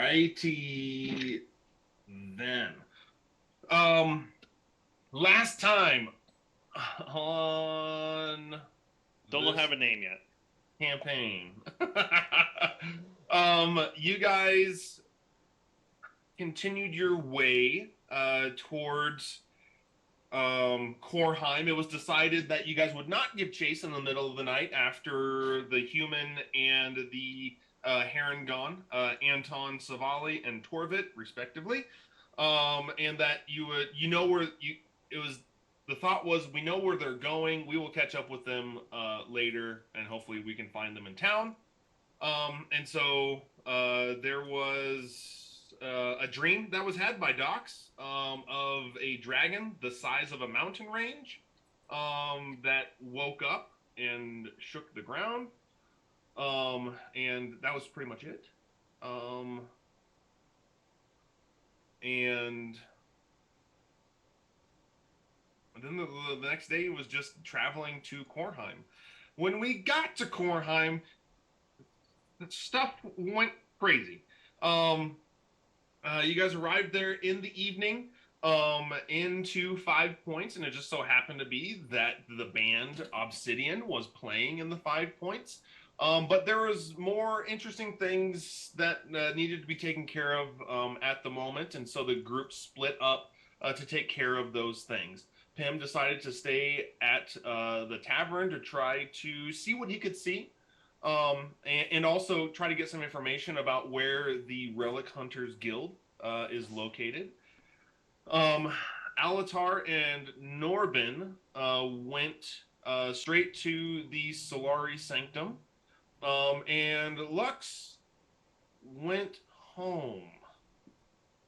righty then. Last time on Don't this have a name yet. campaign, you guys continued your way towards Korheim. It was decided that you guys would not give chase in the middle of the night after the human and the Harengon, Anton Savali and Torvit, respectively, and that you would, you know where you. It was the thought was we know where they're going. We will catch up with them later, and hopefully we can find them in town. And so there was a dream that was had by Docs of a dragon the size of a mountain range that woke up and shook the ground. And that was pretty much it. Um, and then the next day was just traveling to Kornheim. When we got to Kornheim, the stuff went crazy. Um, you guys arrived there in the evening into 5 points, and it just so happened to be that the band Obsidian was playing in the 5 points. But there was more interesting things that needed to be taken care of at the moment, and so the group split up to take care of those things. Pim decided to stay at the tavern to try to see what he could see, and also try to get some information about where the Relic Hunters Guild is located. Um, Alatar and Norbin went straight to the Solari Sanctum, and Lux went home.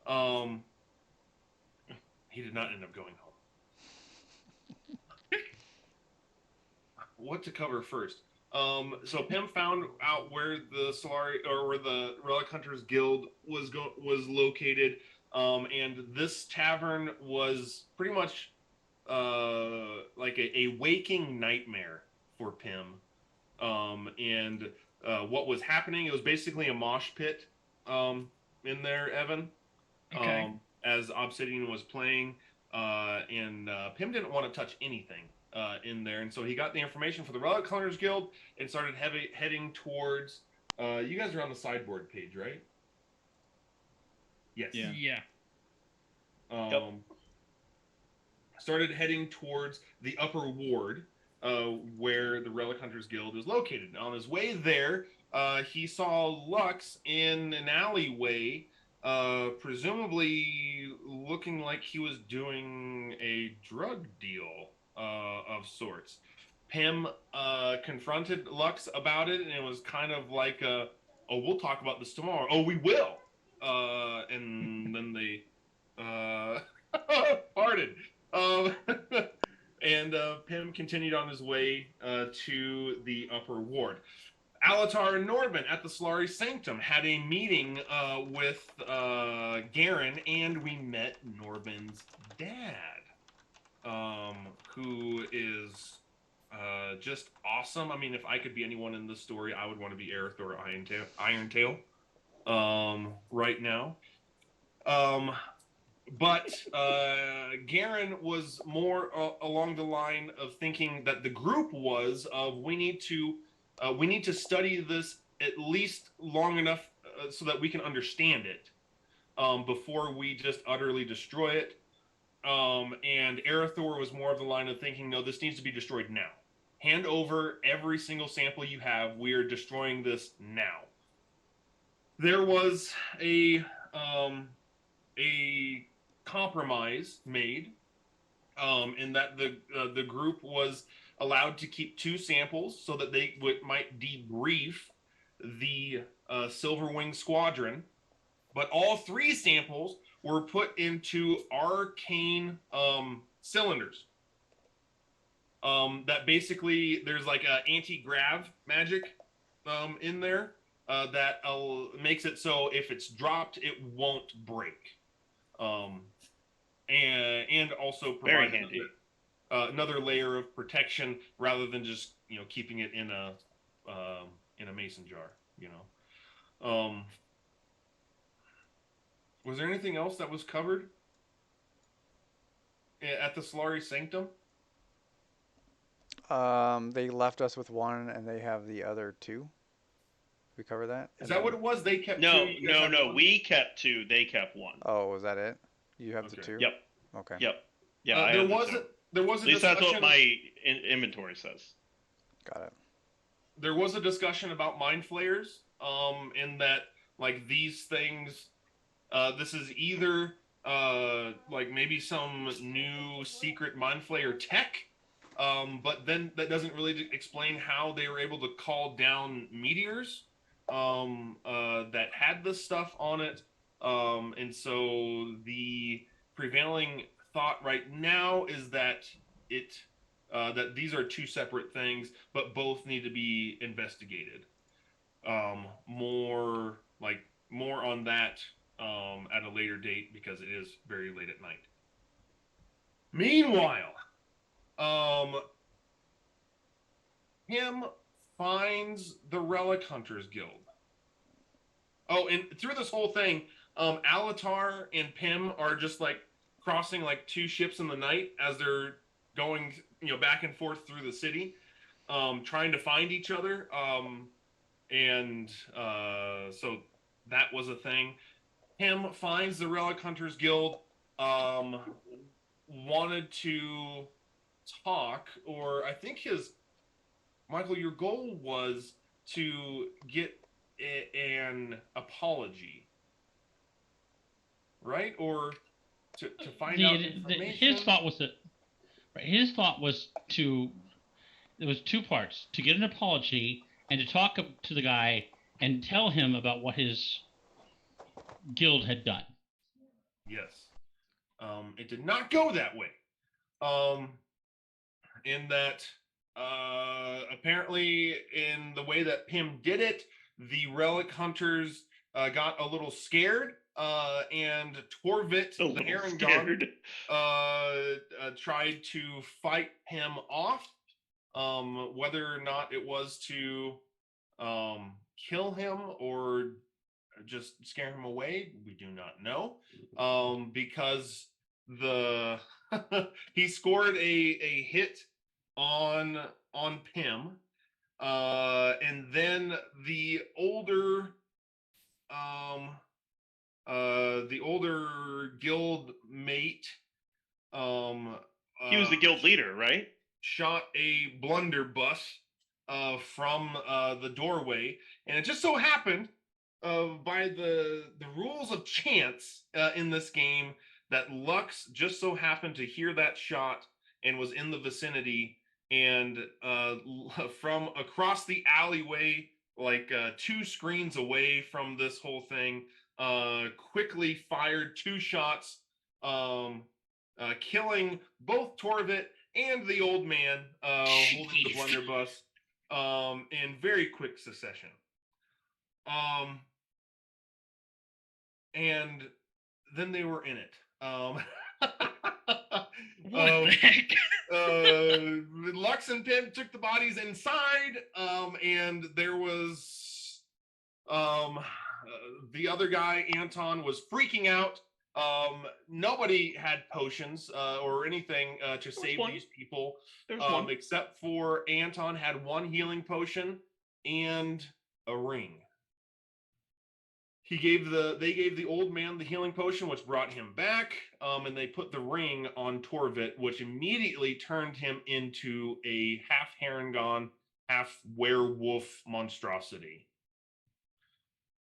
Um, he did not end up going home. What to cover first? So Pim found out where the Solari or where the Relic Hunters Guild was located, and this tavern was pretty much like a waking nightmare for Pim. And what was happening? It was basically a mosh pit in there, Evan. Okay. As Obsidian was playing, and Pim didn't want to touch anything in there, and so he got the information for the Relic Hunters Guild and started heading towards. You guys are on the sideboard page, right? Yes. Yeah. Yep. Started heading towards the upper ward, where the Relic Hunters Guild is located. On his way there, he saw Lux in an alleyway, presumably looking like he was doing a drug deal of sorts. Pim confronted Lux about it, and it was kind of like, "Oh, we'll talk about this tomorrow." "Oh, we will." And then they farted. Um, and Pim continued on his way to the upper ward. Alatar and Norbin at the Solari Sanctum had a meeting with Garen, and we met Norbin's dad, who is just awesome. I mean, if I could be anyone in this story, I would want to be Aerith or Irontail right now. But Garen was more along the line of thinking that the group was of we need to study this at least long enough so that we can understand it before we just utterly destroy it. And Arathor was more of the line of thinking, no, this needs to be destroyed now. Hand over every single sample you have. We are destroying this now. There was a compromise made, in that the group was allowed to keep 2 samples so that they might debrief the Silverwing Squadron, but all 3 samples were put into arcane cylinders. That basically there's like anti-grav magic in there that makes it so if it's dropped, it won't break. And also provide another layer of protection rather than just keeping it in a mason jar. Was there anything else that was covered at the Solari Sanctum? They left us with one, and they have the other two. We cover that, Is and that what then it was? They kept two. No, You guys no, have no. one. We kept 2. They kept 1. oh, was that it? You have the Okay. two. Yep. Okay, Yep. Yeah, I There have the was 2. there was At a least that's what discussion. my inventory says. got it. There was a discussion about mind flayers. In that like these things. This is either like maybe some new secret mind flayer tech. But then that doesn't really explain how they were able to call down meteors that had this stuff on it. And so the prevailing thought right now is that it that these are two separate things, but both need to be investigated. More like more on that at a later date because it is very late at night. Meanwhile, um, him finds the Relic Hunters Guild. Oh, and through this whole thing, Alatar and Pim are just like crossing like two ships in the night as they're going, back and forth through the city, trying to find each other. And so that was a thing. Him finds the Relic Hunters Guild, um, wanted to talk, or I think Michael, your goal was to get an apology, right? Or to find out his information. thought was that right, his thought was to there was two parts: to get an apology and to talk to the guy and tell him about what his guild had done. Yes. It did not go that way. Um, in that apparently in the way that Pim did it, the relic hunters got a little scared, and Torvit A the little Erangon scared. tried to fight him off. Whether or not it was to kill him or just scare him away, we do not know. Because the he scored a hit on Pim, and then um, the older guild mate um, He was the guild leader, right? shot a blunderbuss from the doorway, and it just so happened, by the rules of chance in this game, that Lux just so happened to hear that shot and was in the vicinity, and from across the alleyway, like 2 screens away from this whole thing, quickly fired 2 shots, killing both Torvit and the old man holding the blunderbuss in very quick succession. And then they were in it. What the heck? Lux and Pim took the bodies inside, and there was the other guy, Anton, was freaking out. Nobody had potions or anything to save these people, There's one. except for Anton had one healing potion and a ring. They gave the old man the healing potion, which brought him back, and they put the ring on Torvit, which immediately turned him into a half Harengon, half werewolf monstrosity.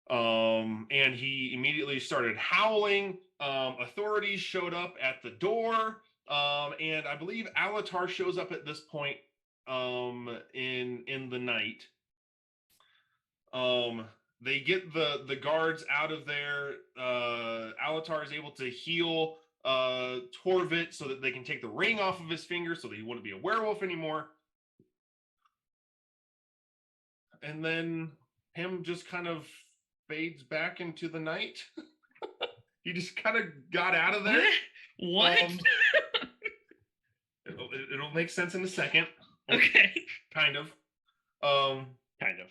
And he immediately started howling. Authorities showed up at the door, and I believe Alatar shows up at this point in the night. They get the guards out of there. Alatar is able to heal Torvit so that they can take the ring off of his finger so that he wouldn't be a werewolf anymore. And then him just kind of fades back into the night. He just kind of got out of there. What? It'll make sense in a second. Okay. Kind of. Kind of.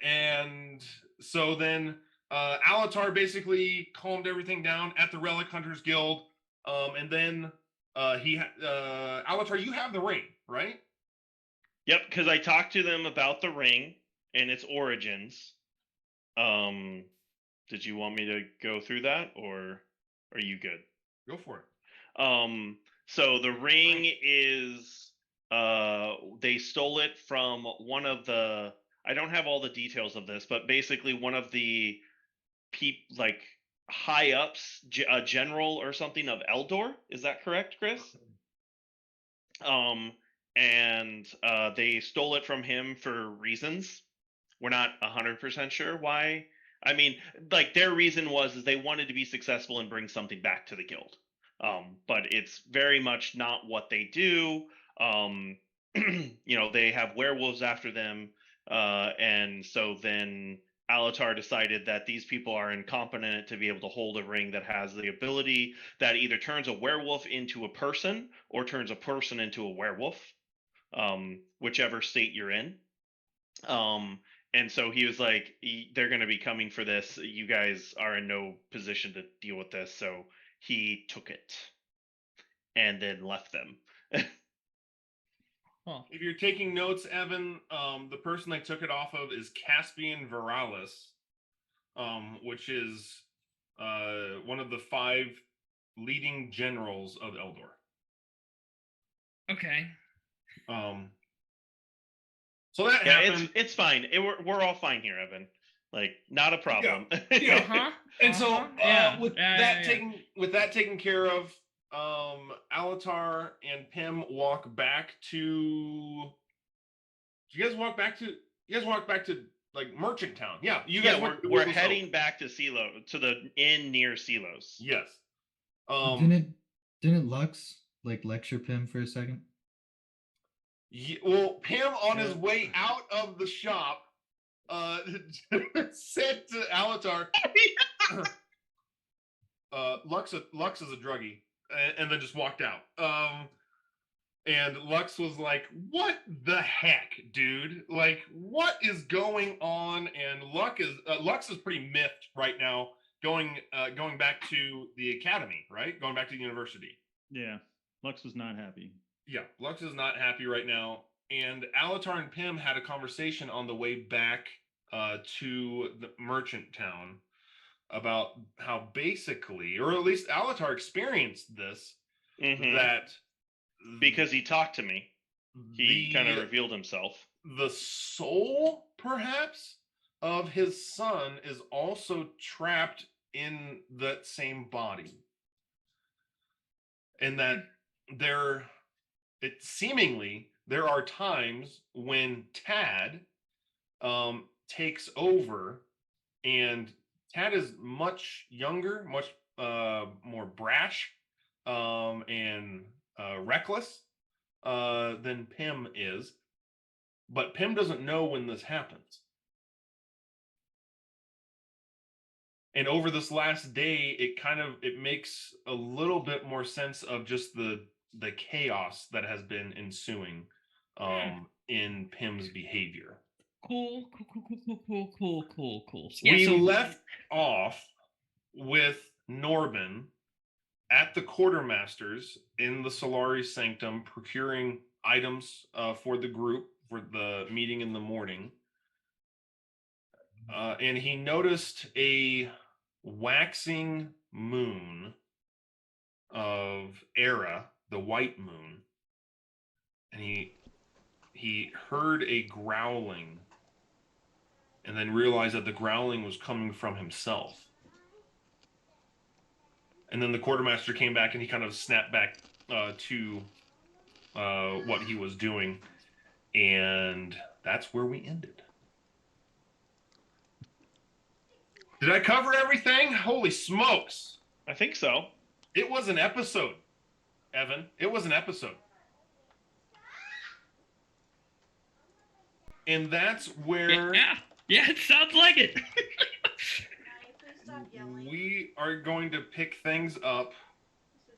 And so then Alatar basically calmed everything down at the Relic Hunters Guild, and then Alatar, you have the ring, right? Yep, because I talked to them about the ring and its origins. Did you want me to go through that, or are you good? Go for it. So the ring is they stole it from one of the, I don't have all the details of this, but basically one of the like high ups, a general or something of Eldor. Is that correct, Chris? And they stole it from him for reasons. We're not 100% sure why. I mean, like their reason is they wanted to be successful and bring something back to the guild. But it's very much not what they do. They have werewolves after them, and so then Alatar decided that these people are incompetent to be able to hold a ring that has the ability that either turns a werewolf into a person or turns a person into a werewolf, whichever state you're in. And so he was like, they're going to be coming for this. You guys are in no position to deal with this. So he took it and then left them. Huh. If you're taking notes, Evan, the person they took it off of is Caspian Viralis, which is one of the 5 leading generals of Eldor. Okay. So that happened. It's fine. We're all fine here, Evan. Like, not a problem. Yeah. Uh-huh. And so with that taken care of, Alatar and Pim walk back to. You guys walk back to like Merchant Town. Yeah, you guys. We're heading back to Silo, to the inn near Silos. Yes. Didn't Lux like lecture Pim for a second? Well, Pim on his way out of the shop said to Alatar, Lux is a druggie, and then just walked out. And Lux was like, "What the heck, dude? Like, what is going on?" And Lux is pretty miffed right now, going back to the academy, right? Going back to the university. Yeah, Lux is not happy. Yeah, Lux is not happy right now. And Alatar and Pim had a conversation on the way back to the Merchant Town about how basically, or at least Alatar experienced this, that because he talked to me, he kind of revealed himself. The soul, perhaps, of his son is also trapped in that same body, and that there are times when Tad takes over, and Tad is much younger, much more brash and reckless than Pim is, but Pim doesn't know when this happens. And over this last day, it makes a little bit more sense of just the chaos that has been ensuing in Pim's behavior. Cool. Yeah, we left off with Norbin at the quartermasters in the Solari Sanctum, procuring items for the group for the meeting in the morning. And he noticed a waxing moon of Era, the white moon, and he heard a growling, and then realized that the growling was coming from himself. And then the quartermaster came back, and he kind of snapped back to what he was doing, and that's where we ended. Did I cover everything? Holy smokes! I think so. It was an episode, Evan. It was an episode. And that's where... Yeah, it sounds like it. We are going to pick things up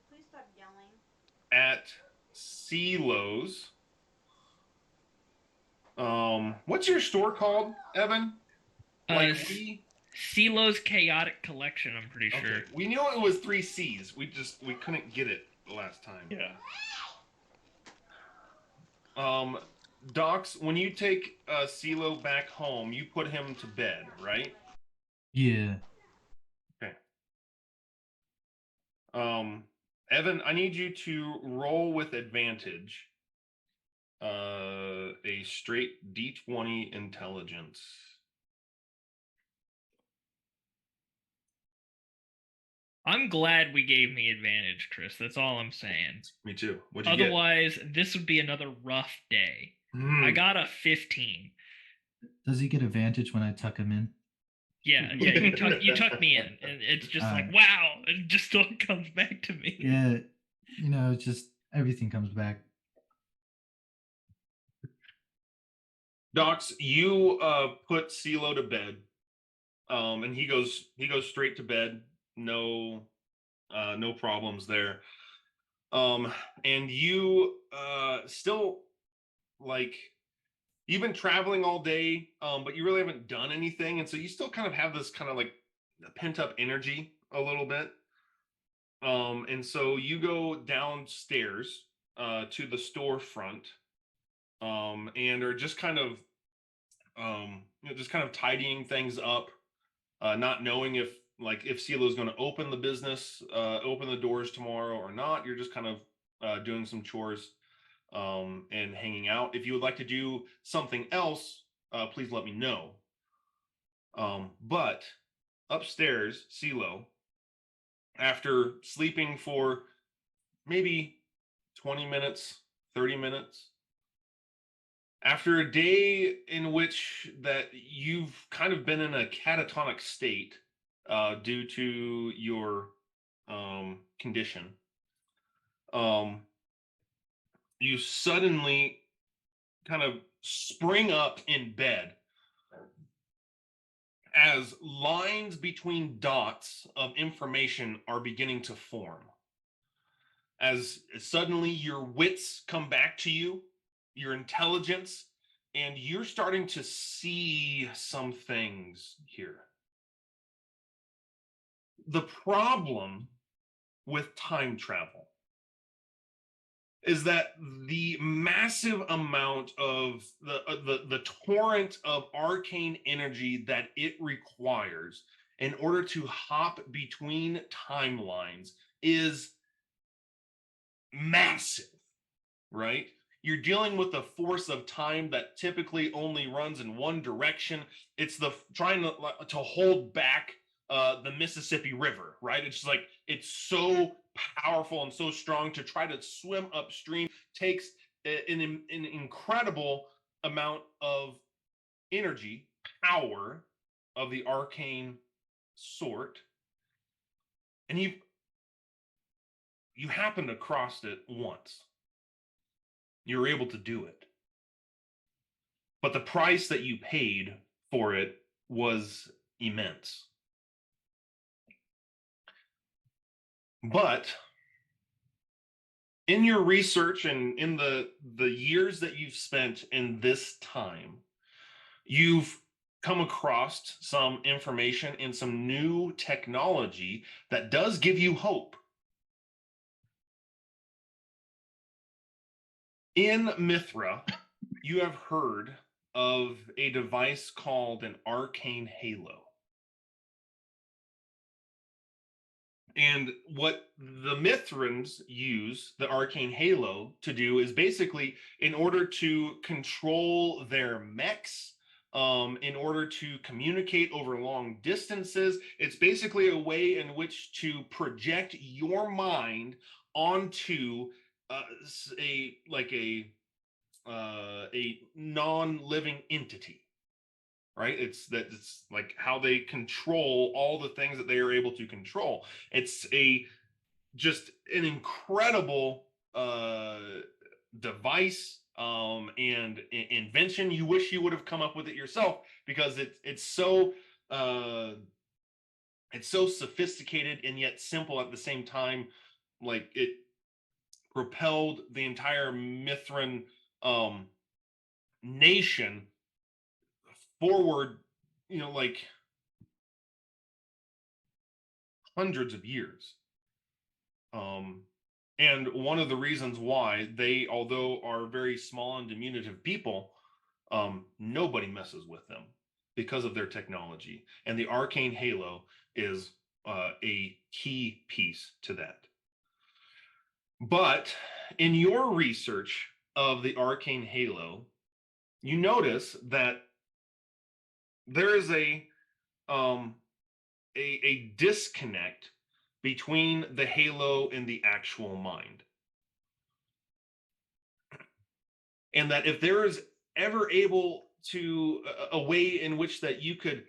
Please stop yelling. at Silos. What's your store called, Evan? CeeLo's Chaotic Collection, I'm pretty sure. Okay, we knew it was 3 C's. We couldn't get it the last time. Yeah. Docs, when you take CeeLo back home, you put him to bed, right? Yeah. Okay. Evan, I need you to roll with advantage. A straight D20 intelligence. I'm glad we gave me advantage, Chris. That's all I'm saying. Me too. What'd you Otherwise, this would be another rough day. get? I got a 15. Does he get advantage when I tuck him in? Yeah, you tuck me in, and it's just like, Alright. wow, it just all comes back to me. Yeah. It's just everything comes back. Docs, you put CeeLo to bed. And he goes straight to bed. No problems there. And you still, like, you've been traveling all day, but you really haven't done anything, and so you still kind of have this kind of like pent up energy a little bit. And so you go downstairs to the storefront, and are just kind of just kind of tidying things up, not knowing if CeeLo is going to open the business, open the doors tomorrow or not. You're just kind of doing some chores and hanging out. If you would like to do something else, please let me know. But upstairs, CeeLo, after sleeping for maybe 20 minutes, 30 minutes, after a day in which that you've kind of been in a catatonic state due to your condition, you suddenly kind of spring up in bed as lines between dots of information are beginning to form. As suddenly your wits come back to you, your intelligence, and you're starting to see some things here. The problem with time travel is that the massive amount of the torrent of arcane energy that it requires in order to hop between timelines is massive, right? You're dealing with the force of time that typically only runs in one direction. It's the trying to hold back the Mississippi River, right? It's just like it's so powerful and so strong. To try to swim upstream takes an incredible amount of energy, power of the arcane sort, and you happened to cross it once. You were able to do it. But the price that you paid for it was immense. But in your research and in the years that you've spent in this time, you've come across some information and some new technology that does give you hope. In Mithra, you have heard of a device called an arcane halo. And what the Mithrans use the arcane halo to do is basically in order to control their mechs, in order to communicate over long distances. It's basically a way in which to project your mind onto a non-living entity, right? It's like how they control all the things that they are able to control. It's just an incredible device and invention. You wish you would have come up with it yourself, because it's so sophisticated and yet simple at the same time. Like, it propelled the entire Mithran nation forward, like hundreds of years. And one of the reasons why they, although are very small and diminutive people, nobody messes with them because of their technology. And the arcane halo is a key piece to that. But in your research of the arcane halo, you notice that there is a disconnect between the halo and the actual mind. And that if there is ever able to a way in which that you could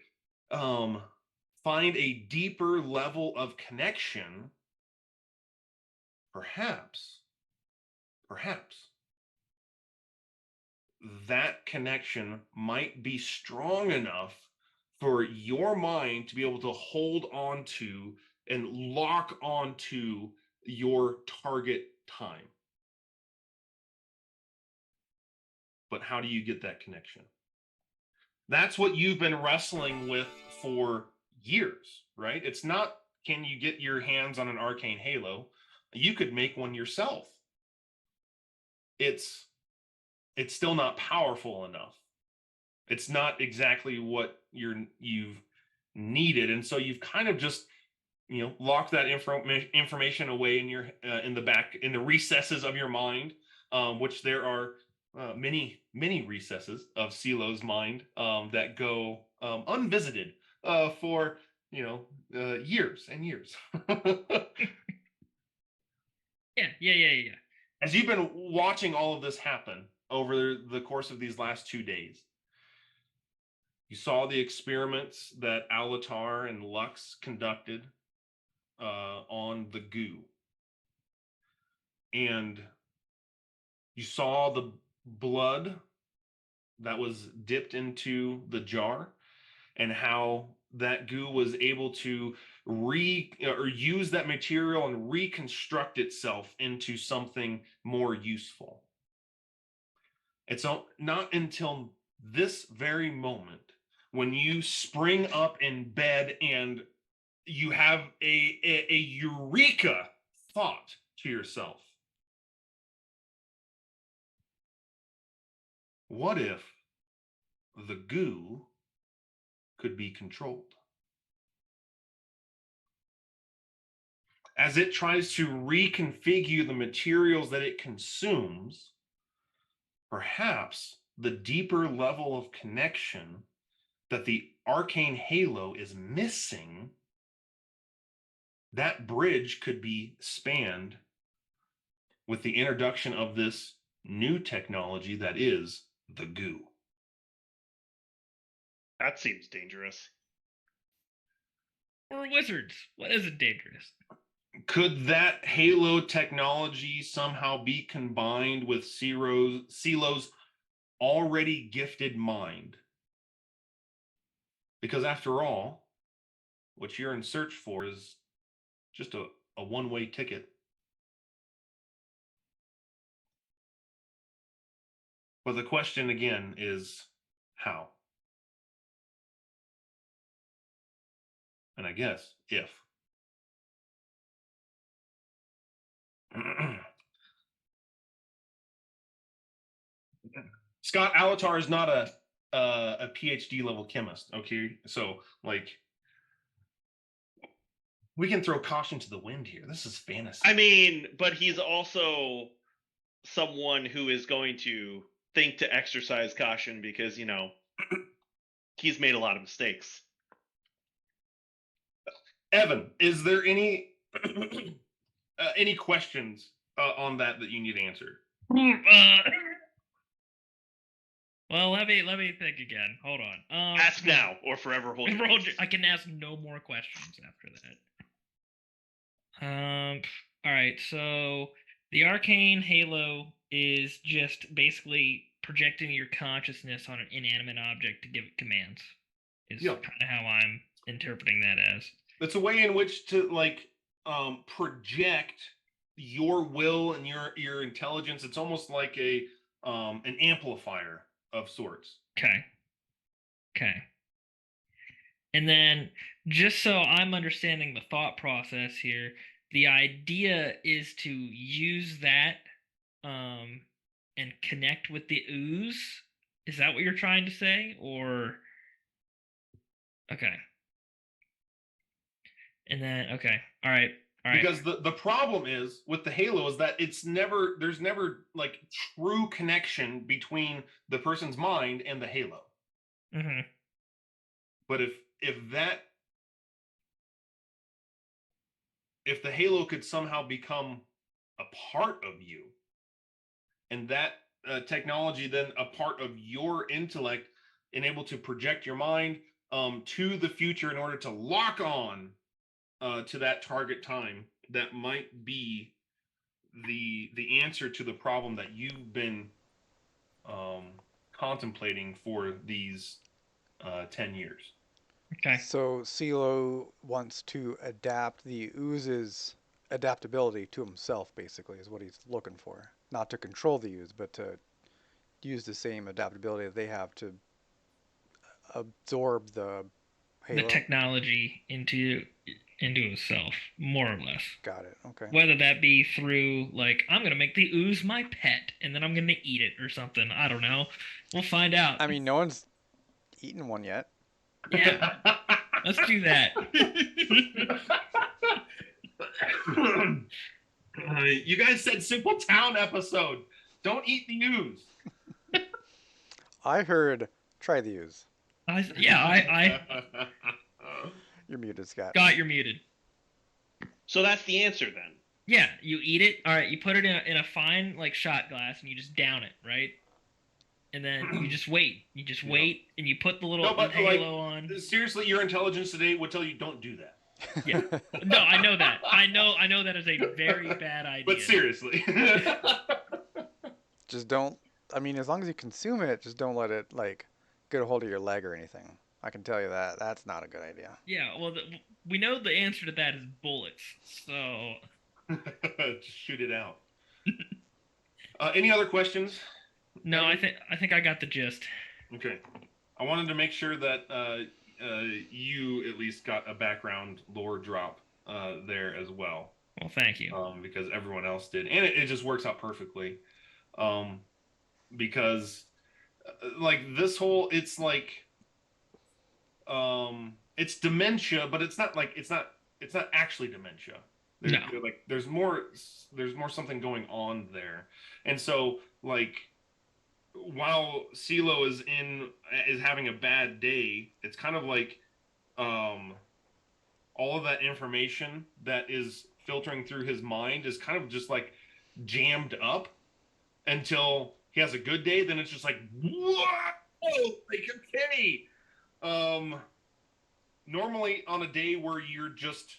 find a deeper level of connection, perhaps that connection might be strong enough for your mind to be able to hold on to and lock onto your target time. But how do you get that connection? That's what you've been wrestling with for years, right? It's not, can you get your hands on an arcane halo? You could make one yourself. It's still not powerful enough. It's not exactly what you've needed, and so you've kind of just locked that information away in your in the recesses of your mind, which there are many recesses of CeeLo's mind that go unvisited for years and years. Yeah. As you've been watching all of this happen over the course of these last 2 days, you saw the experiments that Alatar and Lux conducted on the goo. And you saw the blood that was dipped into the jar and how that goo was able to use that material and reconstruct itself into something more useful. It's not until this very moment when you spring up in bed and you have a eureka thought to yourself. What if the goo could be controlled? As it tries to reconfigure the materials that it consumes, perhaps the deeper level of connection that the arcane halo is missing, that bridge could be spanned with the introduction of this new technology that is the goo. That seems dangerous. We're wizards. What isn't dangerous? Could that halo technology somehow be combined with CeeLo's already gifted mind? Because after all, what you're in search for is just a one-way ticket. But the question again is how? And I guess if. Scott, Alatar is not a PhD level chemist. Okay, so like we can throw caution to the wind here. This is fantasy. I mean, but he's also someone who is going to think to exercise caution because he's made a lot of mistakes. Evan, is there any questions on that you need answered? Well, let me think again. Hold on. Ask now or forever hold your peace. I can ask no more questions after that. All right. So the arcane halo is just basically projecting your consciousness on an inanimate object to give it commands. Is Yep. kind of how I'm interpreting that as. It's a way in which to project your will and your intelligence. It's almost like an amplifier of sorts. Okay. And then, just so I'm understanding the thought process here, the idea is to use that and connect with the ooze. Is that what you're trying to say? Or okay. And then okay. All right. All right. Because the problem is with the Halo is that there's never like true connection between the person's mind and the Halo. Mm-hmm. But if the Halo could somehow become a part of you, and that technology then a part of your intellect and able to project your mind to the future in order to lock on to that target time, that might be the answer to the problem that you've been contemplating for these 10 years. Okay. So CeeLo wants to adapt the ooze's adaptability to himself, basically, is what he's looking for. Not to control the ooze, but to use the same adaptability that they have to absorb the The Halo. technology into himself, more or less. Got it. Okay. Whether that be through like I'm gonna make the ooze my pet and then I'm gonna eat it or something. I don't know. We'll find out. I mean, no one's eaten one yet. Yeah. Let's do that. You guys said simple town episode. Don't eat the ooze. I heard try the ooze. I You're muted, Scott. Scott, you're muted. So that's the answer then. Yeah, you eat it. All right, you put it in a fine like shot glass and you just down it, right? And then you just wait. You just wait, and you put the little halo on. Seriously, your intelligence today would tell you don't do that. Yeah. No, I know that. I know that is a very bad idea. But seriously. Just don't. I mean, as long as you consume it, just don't let it like get a hold of your leg or anything. I can tell you that that's not a good idea. Yeah, well, we know the answer to that is bullets. So just shoot it out. Any other questions? no, I think I got the gist. Okay. I wanted to make sure that you at least got a background lore drop there as well. Well, thank you. Because everyone else did. And it just works out perfectly. Because like this whole, it's like, it's dementia, but it's not actually dementia. No. Like there's more something going on there. And so like, while CeeLo is having a bad day, it's kind of like all of that information that is filtering through his mind is kind of just like jammed up until he has a good day. Then it's just like, whoa, like okay. Normally on a day where you're just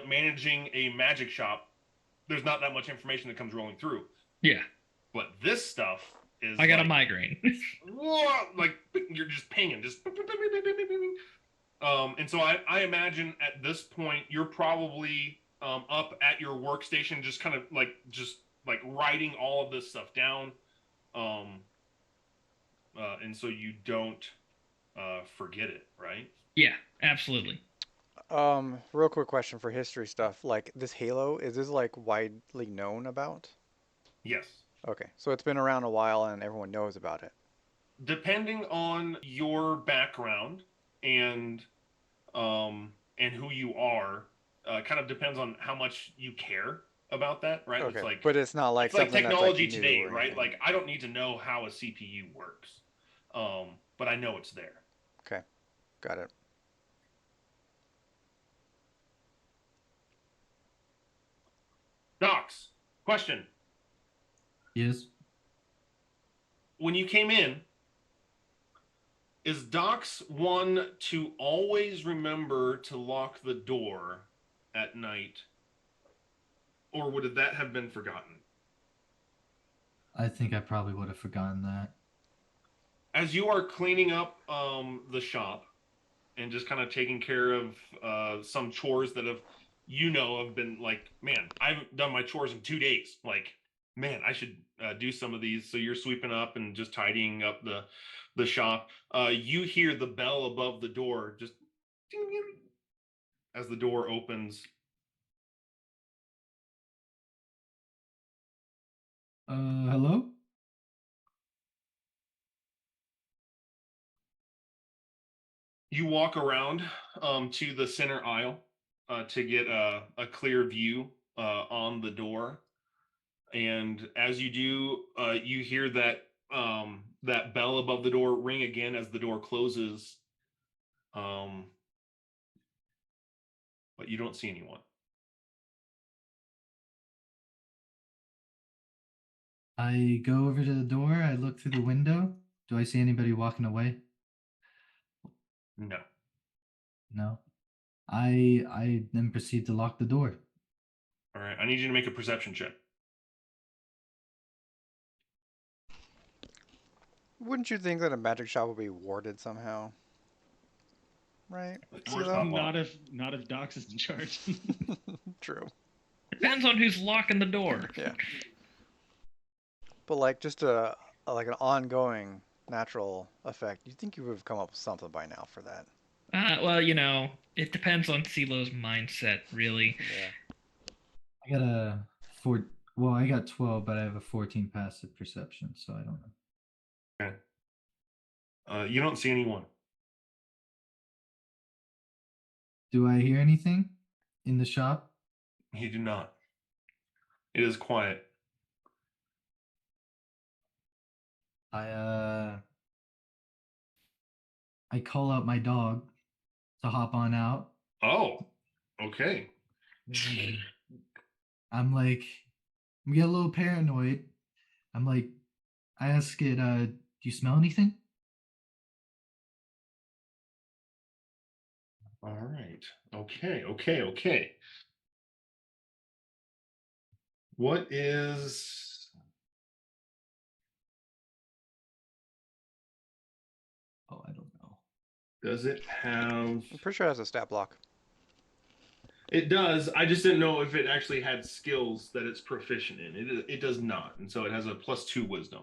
managing a magic shop, there's not that much information that comes rolling through. Yeah. But this stuff is I got a migraine. whoa, like you're just pinging, just. And so I imagine at this point you're probably up at your workstation, just kind of like writing all of this stuff down, and so you don't forget it, right? Yeah, absolutely. Real quick question for history stuff. Like this Halo, is this like widely known about? Yes. Okay, so it's been around a while and everyone knows about it. Depending on your background and who you are, kind of depends on how much you care about that, right? Okay, It's like, but it's not like it's like something technology that's like today, new or right? anything. Like I don't need to know how a CPU works, but I know it's there. Okay, got it. Docs, question. Yes. When you came in, is Docs one to always remember to lock the door at night, or would that have been forgotten? I think I probably would have forgotten that. As you are cleaning up the shop and just kind of taking care of some chores that have been like, man, I haven't done my chores in 2 days. Like, man, I should do some of these. So you're sweeping up and just tidying up the shop. You hear the bell above the door just as the door opens. Hello? You walk around to the center aisle to get a clear view on the door. And as you do, you hear that bell above the door ring again as the door closes. But you don't see anyone. I go over to the door. I look through the window. Do I see anybody walking away? No. No. I then proceed to lock the door. All right. I need you to make a perception check. Wouldn't you think that a magic shop would be warded somehow? Right? Of course CeeLo? Not if Docs is in charge. True. Depends on who's locking the door. Yeah. But like just like an ongoing natural effect, you'd think you would have come up with something by now for that. Well, it depends on CeeLo's mindset, really. Yeah. I got a four. Well, I got 12, but I have a 14 passive perception, so I don't know. Okay. You don't see anyone. Do I hear anything in the shop? You do not. It is quiet. I call out my dog to hop on out. Oh, okay. I'm like, I get a little paranoid. I'm like, I ask it, do you smell anything? All right. Okay. What is... Oh, I don't know. Does it have... I'm pretty sure it has a stat block. It does. I just didn't know if it actually had skills that it's proficient in. It does not. And so it has a +2 wisdom.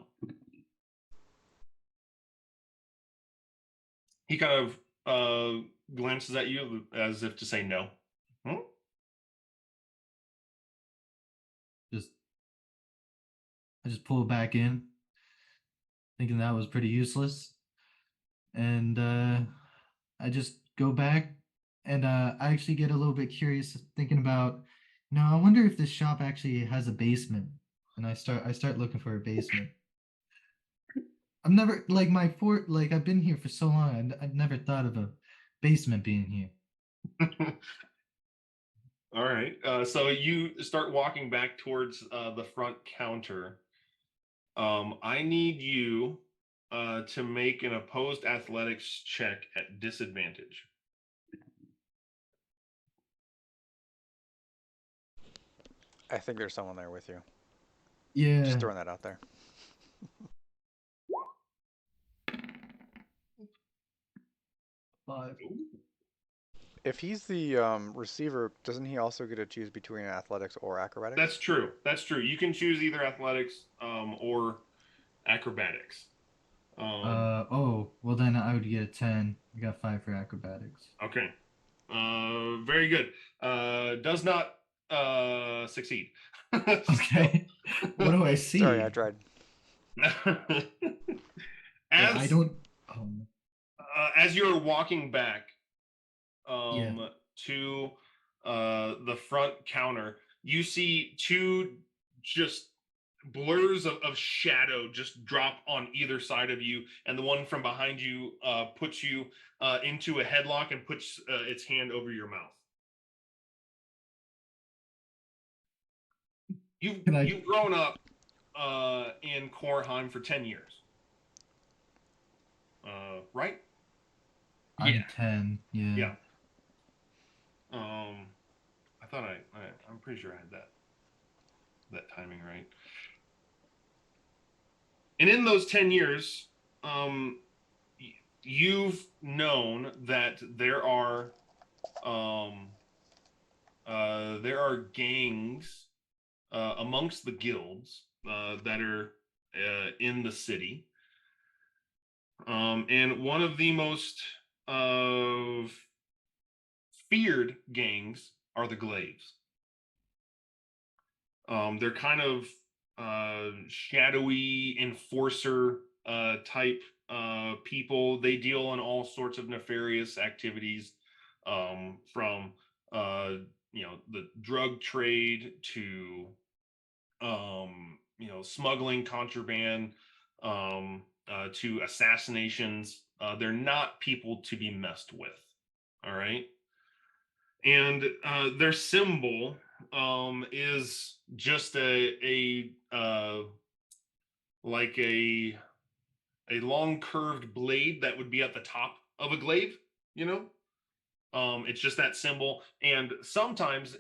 He kind of glances at you as if to say no. Hmm? I just pull it back in, thinking that was pretty useless. And I just go back, and I actually get a little bit curious, thinking about, I wonder if this shop actually has a basement. And I start looking for a basement. I've never I've been here for so long. I've never thought of a basement being here. All right. So you start walking back towards the front counter. I need you to make an opposed athletics check at disadvantage. I think there's someone there with you. Yeah. Just throwing that out there. Five. If he's the receiver, doesn't he also get to choose between athletics or acrobatics? That's true. You can choose either athletics or acrobatics. Well then I would get a 10. I got 5 for acrobatics. Okay. Very good. Does not succeed. Okay. What do I see? Sorry, I tried. As I don't. as you're walking back Yeah. to the front counter, you see two just blurs of shadow just drop on either side of you, and the one from behind you puts you into a headlock and puts its hand over your mouth. You've grown up in Korheim for 10 years. Right? I'm Yeah. 10. Yeah. Yeah. I thought I'm pretty sure I had that timing right. And in those 10 years, you've known that there are gangs amongst the guilds that are in the city. And one of the most feared gangs are the Glaives. They're kind of shadowy enforcer type people. They deal in all sorts of nefarious activities, from the drug trade to smuggling, contraband, to assassinations. They're not people to be messed with. All right. And their symbol is just a like a long curved blade that would be at the top of a glaive. It's just that symbol, and sometimes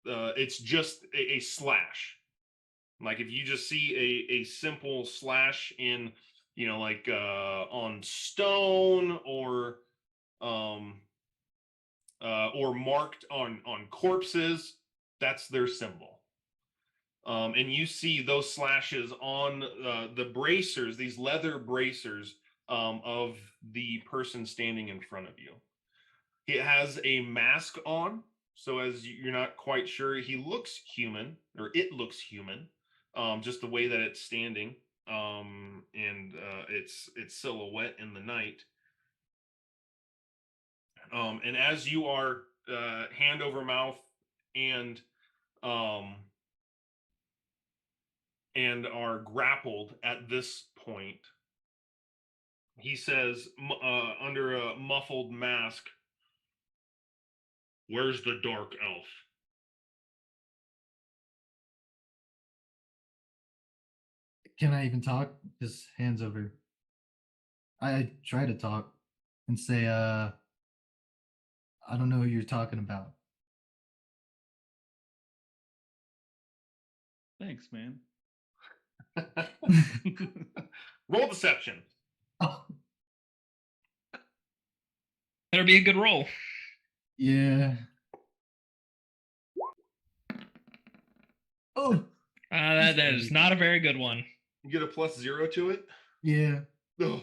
it's just a slash. Like if you just see a simple slash in, on stone or marked on corpses, that's their symbol. And you see those slashes on the bracers, these leather bracers of the person standing in front of you. He has a mask on, so as you're not quite sure, he looks human, or it looks human, just the way that it's standing, and its silhouette in the night. And as you are hand over mouth and are grappled at this point, he says, under a muffled mask, "Where's the dark elf?" Can I even talk? His hands over. I try to talk and say, I don't know who you're talking about. Thanks, man. Roll deception. Oh, Better be a good roll. yeah. Oh, That is not a very good one. You get a +0 to it. yeah. Ugh.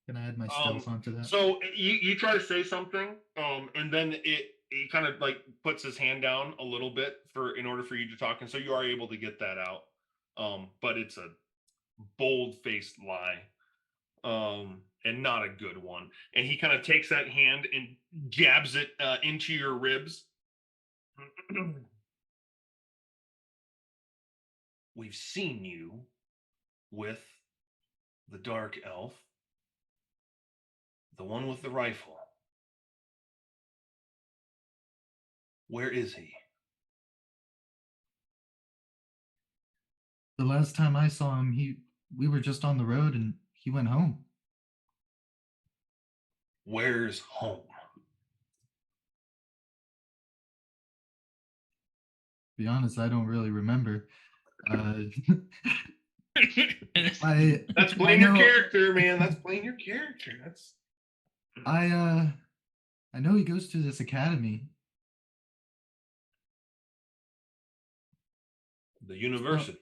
Can I add my stealth onto that? So you try to say something, and then he kind of like puts his hand down a little bit in order for you to talk, and so you are able to get that out. But it's a bold-faced lie, and not a good one. And he kind of takes that hand and jabs it into your ribs. We've seen you with the dark elf, the one with the rifle. Where is he? The last time I saw him, we were just on the road and he went home. Where's home? To be honest, I don't really remember. That's I playing your know- character, man. That's playing your character. That's I know he goes to this academy. the university.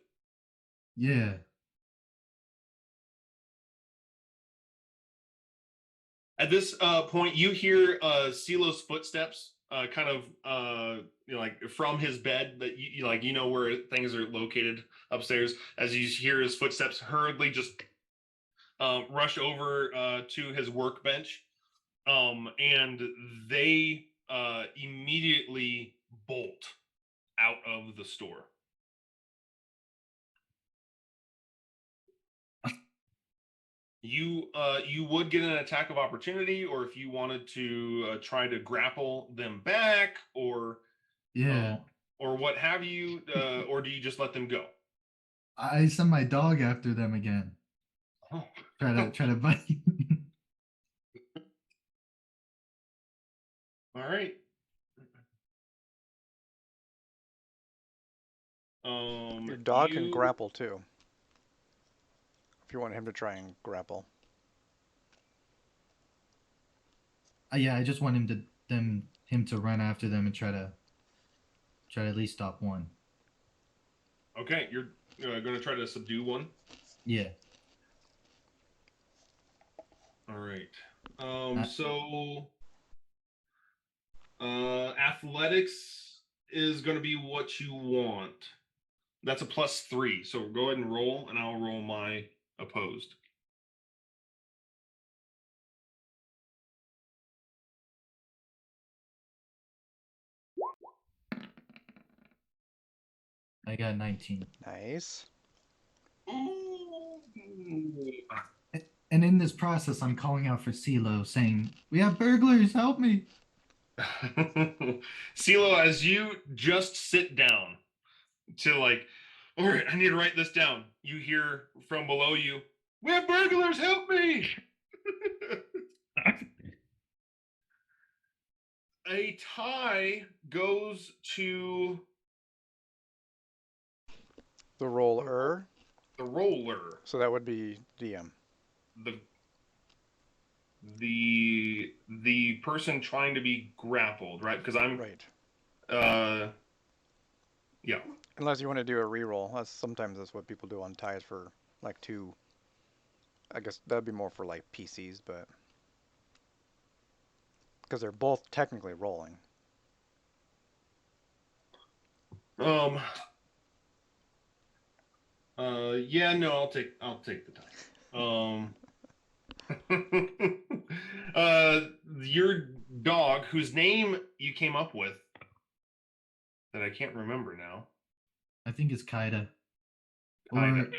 Yeah. At this point, you hear Silo's footsteps, kind of like from his bed. That you know where things are located upstairs. As you hear his footsteps hurriedly just rush over to his workbench, and they immediately bolt out of the store. You would get an attack of opportunity, or if you wanted to try to grapple them back, or Yeah. or what have you, or do you just let them go? I send my dog after them again. Oh. Try to bite. All right. Your dog can grapple too. If you want him to try and grapple. Yeah, I just want him to run after them and try to at least stop one. Okay, you're going to try to subdue one. Yeah. All right. Uh, Athletics is going to be what you want. That's a +3. So go ahead and roll, and I'll roll my opposed. I got 19. Nice. Ooh. And in this process, I'm calling out for CeeLo, saying, "We have burglars! Help me!" CeeLo, as you just sit down to like, all right, I need to write this down. You hear from below you, "We have burglars! Help me!" A tie goes to The roller. the roller. So that would be DM. The person trying to be grappled, right? Because I'm Right. Yeah. Unless you want to do a reroll. That's what people do on ties for like 2. I guess that'd be more for like PCs, but because they're both technically rolling. Um. Yeah. No. I'll take the time. Your dog, whose name you came up with, that I can't remember now. I think it's Kaida. Kaida. Or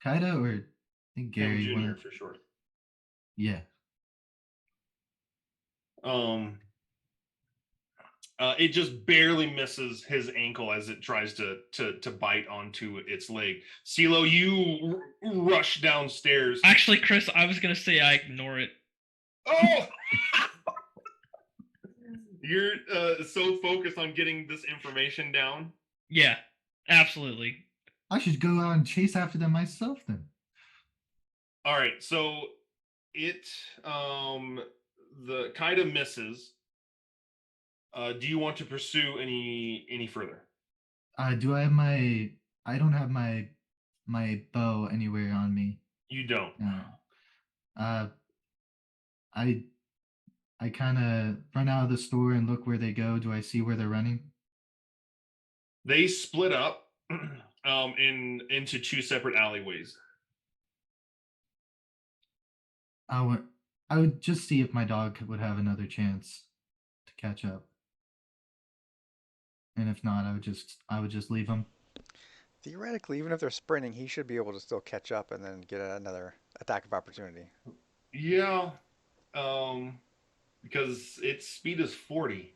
Kaida, or I think Him Gary. Jr. for short. Yeah. It just barely misses his ankle as it tries to bite onto its leg. CeeLo, you rush downstairs. Actually, Chris, I was gonna say I ignore it. Oh! You're so focused on getting this information down. Yeah, absolutely. I should go out and chase after them myself then. All right, so it the Kaida misses. Do you want to pursue any further? Do I have my? I don't have my bow anywhere on me. You don't. I kind of run out of the store and look where they go. Do I see where they're running? They split up into 2 separate alleyways. I would just see if my dog would have another chance to catch up. And if not, I would just leave him. Theoretically, even if they're sprinting, he should be able to still catch up and then get another attack of opportunity. Yeah, because its speed is 40.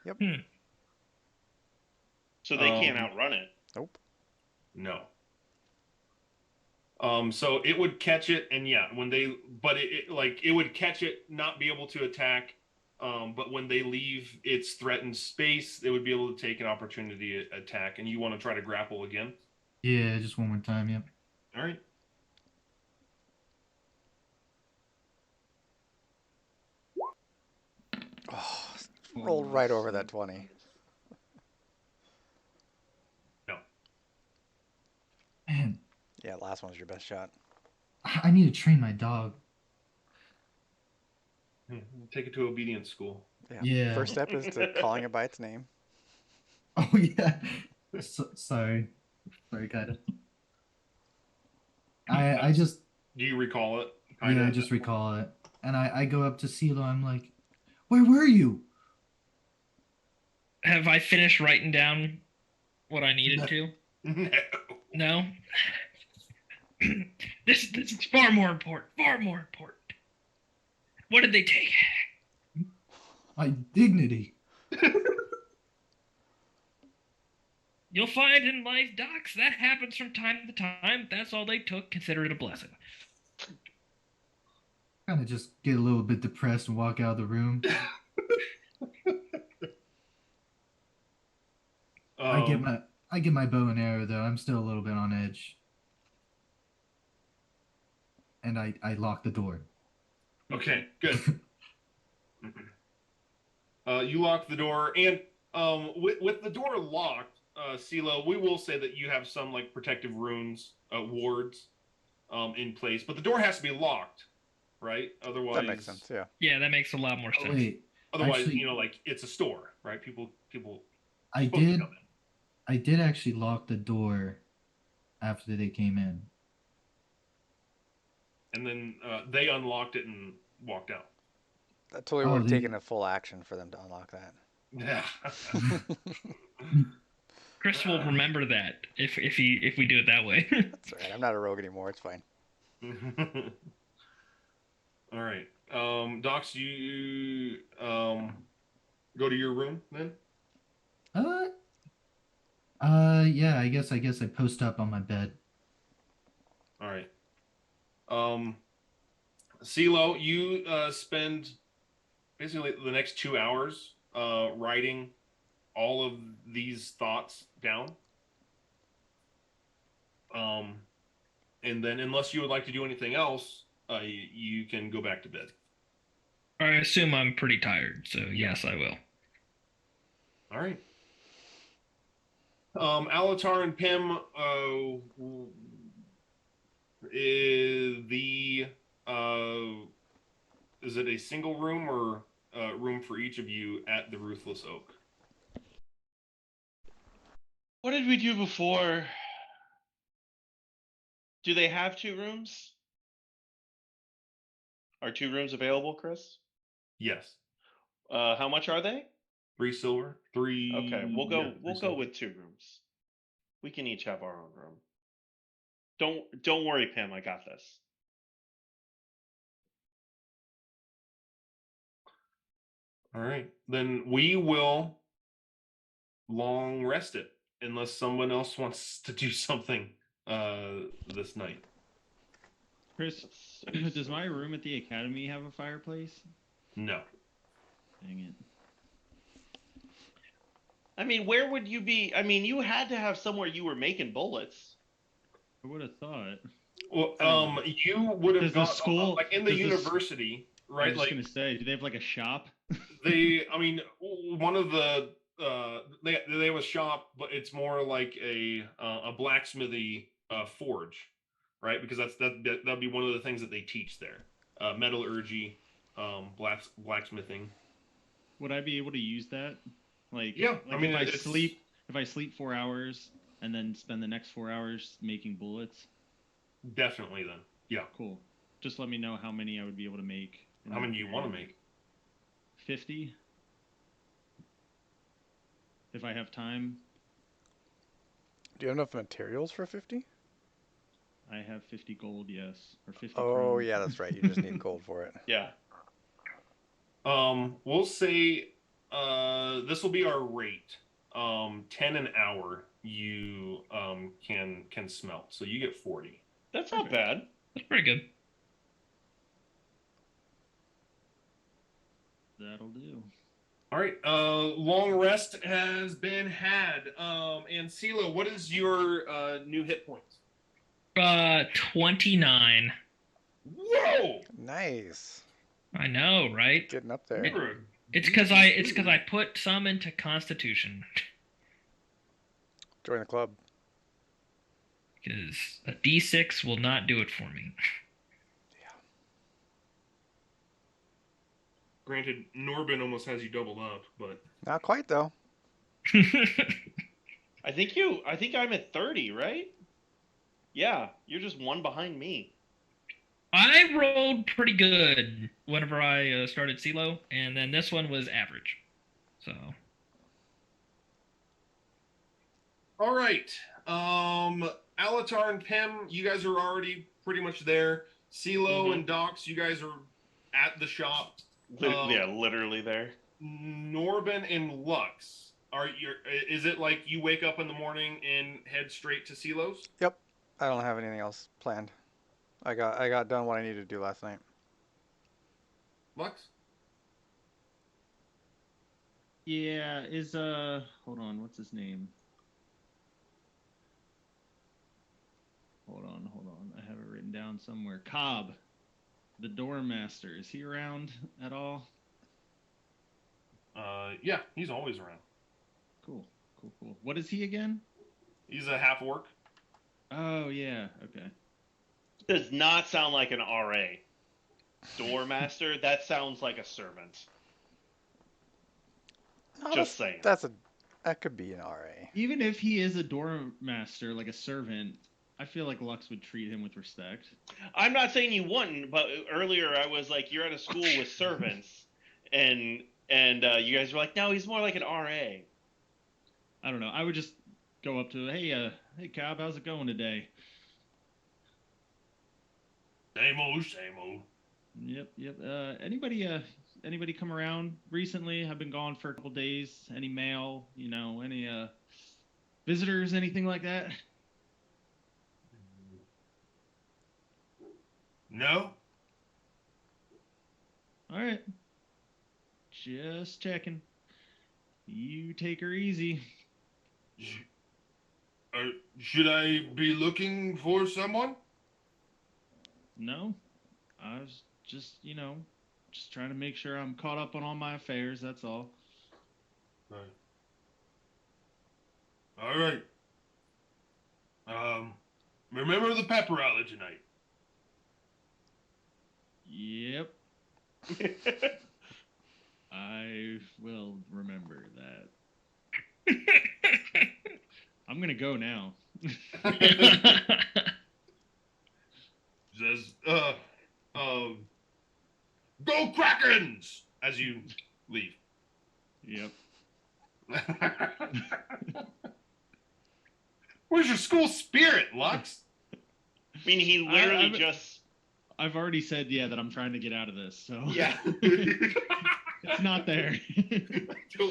Yep. So they can't outrun it. Nope. No. So it would catch it, and yeah, it would catch it, not be able to attack. But when they leave its threatened space, they would be able to take an opportunity attack. And you want to try to grapple again? Yeah, just one more time. Yep. All right. Oh, rolled right over that 20. No. Man, Yeah, last one's your best shot. I need to train my dog. Take it to obedience school. Yeah. First step is to calling it by its name. Oh yeah. Sorry, Kaida. I just. Do you recall it? Yeah, I just recall it, and I go up to CeeLo. I'm like, "Where were you?" Have I finished writing down what I needed to? No. No. This is far more important. Far more important. What did they take? My dignity. You'll find in life, Docs, that happens from time to time. That's all they took. Consider it a blessing. Kind of just get a little bit depressed and walk out of the room. I get my bow and arrow though. I'm still a little bit on edge. And I lock the door. Okay, good. You lock the door, and with the door locked, CeeLo, we will say that you have some like protective runes, wards, in place, but the door has to be locked. right? Otherwise, That makes sense. Yeah. Yeah, that makes a lot more Oh, sense. wait, Otherwise, actually, like it's a store, right? People I supposed to did. come in. I did actually lock the door after they came in. And then they unlocked it and walked out. That totally would Oh, have they. taken a full action for them to unlock that. Yeah. Chris will remember that if we do it that way. That's all right. I'm not a rogue anymore. It's fine. All right. Docs, you go to your room then? Uh, yeah. I guess I post up on my bed. All right. CeeLo, you spend basically the next 2 hours writing all of these thoughts down. And then, unless you would like to do anything else, you can go back to bed. I assume I'm pretty tired, so yes, I will. All right. Alatar and Pim, is it a single room or room for each of you at the Ruthless Oak? What did we do before? Do they have 2 rooms? Are 2 rooms available, Chris? Yes. How much are they? 3 silver. 3. Okay, we'll yeah, go. 3 We'll go silver. with 2 rooms. We can each have our own room. Don't worry, Pam. I got this. All right. Then we will long rest it unless someone else wants to do something this night. Chris, does my room at the academy have a fireplace? No. Dang it. I mean, where would you be? I mean, you had to have somewhere you were making bullets. I would have thought. Well, you would have Does the gone school- like in the does the s- university, I right? was just gonna say, do they have like a shop? I mean, one of the they have a shop, but it's more like a blacksmithy forge, right? Because that'd be one of the things that they teach there, metallurgy, blacksmithing. Would I be able to use that? Like, Yeah, I mean, if I sleep 4 hours and then spend the next 4 hours making bullets, definitely then. Yeah. cool. Just let me know how many I would be able to make. in How that many do you want to period. make? 50. If I have time, Do you have enough materials for 50? I have 50 gold, yes. Or 50 Oh, chrome. yeah, that's right. You just need gold for it. Yeah. We'll say this will be our rate. 10 an hour you can smelt. So you get 40. That's not bad. That's pretty good. That'll do. All right. Long rest has been had. And CeeLo, what is your new hit points? 29. Whoa! Nice. I know, right? Getting up there. You're a It's because I put some into Constitution. Join the club. Because a D6 will not do it for me. Granted, Norbin almost has you doubled up, but Not quite, though. I think I'm at 30, right? Yeah, you're just 1 behind me. I rolled pretty good whenever I started CeeLo, and then this one was average. So. all right. Alatar and Pim, you guys are already pretty much there. CeeLo and Docs, you guys are at the shop. Yeah, literally there. Norbin and Lux, is it like you wake up in the morning and head straight to CeeLo's? Yep. I don't have anything else planned. I got done what I needed to do last night. Lux? Yeah, hold on, what's his name? Hold on. I have it written down somewhere. Cobb, the dorm master. Is he around at all? Yeah, he's always around. Cool. What is he again? He's a half orc. Oh, yeah, okay. Does not sound like an RA. Doormaster? That sounds like a servant. No, Just saying. that could be an RA. Even if he is a dorm master, like a servant, I feel like Lux would treat him with respect. I'm not saying you wouldn't, but earlier I was like, you're at a school with servants, and you guys were like, no, he's more like an RA. I don't know. I would just go up to, hey, Cobb, how's it going today? Same old, same old. Yep. Anybody come around recently? I've been gone for a couple days. Any mail? Any visitors? Anything like that? No? All right. Just checking. You take her easy. Should I be looking for someone? No, I was just trying to make sure I'm caught up on all my affairs. That's all. Right. All right. Remember the pep rally tonight. Yep, I will remember that. I'm gonna go now. Says, go Krakens! As you leave. Yep. Where's your school spirit, Lux? I mean, he literally just. I've already said that I'm trying to get out of this. So Yeah. it's not there.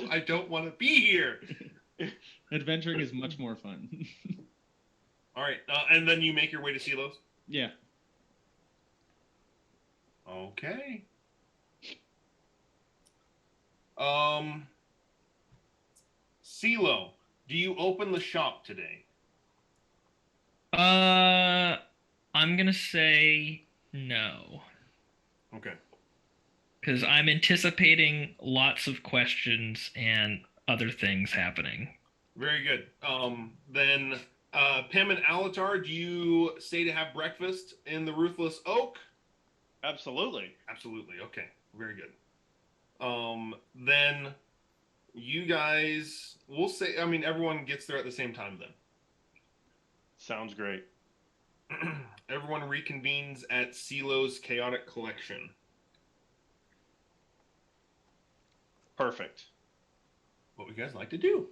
I don't want to be here. Adventuring is much more fun. All right, and then you make your way to Silos. Yeah. Okay. CeeLo, do you open the shop today? I'm gonna say no. Okay. Because I'm anticipating lots of questions and other things happening. Very good. Then Pim and Alatar, do you stay to have breakfast in the Ruthless Oak? Absolutely. Absolutely. Okay. Very good. Then you guys, we'll say, everyone gets there at the same time then. Sounds great. Everyone reconvenes at CeeLo's Chaotic Collection. Perfect. What would you guys like to do?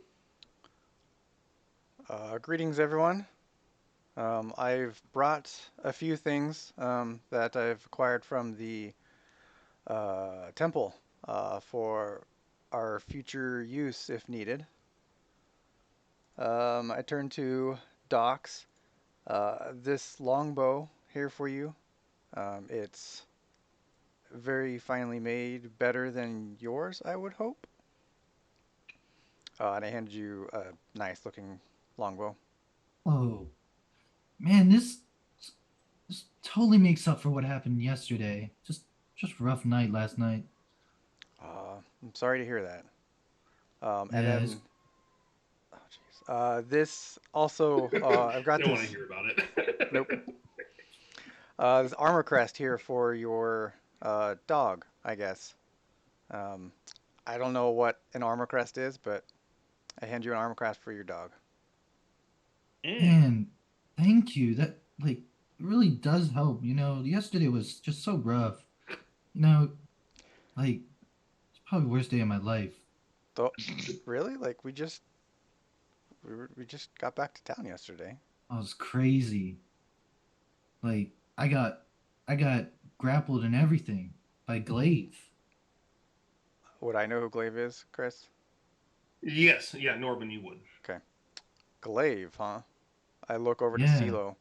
Greetings, everyone. I've brought a few things that I've acquired from the temple for our future use if needed. I turn to Docs. This longbow here for you. It's very finely made, better than yours, I would hope. And I handed you a nice looking longbow. Oh, man, this totally makes up for what happened yesterday. Just rough night last night. I'm sorry to hear that. And Yeah, then, oh jeez. This also, I've got Don't want this. to hear about it. Nope. This armor crest here for your dog, I guess. I don't know what an armor crest is, but I hand you an armor crest for your dog. Man, thank you. That really does help. Yesterday was just so rough. It's probably the worst day of my life. Though, really? Like we just got back to town yesterday. I was crazy. I got grappled and everything by Glaive. Would I know who Glaive is, Chris? Yes. Yeah, Norbin, you would. Okay. Glaive, huh? I look over to Yeah. CeeLo.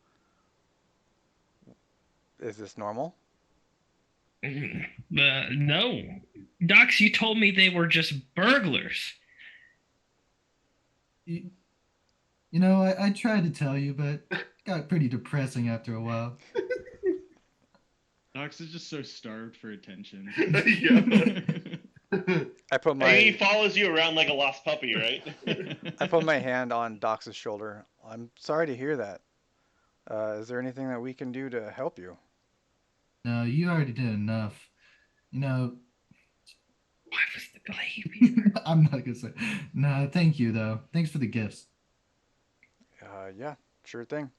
Is this normal? No. Docs, you told me they were just burglars. I tried to tell you, but it got pretty depressing after a while. Nox is just so starved for attention. Yeah. I put He my follows you around like a lost puppy, right? I put my hand on Doc's shoulder. I'm sorry to hear that. Is there anything that we can do to help you? No, you already did enough. You know, Why was the glaive here? I'm not gonna say. No, thank you though. Thanks for the gifts. Yeah, sure thing.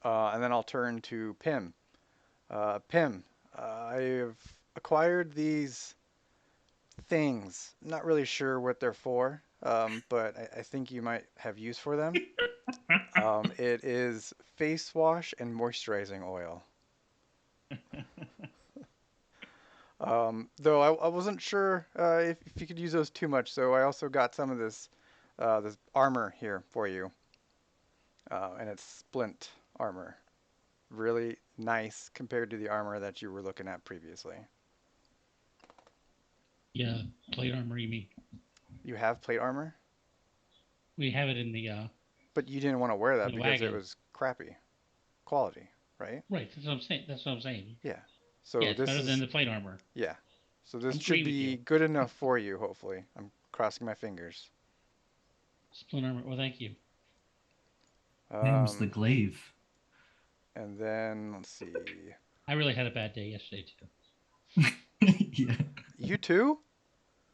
And then I'll turn to Pim. Pim, I've acquired these things. Not really sure what they're for, but I think you might have use for them. It is face wash and moisturizing oil. Though I wasn't sure if you could use those too much, so I also got some of this armor here for you, and it's splint armor. Really nice compared to the armor that you were looking at previously. Yeah, plate armor, you mean? You have plate armor, We have it in but you didn't want to wear that the because it wagon. was crappy quality, right? Right, that's what I'm saying. That's what I'm saying. Yeah. Yeah, So it's this better than is the plate armor. yeah. So this I'm should agreeing with be you. good enough for you, hopefully. I'm crossing my fingers. Split armor. Well, thank you. Name's the Um, glaive. and then let's see. I really had a bad day yesterday too. Yeah. You too?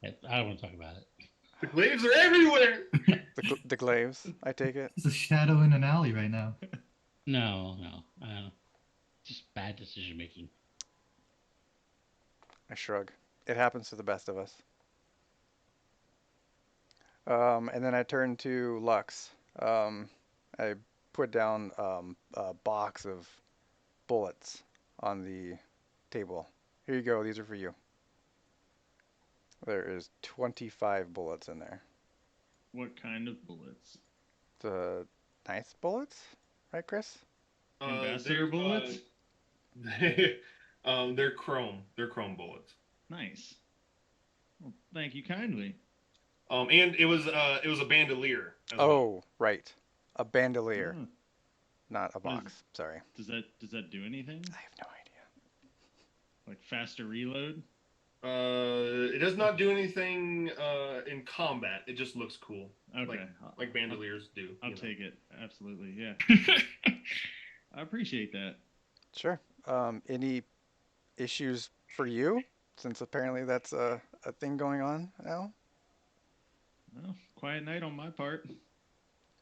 I don't want to talk about it. The glaives are everywhere. The glaives, I take it. It's a shadow in an alley right now. No, just bad decision making. I shrug. It happens to the best of us. And then I turn to Lux. I put down a box of bullets on the table. Here you go. These are for you. There is 25 bullets in there. What kind of bullets? The nice bullets, right, Chris? Ambassador bullets? They're chrome. They're chrome bullets. Nice. Well, thank you kindly. And it was a bandolier. As well. Oh, right. A bandolier, Oh, not a What is- box. Sorry. does that do anything? I have no idea. Like faster reload? It does not do anything in combat. It just looks cool. Okay. Like bandoliers do. I'll you know. take it. Absolutely. Yeah. I appreciate that. Sure. Any issues for you? Since apparently that's a thing going on now. Well, quiet night on my part.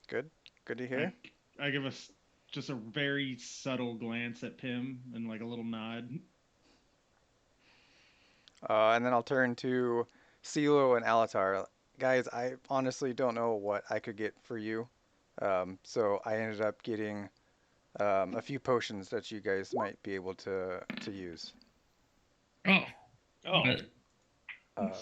Good. Good to hear. I give us just a very subtle glance at Pim and like a little nod. And then I'll turn to CeeLo and Alatar. Guys, I honestly don't know what I could get for you. So I ended up getting a few potions that you guys might be able to use. Oh, Oh, but, Um,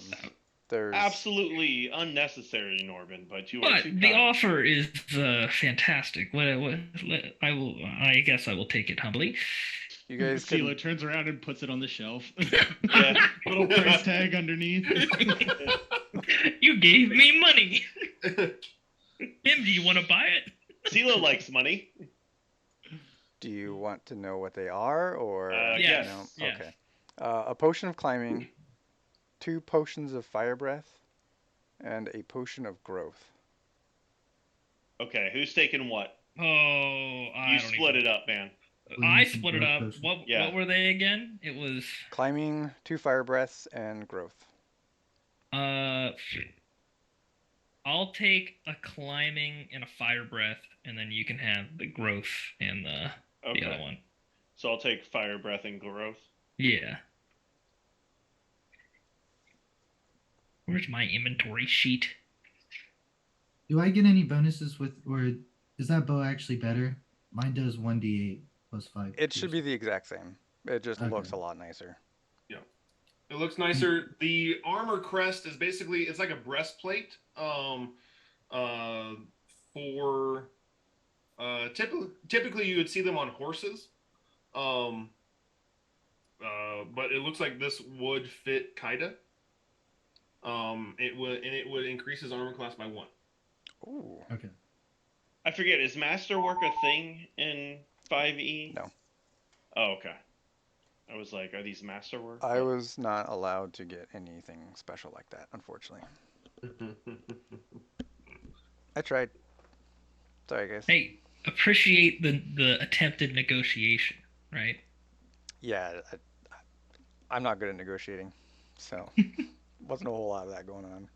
there's absolutely unnecessary, Norbin, but you are but too the kind. offer is fantastic. I guess I will take it humbly. you guys Sela can turns around and puts it on the shelf. Yeah. Little price tag underneath. You gave me money. Tim, do you want to buy it? CeeLo likes money. do you want to know what they are or Yes. no? Yes. Okay. A potion of climbing, 2 potions of fire breath, and a potion of growth. Okay, who's taking what? Oh, I You don't split even... it up, man. I Some split it growth up. potion. Yeah. What were they again? It was Climbing, 2 fire breaths, and growth. uh I'll take a climbing and a fire breath, and then you can have the growth and the other Okay. one. So I'll take fire breath and growth. Yeah. Where's my inventory sheet? Do I get any bonuses with, or is that bow actually better? Mine does 1d8 plus 5. It should be the exact same. It just looks a Okay. lot nicer. It looks nicer. The armor crest is basically it's like a breastplate. For typically you would see them on horses. But it looks like this would fit Kaida. It would increase his armor class by 1. Ooh. Okay. I forget, is Masterwork a thing in 5e? No. Oh, okay. I was like, are these Masterwork? I was not allowed to get anything special like that, unfortunately. I tried. Sorry, guys. Hey, appreciate the attempted negotiation, right? Yeah, I'm not good at negotiating, so wasn't a whole lot of that going on.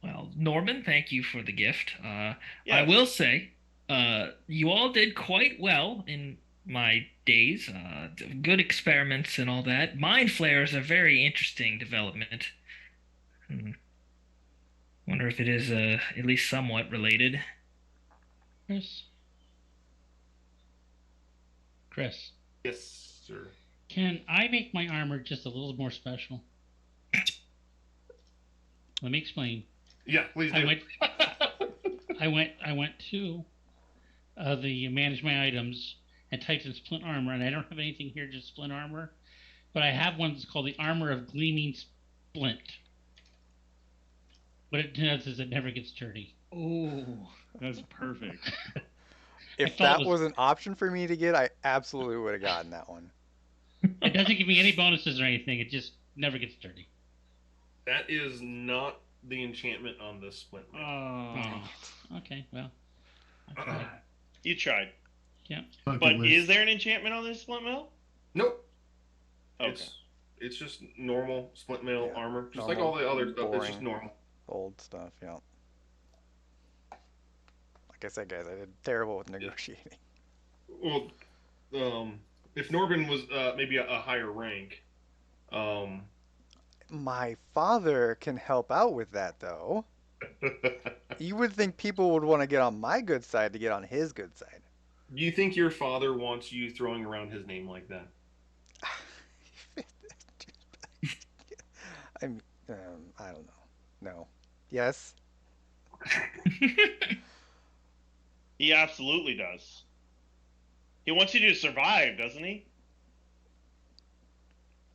Well, Norman, thank you for the gift. I Yes. will say, you all did quite well in my days. Good experiments and all that. Mind flares are a very interesting development. Hmm. Wonder if it is at least somewhat related. Chris. Chris, Yes, sir. can I make my armor just a little more special? Let me explain. Yeah, please I do. went. I went to the manage my items and typed in splint armor, and I don't have anything here, just splint armor. But I have one that's called the armor of gleaming splint. What it does is it never gets dirty. Oh, That's perfect. If thought it that was- was an option for me to get, I absolutely would have gotten that one. It doesn't give me any bonuses or anything. It just never gets dirty. That is not the enchantment on the splint mail. Oh, okay. Well, I tried. You tried. Yeah. Bucket But list. is there an enchantment on this splint mail? Nope. Okay. It's just normal splint mail Yeah, armor, just normal, like all the other stuff. It's just boring. normal. Old stuff, yeah. Like I said, guys, I did terrible with negotiating. Well, if Norbin was maybe a higher rank, um, My father can help out with that, though. You would think people would want to get on my good side to get on his good side. do you think your father wants you throwing around his name like that? I don't know. No. Yes. He absolutely does. He wants you to survive, doesn't he?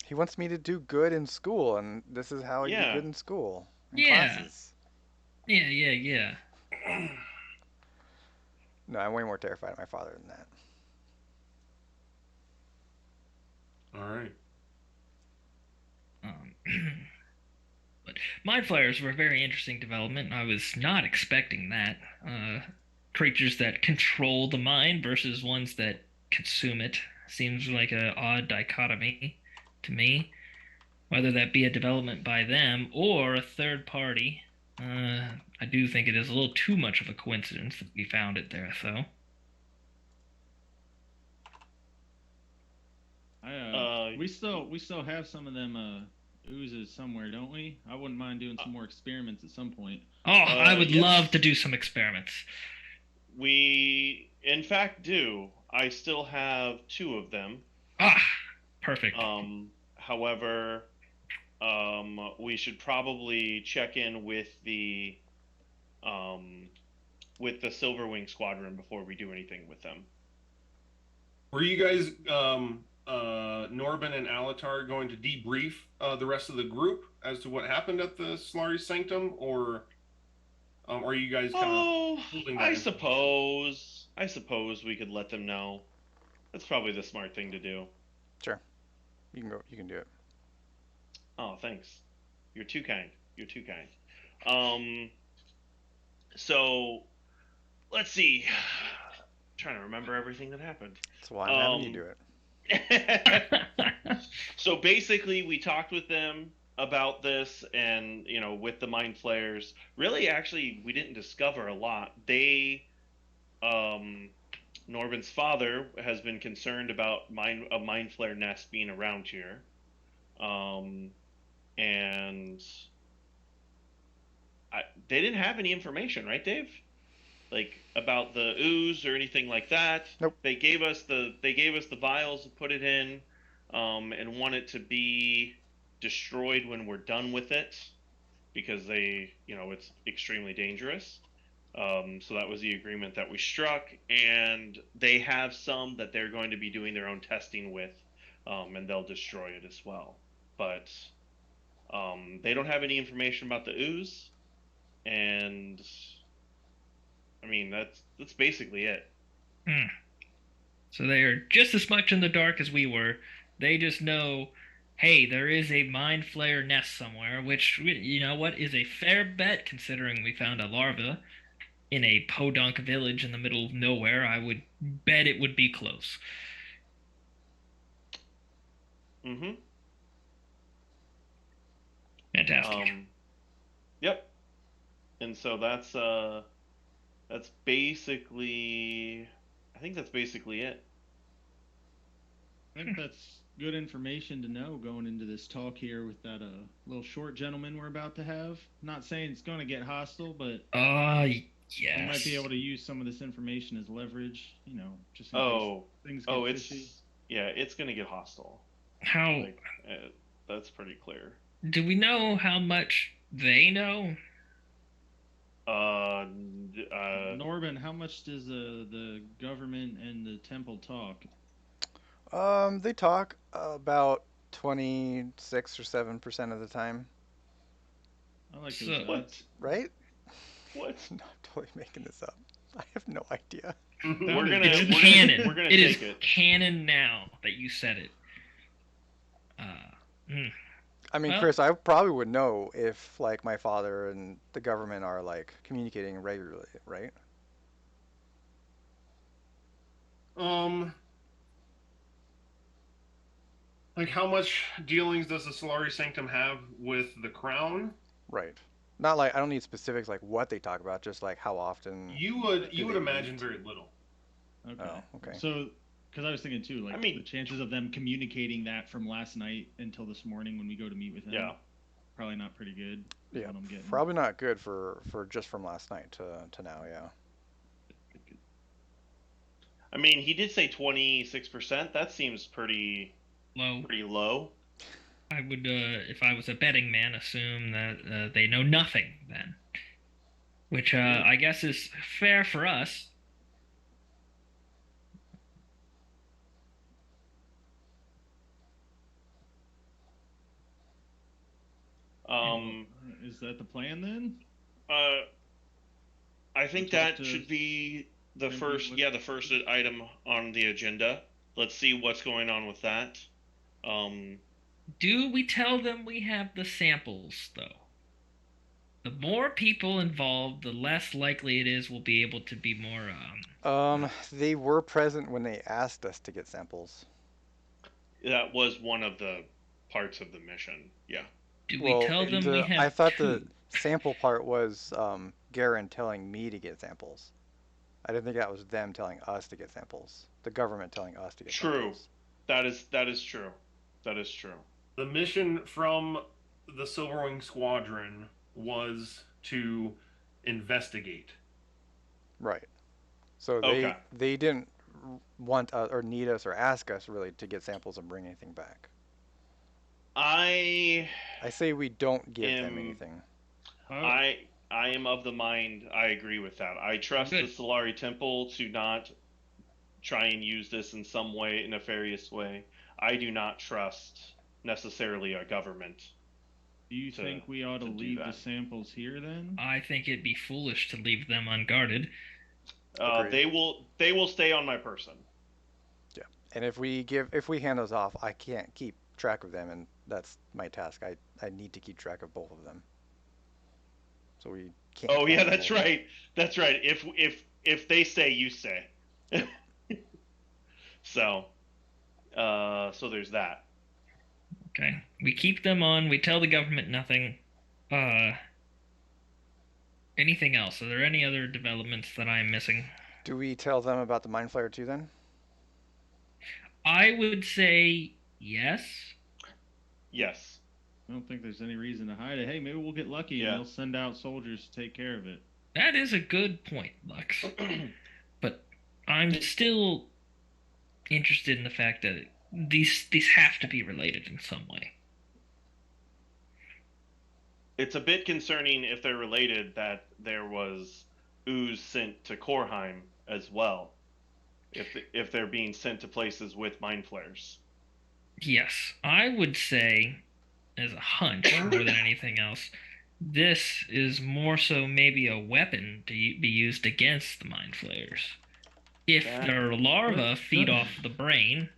He wants me to do good in school, and this is how I do Yeah. good in school. In Yeah. classes. yeah. No, I'm way more terrified of my father than that. All right. But mind flayers were a very interesting development. I was not expecting that. Creatures that control the mind versus ones that consume it seems like an odd dichotomy to me. Whether that be a development by them or a third party, I do think it is a little too much of a coincidence that we found it there, though. We still have some of them oozes somewhere, don't we? I wouldn't mind doing some more experiments at some point. Oh, I would yes. love to do some experiments. We, in fact, do. I still have 2 of them. Ah, perfect. However, we should probably check in with the Silverwing Squadron before we do anything with them. Were you guys, Norbin and Alatar, going to debrief the rest of the group as to what happened at the Solari Sanctum, or are you guys kind of holding that I information? suppose we could let them know. That's probably the smart thing to do. Sure. You can go. You can do it. Oh, thanks. You're too kind. You're too kind. So let's see. Trying to remember everything that happened. That's why I'm having you do it. So basically, we talked with them about this, and with the mind flayers. Really, actually, we didn't discover a lot. Norbin's father has been concerned about a mind flare nest being around here, and they didn't have any information, right, Dave? Like about the ooze or anything like that. Nope. They gave us the vials to put it in, and want it to be destroyed when we're done with it, because it's extremely dangerous. So that was the agreement that we struck, and they have some that they're going to be doing their own testing with, and they'll destroy it as well. But they don't have any information about the ooze, and I mean that's basically it. So they are just as much in the dark as we were. They just know, hey, there is a mind flayer nest somewhere, which, you know what, is a fair bet considering we found a larva in a podunk village in the middle of nowhere. I would bet it would be close. Mm-hmm. Fantastic. Yep. And so that's basically, I think that's basically it. I think that's good information to know going into this talk here with that little short gentleman we're about to have. Not saying it's going to get hostile, but we might be Yes. able to use some of this information as leverage, just in case Oh, things get fishy. it's gonna get hostile. How Like, that's pretty clear. do we know how much they know? Norman, how much does the government and the temple talk? They talk about 26 or 7% of the time, I like those So odds. right? What? No, I'm totally making this up. I have no idea. We're gonna it's we're canon. gonna we're gonna It is take it. canon now that you said it. Hmm. I mean, Well, Chris, I probably would know if like my father and the government are like communicating regularly, right? Um, like how much dealings does the Solari Sanctum have with the Crown? Right. Not like I don't need specifics like what they talk about, just like how often You do would they imagine meet. very little. Okay. Oh, okay. So, because I was thinking too, I like mean, the chances of them communicating that from last night until this morning when we go to meet with them, yeah. probably not pretty good. Is Yeah, what I'm getting. probably not good for just from last night to now. Yeah. I mean, he did say 26%. That seems pretty low. low. I would, if I was a betting man, assume that they know nothing then, which I guess is fair for us. Um, Is that the plan then? uh, I Go think talk that to should be the Tempe, first, what- yeah, the first item on the agenda. Let's see what's going on with that. Do we tell them we have the samples, though? The more people involved, the less likely it is we'll be able to be more. They were present when they asked us to get samples. That was one of the parts of the mission. Yeah. Do we Well, tell them we I have thought the two? sample part was Garen telling me to get samples. I didn't think that was them telling us to get samples. The government telling us to get True. samples. That is true. That is true. The mission from the Silverwing Squadron was to investigate. Right. So Okay. they didn't want us or need us or ask us really to get samples and bring anything back. I I say we don't give them am anything. I am of the mind I agree with that. I trust the Good. Solari Temple to not try and use this in some way, nefarious way. I do not trust necessarily a government. Do you to- think we ought to to do leave the that. samples here then? I think it'd be foolish to leave them unguarded. Agreed. They will stay on my person. Yeah. And if we hand those off, I can't keep track of them, and that's my task. I need to keep track of both of them. So we can't. Oh yeah, hand them that's over. right. That's right. If they stay, you stay. So so there's that. Okay. We keep them on. We tell the government nothing. Uh. Anything else? Are there any other developments that I'm missing? Do we tell them about the mind flayer too then? I would say yes. Yes. I don't think there's any reason to hide it. Hey, maybe we'll get lucky Yeah. and they'll send out soldiers to take care of it. That is a good point, Lux. But I'm still interested in the fact that these have to be related in some way. It's a bit concerning if they're related that there was ooze sent to Korheim as well. If they're being sent to places with mind flares. Yes, I would say, as a hunch more than anything else, this is more so maybe a weapon to be used against the mind flayers. If their larvae feed off the brain,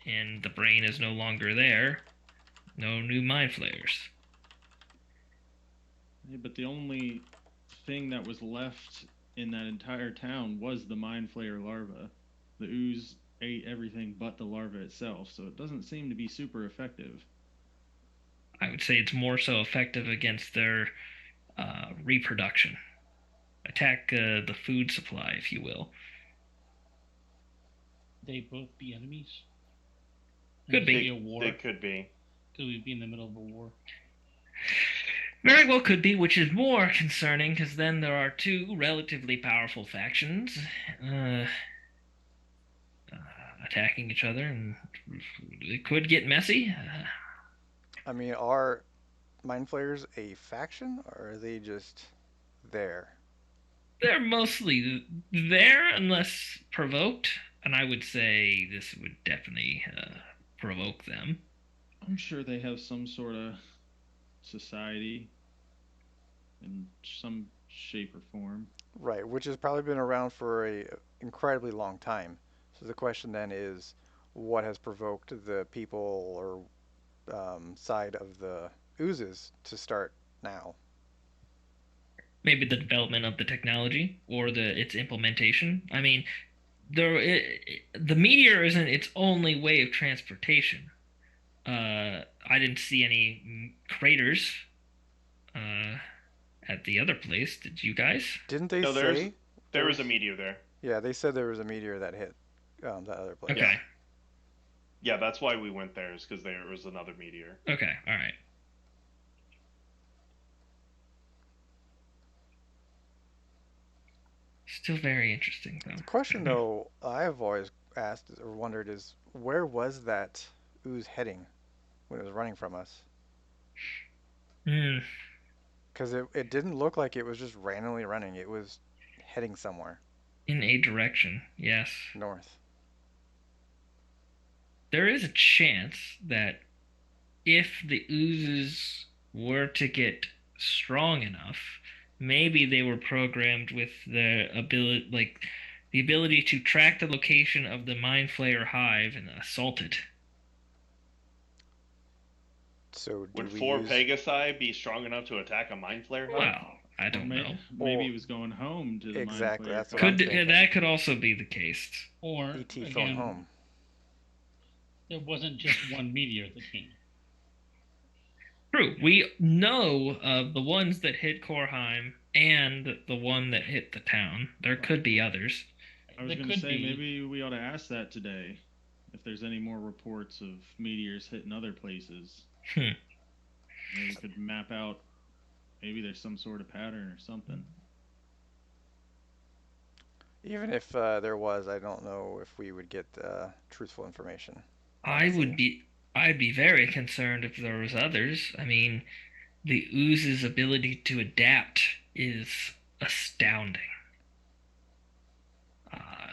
and the brain is no longer there, no new mind flayers. Yeah, but the only thing that was left in that entire town was the mind flayer larva. The ooze ate everything but the larva itself, so it doesn't seem to be super effective. I would say it's more so effective against their reproduction. Attack the food supply, if you will. They both be enemies. Could be. A war. They could be. Could we be in the middle of a war? Very well could be, which is more concerning because then there are two relatively powerful factions attacking each other, and it could get messy. I mean, are mind flayers a faction, or are they just there? They're mostly there unless provoked, and I would say this would definitely provoke them. I'm sure they have some sort of society in some shape or form. Right, which has probably been around for a incredibly long time. So the question then is, what has provoked the people or side of the oozes to start now? Maybe the development of the technology or its implementation. I mean, the meteor isn't its only way of transportation. I didn't see any craters at the other place. Did you guys? Didn't they No, say? there was a meteor there. Yeah, they said there was a meteor that hit that other place. Okay. Yeah, that's why we went there, is because there was another meteor. Okay. All right. Still very interesting, though. The question, though, I've always asked or wondered is, where was that ooze heading when it was running from us? Hmm. Because it didn't look like it was just randomly running. It was heading somewhere In a direction, yes. north. There is a chance that if the oozes were to get strong enough, maybe they were programmed with the ability to track the location of the mind flayer hive and assault it. So do Would we 4 use? Pegasi be strong enough to attack a mind flare? Well, I Or don't know. maybe Or- he was going home to the Exactly, mind flayer that's what I'm colony. thinking. That could also be the case. Or ET phone again, home. there wasn't just one meteor that came. True. We know of the ones that hit Korheim and the one that hit the town. There could be others. I was There going to could say be. maybe we ought to ask that today. If there's any more reports of meteors hitting other places, Hmm. maybe we could map out. Maybe there's some sort of pattern or something. Even if there was, I don't know if we would get truthful information. I'd be very concerned if there was others. I mean, the ooze's ability to adapt is astounding.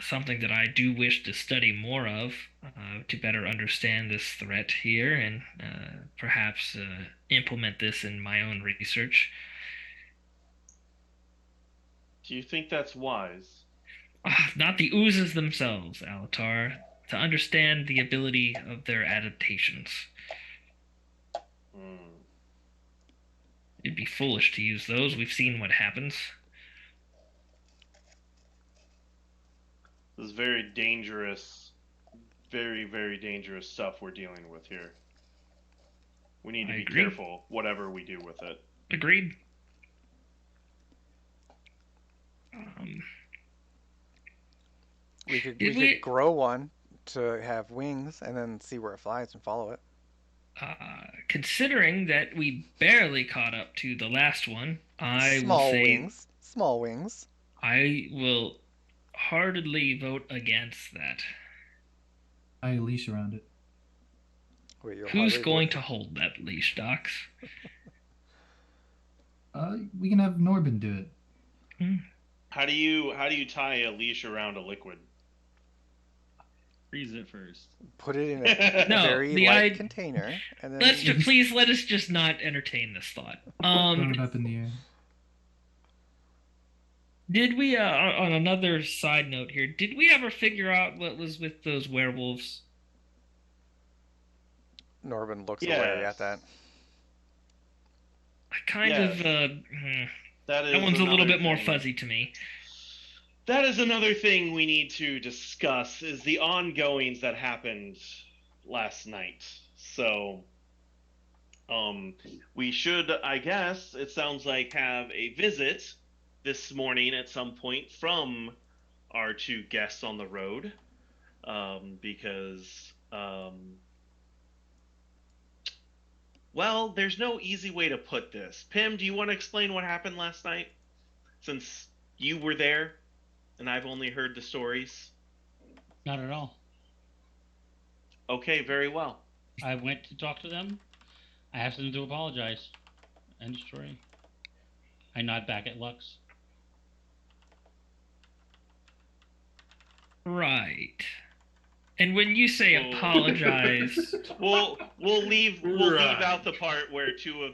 Something that I do wish to study more of to better understand this threat here and perhaps implement this in my own research. Do you think that's wise? Not the oozes themselves, Alatar, to understand the ability of their adaptations. Hmm. It'd be foolish to use those. We've seen what happens. This is very dangerous, very, very dangerous stuff we're dealing with here. We need to I be agree. careful, whatever we do with it. Agreed. We could Did we we- could grow one to have wings and then see where it flies and follow it. Considering that we barely caught up to the last one, I will Small say wings. Small wings. I will heartedly vote against that. I leash around it. Wait, you'll Who's hardly going look- to hold that leash, Docs? We can have Norbin do it. How do you tie a leash around a liquid? Freeze it first. put it in a No, very the light I- container and then Please let us just not entertain this thought. Throw it up in the air. Did we on another side note here, did we ever figure out what was with those werewolves? Norbin looks Yes. away at that. I kind Yes. of That is that one's a little another bit more thing. fuzzy to me. That is another thing we need to discuss, is the ongoings that happened last night. So, we should, I guess, it sounds like, have a visit this morning at some point from our two guests on the road. Because, well, there's no easy way to put this. Pim, do you want to explain what happened last night? Since you were there and I've only heard the stories. Not at all. Okay, very well. I went to talk to them. I asked them to apologize. End of story. I nod back at Lux. Right. And when you say Well- apologize, We'll leave Right. out the part where two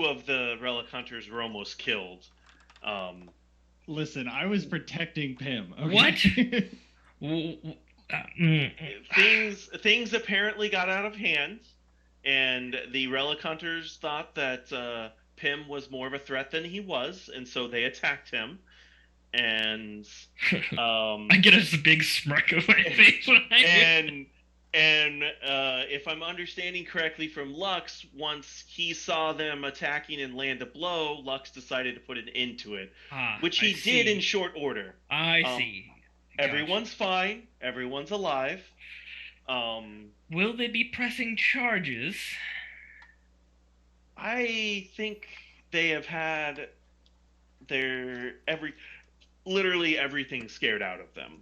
of the relic hunters were almost killed. Listen, I was protecting Pim. Okay? Things apparently got out of hand, and the relic hunters thought that Pim was more of a threat than he was, and so they attacked him. And I get a big smirk on my face when I and if I'm understanding correctly from Lux, once he saw them attacking and land a blow, Lux decided to put an end to it, which he did in short order. I see. Gotcha. Everyone's fine. Everyone's alive. Will they be pressing charges? I think they have had literally everything scared out of them.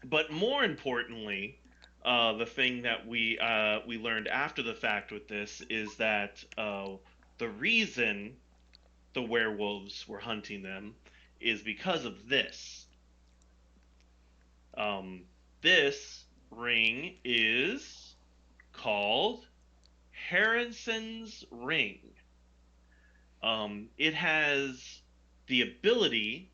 But more importantly, the thing that we learned after the fact with this is that the reason the werewolves were hunting them is because of this. This ring is called Harrison's Ring. It has the ability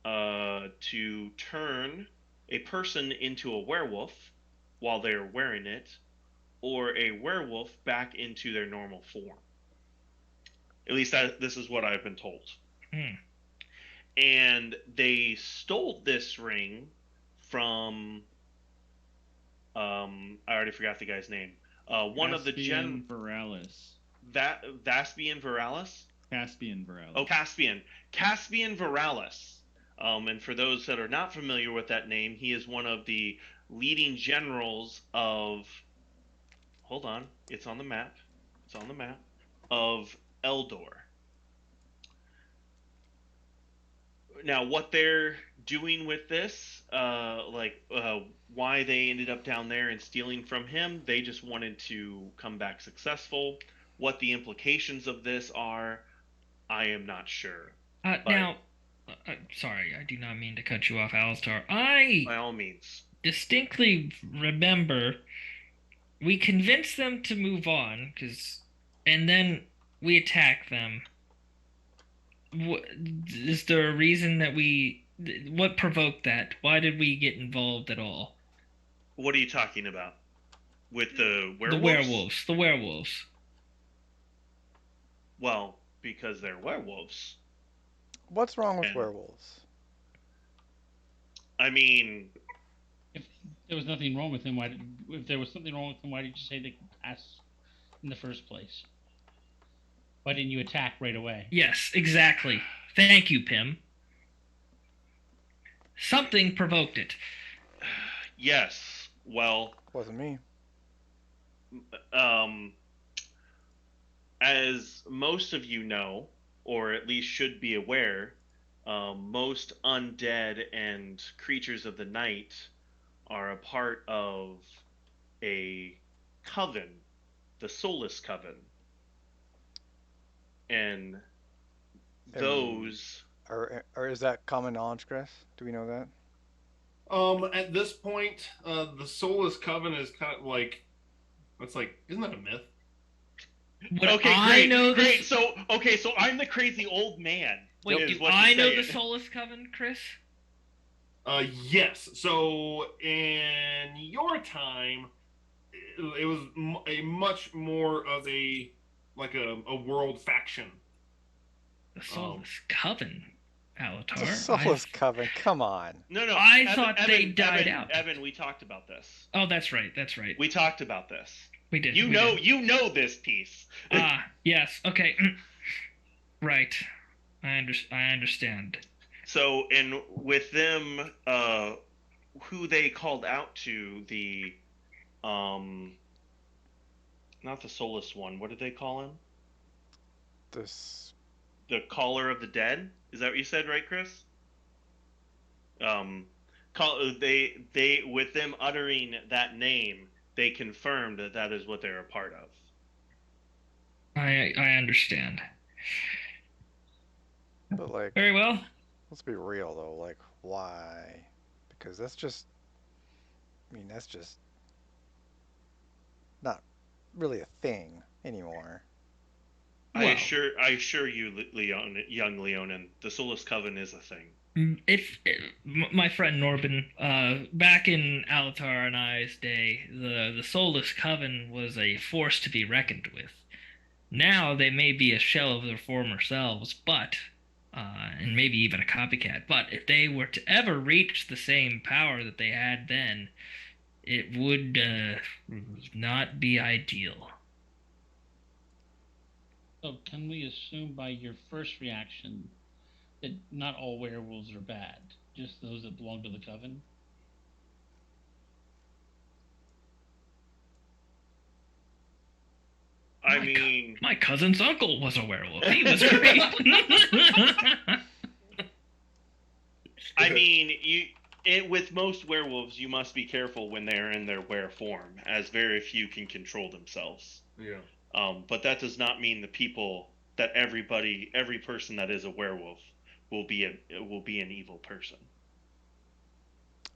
to turn a person into a werewolf while they're wearing it, or a werewolf back into their normal form. At least this is what I've been told. And they stole this ring from I already forgot the guy's name. One of the Viralis. Vaspian Viralis? Caspian Viralis. Oh, Caspian Viralis. And for those that are not familiar with that name, he is one of the leading generals of. Hold on, it's on the map. Of Eldor. Now, what they're doing with this, why they ended up down there and stealing from him, they just wanted to come back successful. What the implications of this are, I am not sure. Now, sorry, I do not mean to cut you off, Alistar. I by all means distinctly remember we convinced them to move on, and then we attack them. Is there a reason that what provoked that? Why did we get involved at all? What are you talking about? With the werewolves? The werewolves. Well, because they're werewolves. What's wrong with werewolves? I mean, if there was nothing wrong with him, if there was something wrong with him, why did you say they could pass in the first place? Why didn't you attack right away? Yes, exactly. Thank you, Pim. Something provoked it. Yes. Well, wasn't me. As most of you know, or at least should be aware, most undead and creatures of the night are a part of a coven, the Soulless Coven. And those is that common knowledge, Chris? Do we know that? At this point, the Soulless Coven is kind of like, isn't that a myth? Great. So I'm the crazy old man. Wait, do I know the Soulless Coven, Chris? Yes. So in your time, it was a much more of a world faction. The Soulless Coven. The Alatar. Soulless Coven. Come on. No, no. I thought they died out. Evan, we talked about this. Oh, that's right. That's right. We talked about this. We did. You know this piece. Yes. Okay. Right. I understand. So, and with them, who they called out to, the, not the soulless one. What did they call him? This. The caller of the dead. Is that what you said, right, Chris? They with them uttering that name, they confirmed that that is what they're a part of. I understand. But like, Very well. let's be real though. Like, why? Because that's just. I mean, that's just not really a thing anymore. I assure you, young Leonin, the Soulless Coven is a thing. My friend Norbin, back in Alatar and I's day, the Soulless Coven was a force to be reckoned with. Now they may be a shell of their former selves, but and maybe even a copycat. But if they were to ever reach the same power that they had then, it would not be ideal. So can we assume by your first reaction that not all werewolves are bad, just those that belong to the coven? My cousin's uncle was a werewolf. He was great. I mean, with most werewolves, you must be careful when they're in their were form, as very few can control themselves. Yeah. But that does not mean that every person that is a werewolf will be an evil person.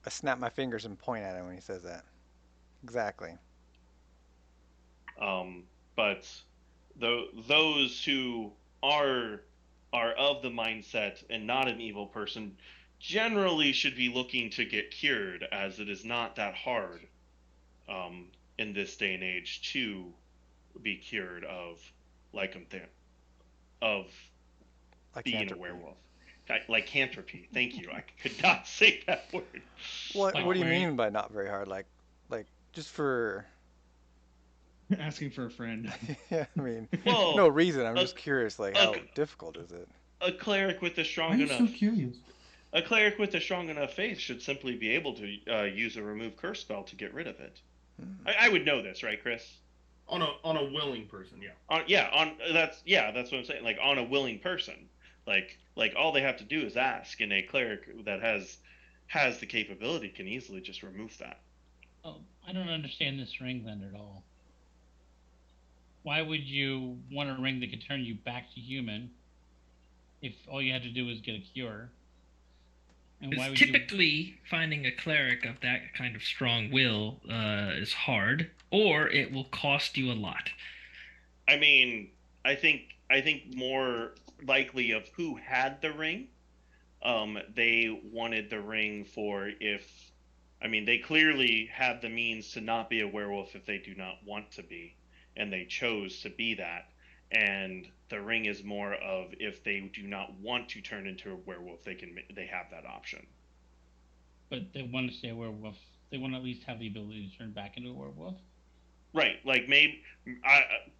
I snap my fingers and point at him when he says that. Exactly. But those who are of the mindset and not an evil person generally should be looking to get cured, as it is not that hard in this day and age to be cured of being a werewolf. Lycanthropy. Thank you. I could not say that word. What do you mean by not very hard? Like just for asking for a friend. Yeah, I mean, Well, no reason. I'm just curious. Like, how difficult is it? A cleric with a strong Why are you enough. so curious? A cleric with a strong enough faith should simply be able to use a remove curse spell to get rid of it. I would know this, right, Chris? On a willing person, yeah. That's what I'm saying. Like, on a willing person, like all they have to do is ask, and a cleric that has the capability can easily just remove that. Oh, I don't understand this ring then at all. Why would you want a ring that could turn you back to human if all you had to do was get a cure? And why would typically finding a cleric of that kind of strong will is hard, or it will cost you a lot. I mean, I think more likely of who had the ring. They wanted the ring for they clearly have the means to not be a werewolf if they do not want to be, and they chose to be that. And the ring is more of, if they do not want to turn into a werewolf, they have that option. But they want to stay a werewolf. They want to at least have the ability to turn back into a werewolf. Right, like maybe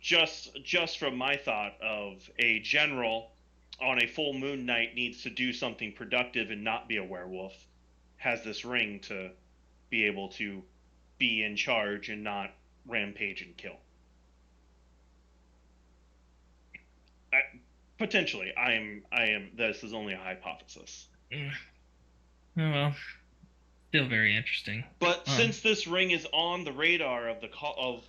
just from my thought of a general on a full moon night needs to do something productive and not be a werewolf, has this ring to be able to be in charge and not rampage and kill. Potentially, I am. This is only a hypothesis. Oh, well, still very interesting. But since this ring is on the radar of the caller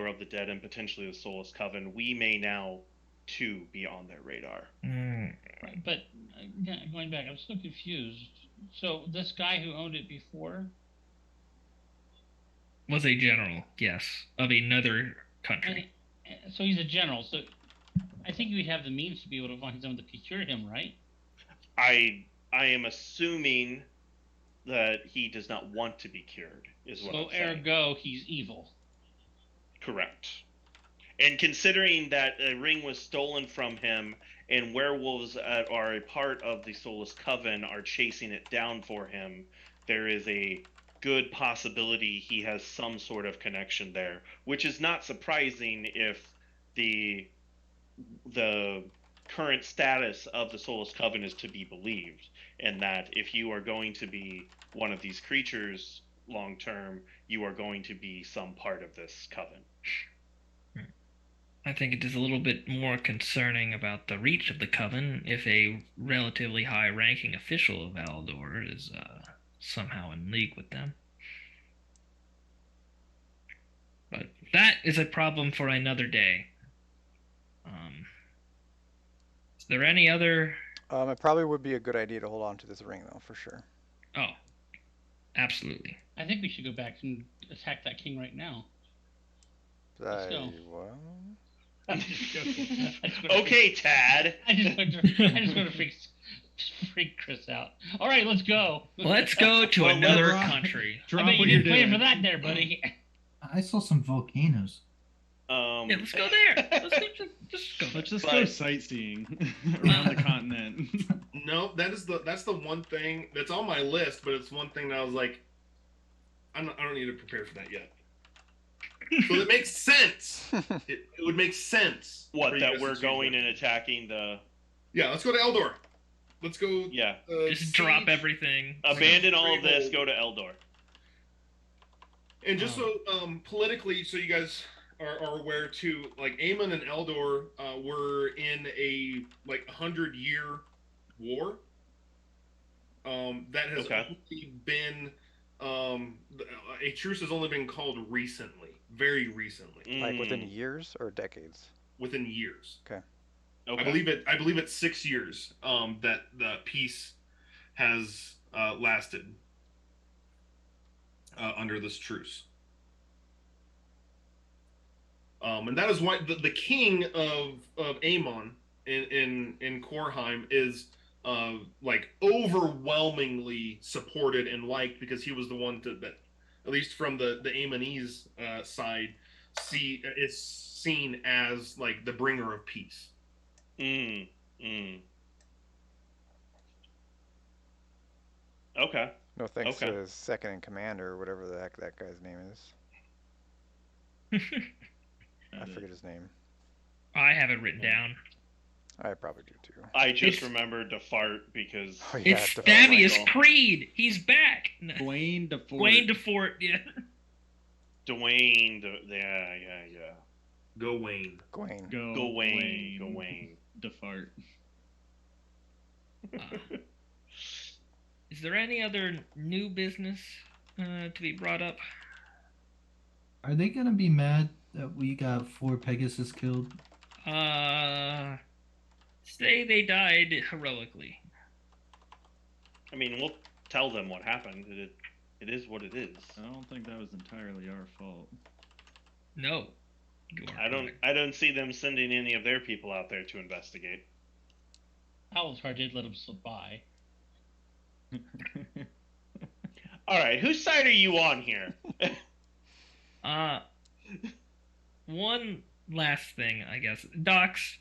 of the dead and potentially the Soulless Coven, we may now too be on their radar. Right, but going back, I'm so confused. So this guy who owned it before was a general, yes, of another country. So he's a general. So I think you would have the means to be able to find someone to procure him, right? I am assuming that he does not want to be cured, is what I'm saying. So ergo, he's evil. Correct. And considering that a ring was stolen from him and werewolves are a part of the Soulless Coven are chasing it down for him, there is a good possibility he has some sort of connection there, which is not surprising if the current status of the Soulless Coven is to be believed, and that if you are going to be one of these creatures long term, you are going to be some part of this coven. I think it is a little bit more concerning about the reach of the coven if a relatively high-ranking official of Aldor is somehow in league with them. But that is a problem for another day. Is there any other? It probably would be a good idea to hold on to this ring, though, for sure. Oh, absolutely. I think we should go back and attack that king right now. Let's go. Well, Okay, Tad. I just want to freak Chris out. All right, let's go. Let's go to Well, another drop- country. Drop I bet you what you're didn't plan doing. for that there, buddy. I saw some volcanoes. Yeah, let's go there. Let's go. Just go. Let's just But- go sightseeing around the continent. No, that's the one thing that's on my list, but it's one thing that I was like, I don't need to prepare for that yet. So it makes sense. It would make sense. What, for you that guys we're to going choose and attacking the... Yeah, let's go to Eldor. Let's go. Yeah. Just drop everything. Abandon all of this, Freehold. go to Eldor. And just so politically, so you guys are aware too, like Aemon and Eldor were in a 100-year war. That has Okay. only been a truce has only been called recently, very recently, like within years or decades? within years. Okay. Okay. I believe it's 6 years that the peace has lasted under this truce. And that is why the king of Aemon in Korheim is overwhelmingly supported and liked, because he was the one that at least from the Aemonese side is seen as like the bringer of peace. Okay. No thanks Okay. to his second in command or whatever the heck that guy's name is. I forget his name. I have it written down. I probably do too. I just It's- remembered to fart because... Oh, yeah, It's definitely. Thaddeus Michael. Creed. He's back. Dwayne DeFord. Dwayne DeFort. Yeah. Dwayne... Yeah. Go Wayne. Gawain. Go Wayne. DeFart. Is there any other new business to be brought up? Are they gonna be mad that we got 4 Pegasus killed? Say they died heroically. I mean, we'll tell them what happened. It is what it is. I don't think that was entirely our fault. No. You are correct. I don't see them sending any of their people out there to investigate. Alatar did let him slip by. All right, whose side are you on here? One last thing, I guess. Docs,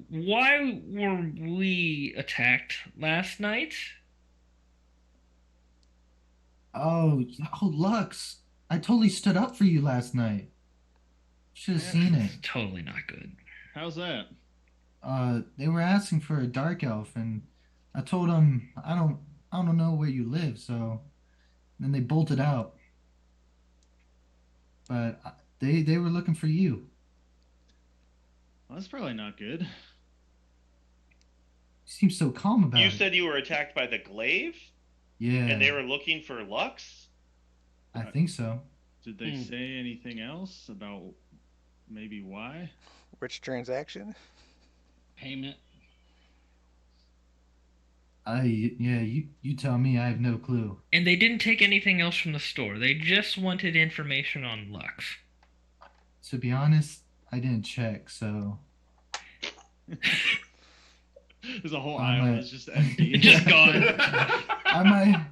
why were we attacked last night? Oh, Lux! I totally stood up for you last night. Should have seen it. It's totally not good. How's that? They were asking for a dark elf, and I told them I don't know where you live, so then they bolted out. But they were looking for you. Well, that's probably not good. You seem so calm about You it. said you were attacked by the glaive, Yeah, and they were looking for Lux? I think so. Did they say anything else about maybe why? Which transaction? Payment. You tell me. I have no clue. And they didn't take anything else from the store. They just wanted information on Lux. To be honest, I didn't check, so There's a whole I aisle might- that's just empty. It's just gone. I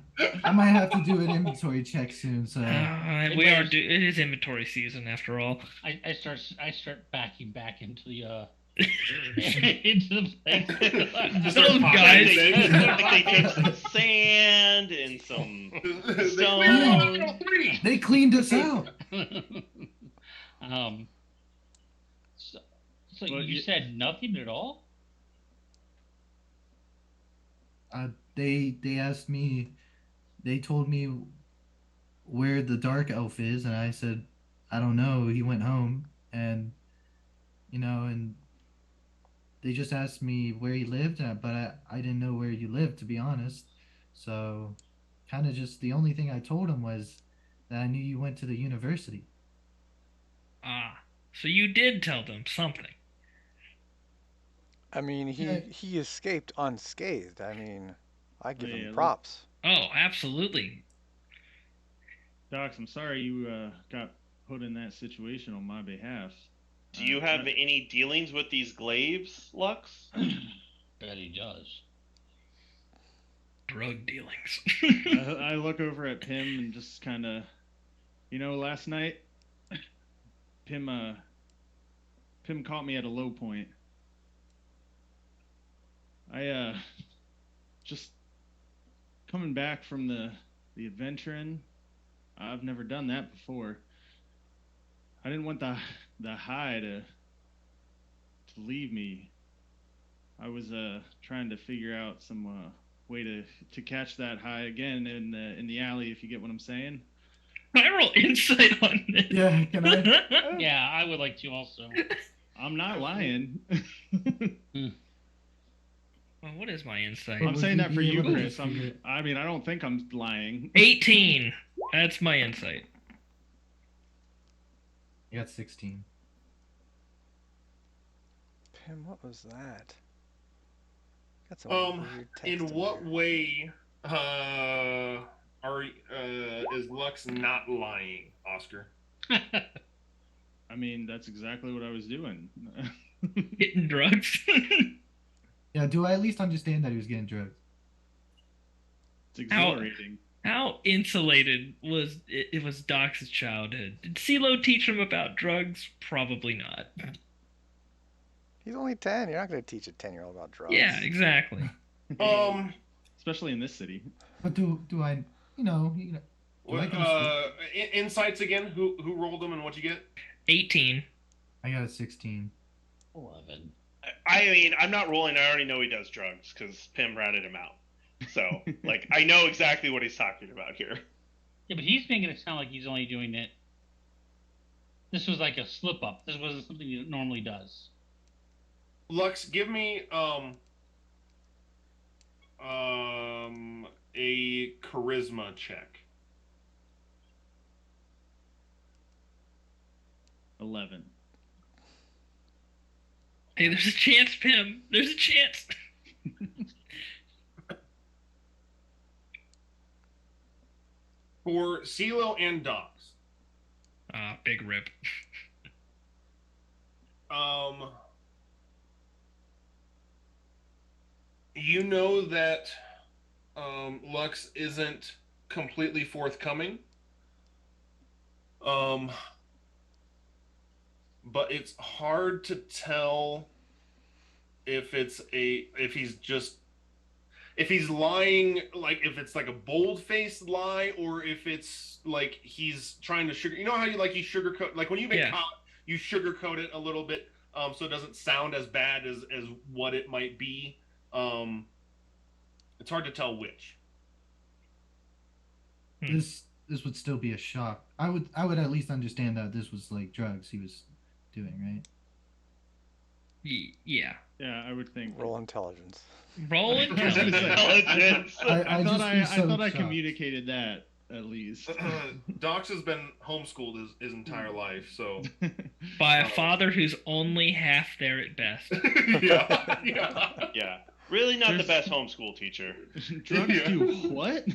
I might have to do an inventory check soon. So We are it is inventory season after all. I start backing back into the into the place. Just start Those popping guys. things. Like they took some sand and some They cleared out stone. aisle 3. they cleaned us out. um. So, so Well, you said nothing at all? They asked me. They told me where the dark elf is, and I said, I don't know. He went home, and and they just asked me where he lived, but I didn't know where you lived, to be honest. So, kind of just the only thing I told him was that I knew you went to the university. So you did tell them something. I mean, Yeah, he escaped unscathed. I mean, I give him yeah, props. Oh, absolutely. Docs, I'm sorry you got put in that situation on my behalf. Do you have any dealings with these glaives, Lux? Bet he does. Drug dealings. I look over at Pim and just kind of, last night, Pim caught me at a low point. I just coming back from the adventuring. I've never done that before. I didn't want the high to leave me. I was trying to figure out some way to catch that high again in the alley, if you get what I'm saying. I roll insight on this. Yeah, can I? Yeah, I would like to also. I'm not lying. Well, what is my insight? But I'm would saying we that for be you, able to Chris. figure- I mean, I don't think I'm lying. 18. That's my insight. I got 16. Pim, what was that? Got some weird text In what there. way is Lux not lying, Oscar? I mean, that's exactly what I was doing. Hitting drugs. Yeah, do I at least understand that he was getting drugs? It's exhilarating. How insulated was it was Doc's childhood? Did CeeLo teach him about drugs? Probably not. He's only 10. You're not going to teach a 10-year-old about drugs. Yeah, exactly. Especially in this city. But do I, do I get Insights again. Who rolled them and what'd you get? 18. I got a 16. 11. I mean, I'm not rolling. I already know he does drugs because Pim ratted him out. So, like, I know exactly what he's talking about here. Yeah, but he's making it sound like he's only doing it. This was like a slip up. This wasn't something he normally does. Lux, give me a charisma check. 11. Hey, there's a chance, Pim. There's a chance. For CeeLo and Docs. Big rip. You know that Lux isn't completely forthcoming. But it's hard to tell if he's lying, like if it's like a bold-faced lie, or if it's like he's trying to sugar. You know how you sugarcoat, like when you make cop, you sugarcoat it a little bit, so it doesn't sound as bad as what it might be. It's hard to tell which. This would still be a shock. I would at least understand that this was like drugs he was doing, right? Yeah. Yeah, I would think. Roll intelligence. Roll Intelligence. I thought I shocked. communicated that at least. Docs has been homeschooled his entire life, so By a father who's only half there at best. yeah. Yeah. Really not the best homeschool teacher. Drugs do what?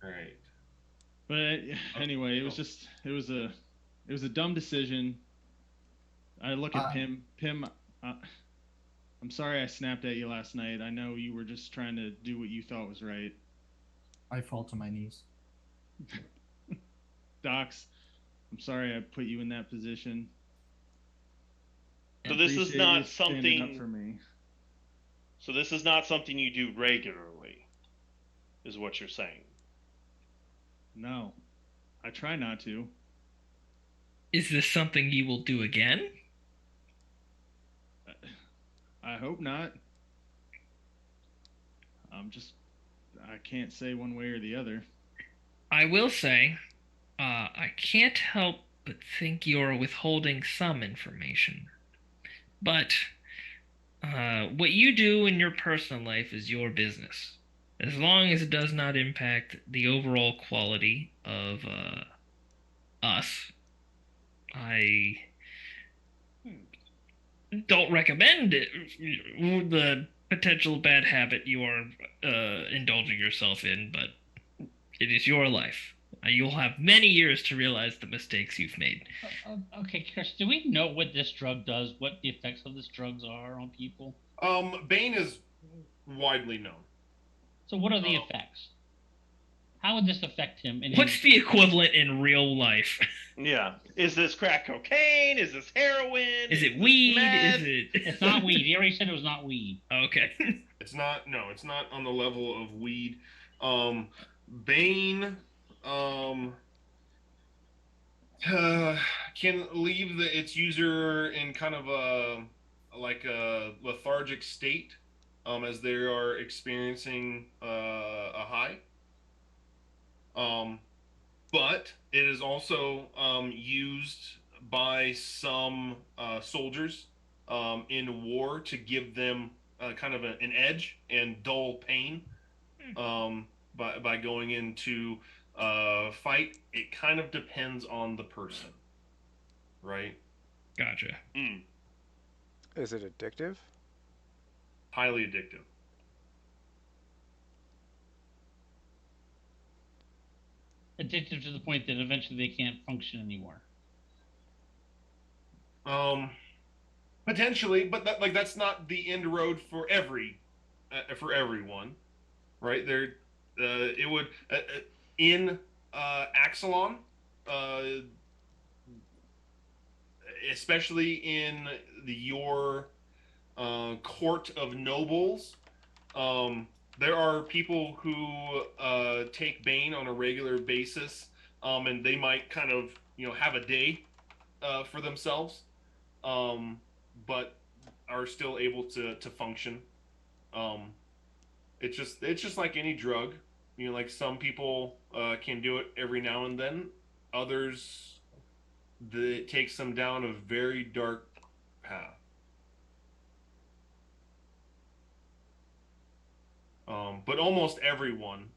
Right. But anyway, it was a dumb decision. I look at Pim. I'm I'm sorry I snapped at you last night. I know you were just trying to do what you thought was right. I fall to my knees. Docs, I'm sorry I put you in that position. So I this is appreciate not you standing up for something. me. So this is not something you do regularly, is what you're saying. No, I try not to. Is this something you will do again? I hope not. I can't say one way or the other. I will say, I can't help but think you're withholding some information. But what you do in your personal life is your business. As long as it does not impact the overall quality of us, I don't recommend it, the potential bad habit you are indulging yourself in, but it is your life. You'll have many years to realize the mistakes you've made. Okay, Chris, do we know what this drug does? What the effects of this drugs are on people? Bane is widely known. So, what are the effects? How would this affect him? What's the equivalent in real life? Yeah. Is this crack cocaine? Is this heroin? Is it weed? meth? Is it? It's not weed. He already said it was not weed. Okay. It's not. No, it's not on the level of weed. Bane, can leave its user in kind of a lethargic state, as they are experiencing a high. But it is also used by some soldiers in war to give them kind of an edge and dull pain, by going into fight. It kind of depends on the person, right? Gotcha. Is it addictive? Highly addictive. Addictive to the point that eventually they can't function anymore. Potentially, but that's not the end road for everyone, right? There, it would in Axelon, uh, especially in your court of nobles. There are people who take Bane on a regular basis, and they might kind of have a day for themselves, but are still able to function. Um, it's just like any drug. Like some people can do it every now and then. Others, it takes them down a very dark path. But almost everyone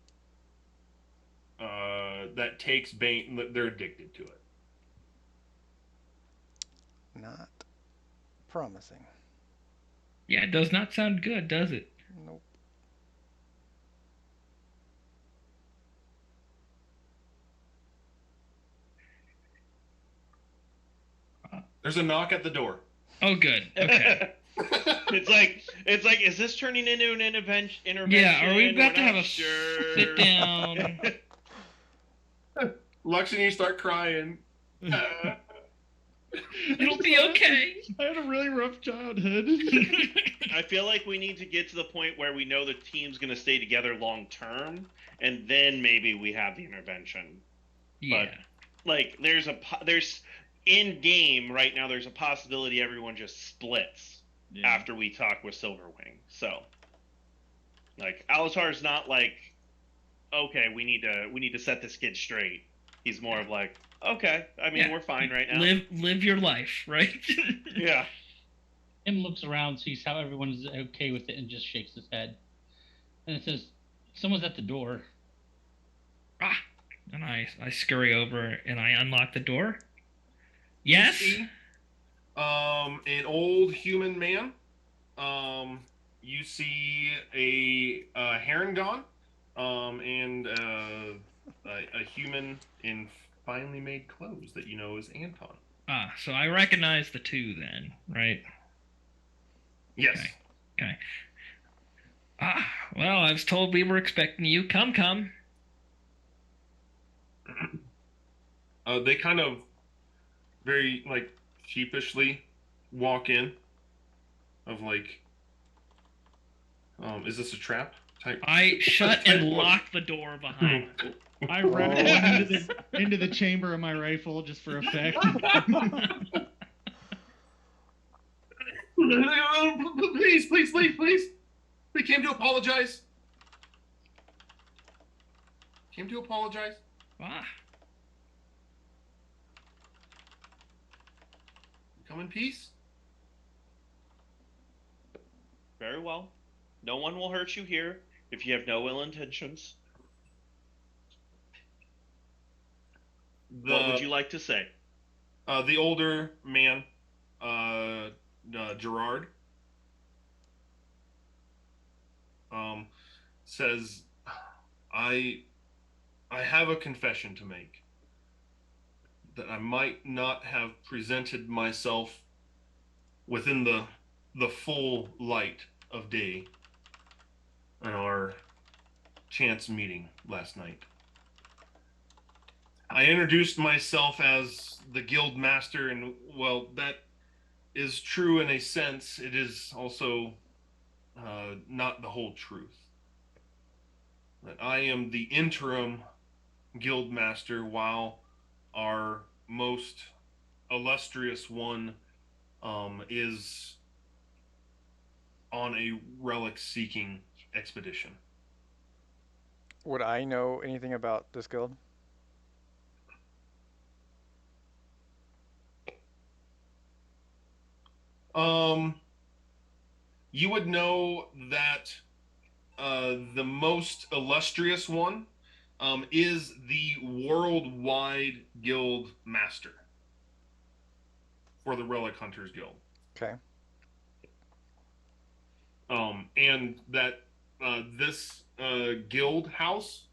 that takes Bane, they're addicted to it. Not promising. Yeah, it does not sound good, does it? Nope. There's a knock at the door. Oh, good. Okay. It's like, is this turning into an intervention? Yeah, or we've got We're to have not a sure. sit down. Lux and you start crying. It'll be okay. I had a really rough childhood. I feel like we need to get to the point where we know the team's going to stay together long term, and then maybe we have the intervention. Yeah. But like, there's in game right now. There's a possibility everyone just splits after we talk with Silverwing. So, like, Alatar's not like, okay, we need to set this kid straight. He's more of like, okay, I mean, we're fine right now. Live your life, right? Yeah. Him looks around, sees how everyone's okay with it, and just shakes his head. And it says, "Someone's at the door." And I scurry over and I unlock the door. Yes. You see, an old human man. You see a Herringon, and a human in finely made clothes that you know is Anton. So I recognize the two then, right? Yes. Okay. Okay. Ah, well, I was told we were expecting you. Come. They kind of very like sheepishly walk in, of like, is this a trap type? I shut type and one? lock the door behind me. I wrap Oh. one into the chamber of my rifle just for effect. Please. We came to apologize. Ah, Come in peace. Very well. No one will hurt you here if you have no ill intentions. What would you like to say? The older man, Gerard, says, I have a confession to make, that I might not have presented myself within the full light of day in our chance meeting last night. I introduced myself as the guild master, and well, that is true in a sense. It is also not the whole truth. That I am the interim guild master while our most illustrious one is on a relic seeking expedition. Would I know anything about this guild? You would know that the most illustrious one is the worldwide guild master for the Relic Hunters Guild. Okay. And that this guild house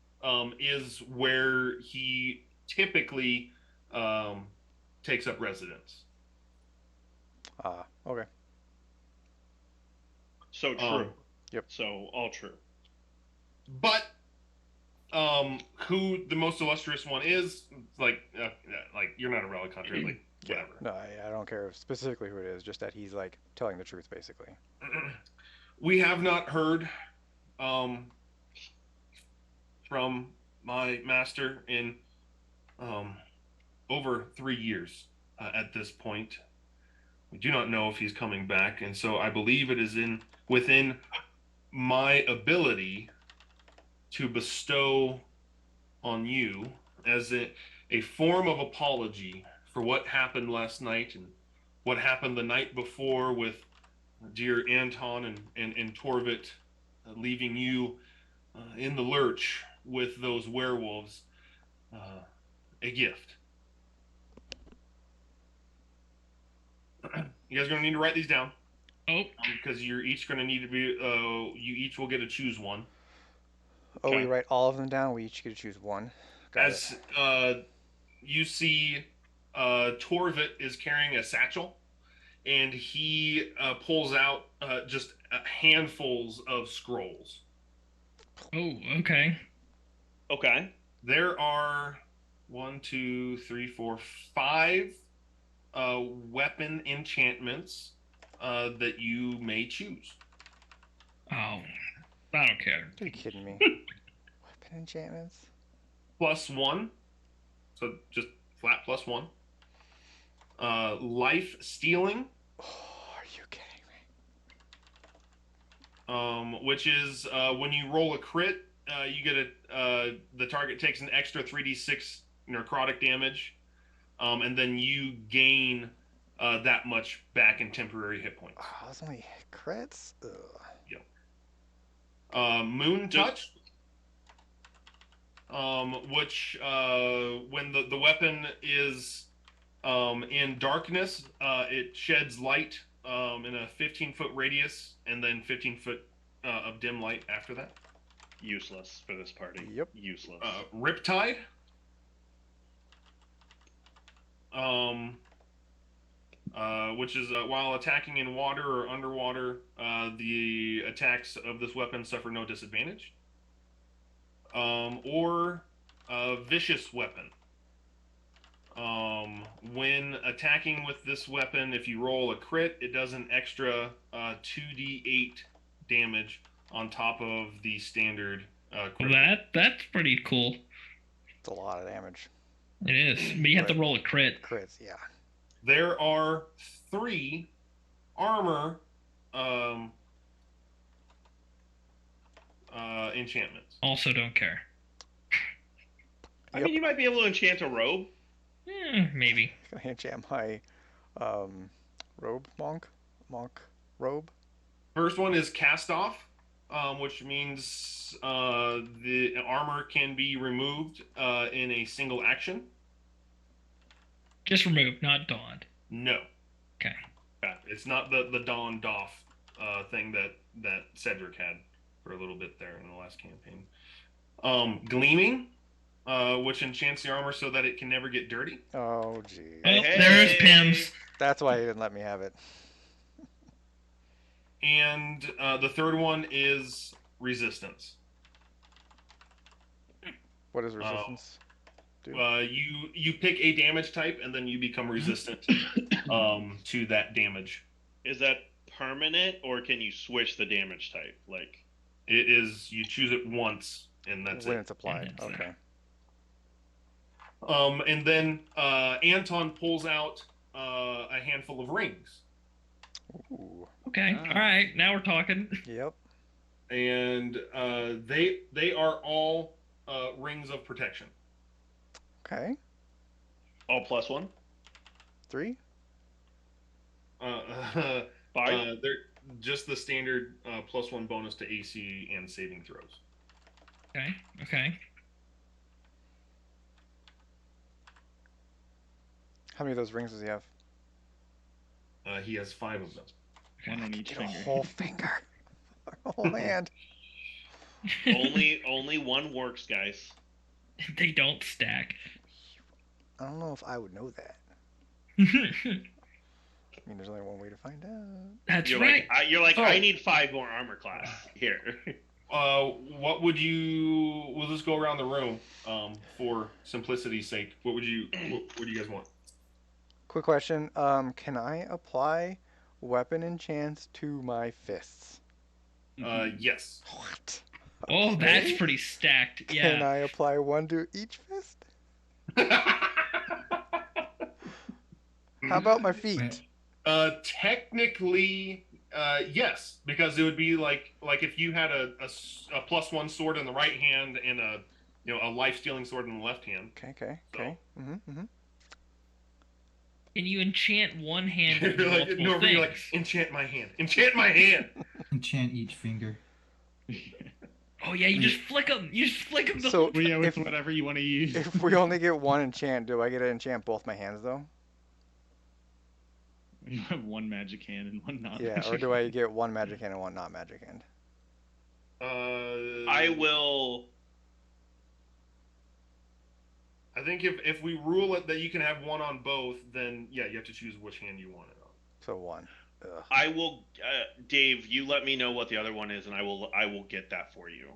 is where he typically takes up residence. Okay. So true. Yep. So all true. But who the most illustrious one is, like you're not a relic hunter, like whatever. No, I don't care specifically who it is, just that he's like telling the truth, basically. We have not heard from my master in over 3 years at this point. We do not know if he's coming back, and so I believe it is within my ability to bestow on you as a form of apology for what happened last night and what happened the night before with dear Anton and Torvit, leaving you in the lurch with those werewolves, a gift. You guys are going to need to write these down. oh, Because you're each going to need to be, you each will get to choose one. Oh, Okay. we write all of them down. We each get to choose one. Got As you see, Torvit is carrying a satchel, and he pulls out just handfuls of scrolls. oh, okay. Okay. There are 5 weapon enchantments that you may choose. Oh, I don't care. Are you kidding me? Weapon enchantments? +1, so just flat +1. Life stealing. Oh, are you kidding me? Which is when you roll a crit, you get the target takes an extra 3d6 necrotic damage, and then you gain that much back in temporary hit points. Oh, those only crits? Ugh. Moon touch, which when the weapon is in darkness, it sheds light in a 15-foot radius, and then 15-foot of dim light after that. Useless for this party. Yep. Useless. Riptide. which is while attacking in water or underwater, the attacks of this weapon suffer no disadvantage. Or a vicious weapon. When attacking with this weapon, if you roll a crit, it does an extra 2d8 damage on top of the standard crit. That's pretty cool. It's a lot of damage. It is, but you have to But- roll a crit. Crits, yeah. There are 3 armor enchantments. Also, don't care. I mean, you might be able to enchant a robe. Maybe. Can I enchant my robe, monk robe? First one is cast off, which means the armor can be removed in a single action. Just remove, not donned. No. Okay. It's not the Dawn Doff thing that Cedric had for a little bit there in the last campaign. Gleaming, which enchants the armor so that it can never get dirty. Oh, gee. Oh, there's Pims. That's why he didn't let me have it. And the third one is resistance. What is resistance? You pick a damage type and then you become resistant to that damage. Is that permanent, or can you switch the damage type? Like, It is, you choose it once and that's When it. it's applied. Okay. And then Anton pulls out a handful of rings. Ooh. Okay. All right. Now we're talking. Yep. And they are all rings of protection. Okay. all +1? 3? Five? They're just the standard +1 bonus to AC and saving throws. Okay. How many of those rings does he have? He has 5 of them. One on each Get a finger. whole finger. A whole hand. only one works, guys. They don't stack. I don't know if I would know that. I mean, there's only one way to find out. That's You're right. like, Oh. I need 5 more armor class. Here. What would you? We'll just go around the room for simplicity's sake. What do you guys want? Quick question. Can I apply weapon enchants to my fists? Yes. What? Oh, that's Okay. pretty stacked. Can Yeah. I apply one to each fist? How about my feet? Technically, yes, because it would be like if you had a +1 sword in the right hand and a life stealing sword in the left hand. Okay. Can you enchant one hand with You're like, multiple Norman, things? you're like, enchant my hand, enchant my hand. Enchant each finger. Oh yeah, you just flick them. You just flick them. So Well, yeah, with if, whatever you want to use. if we only get one enchant, do I get to enchant both my hands though? You have one magic hand and one not. Yeah, or do I get one magic hand and one not magic hand? I will. I think if we rule it that you can have one on both, then yeah, you have to choose which hand you want it on. So one. Ugh. I will. Dave, you let me know what the other one is, and I will get that for you.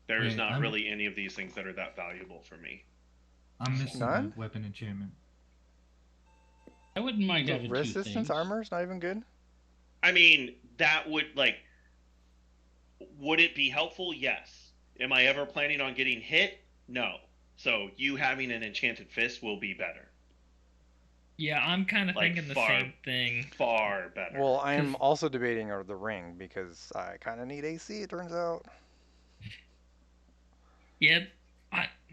There is Wait, not I'm- really any of these things that are that valuable for me. I'm missing None? a weapon enchantment. I wouldn't mind So having two resistance things. armor is not even good. I mean, that would would it be helpful? Yes. Am I ever planning on getting hit? No. So you having an enchanted fist will be better. Yeah, I'm kind of Like, thinking the far- same thing. Far better. Well, I am 'Cause- also debating the ring because I kind of need AC. It turns out. Yeah,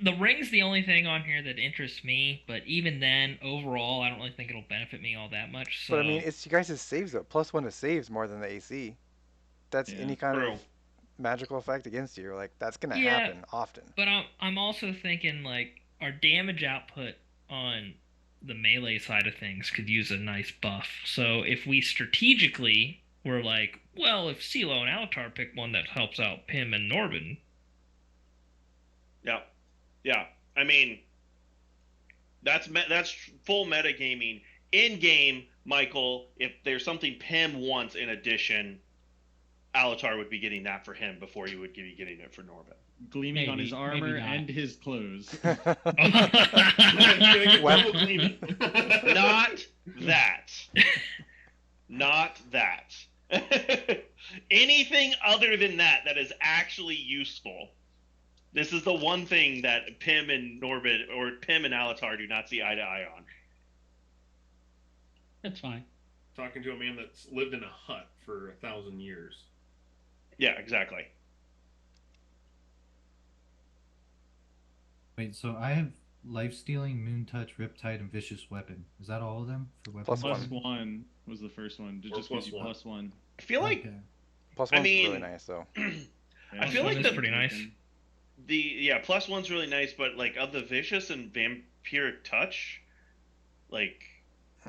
the ring's the only thing on here that interests me. But even then, overall, I don't really think it'll benefit me all that much. So. But I mean, it's you guys' saves though. +1 to saves more than the AC. That's Yeah, any kind true. of magical effect against you. Like that's gonna Yeah. happen often. But I'm also thinking like our damage output on the melee side of things could use a nice buff. So if we strategically were like, well, if CeeLo and Alatar pick one that helps out Pim and Norbin, Yeah. I mean, that's full metagaming. In game, Michael, if there's something Pym wants in addition, Alatar would be getting that for him before you would be getting it for Norbit. Gleaming on his Maybe, maybe armor not. and his clothes. Weapon. Not that. Not that. Anything other than that is actually useful. This is the one thing that Pym and Norbit, or Pym and Alatar, do not see eye to eye on. That's fine. Talking to a man that's lived in a hut for 1,000 years. Yeah, exactly. Wait, so I have life stealing, moon touch, riptide, and vicious weapon. Is that all of them for weapons? Plus Plus one was the first one. It Or just gives you plus one. +1. I feel like Okay. Plus I one's really mean- nice though. I feel like that's the pretty nice. +1's really nice, but like of the vicious and vampiric touch, like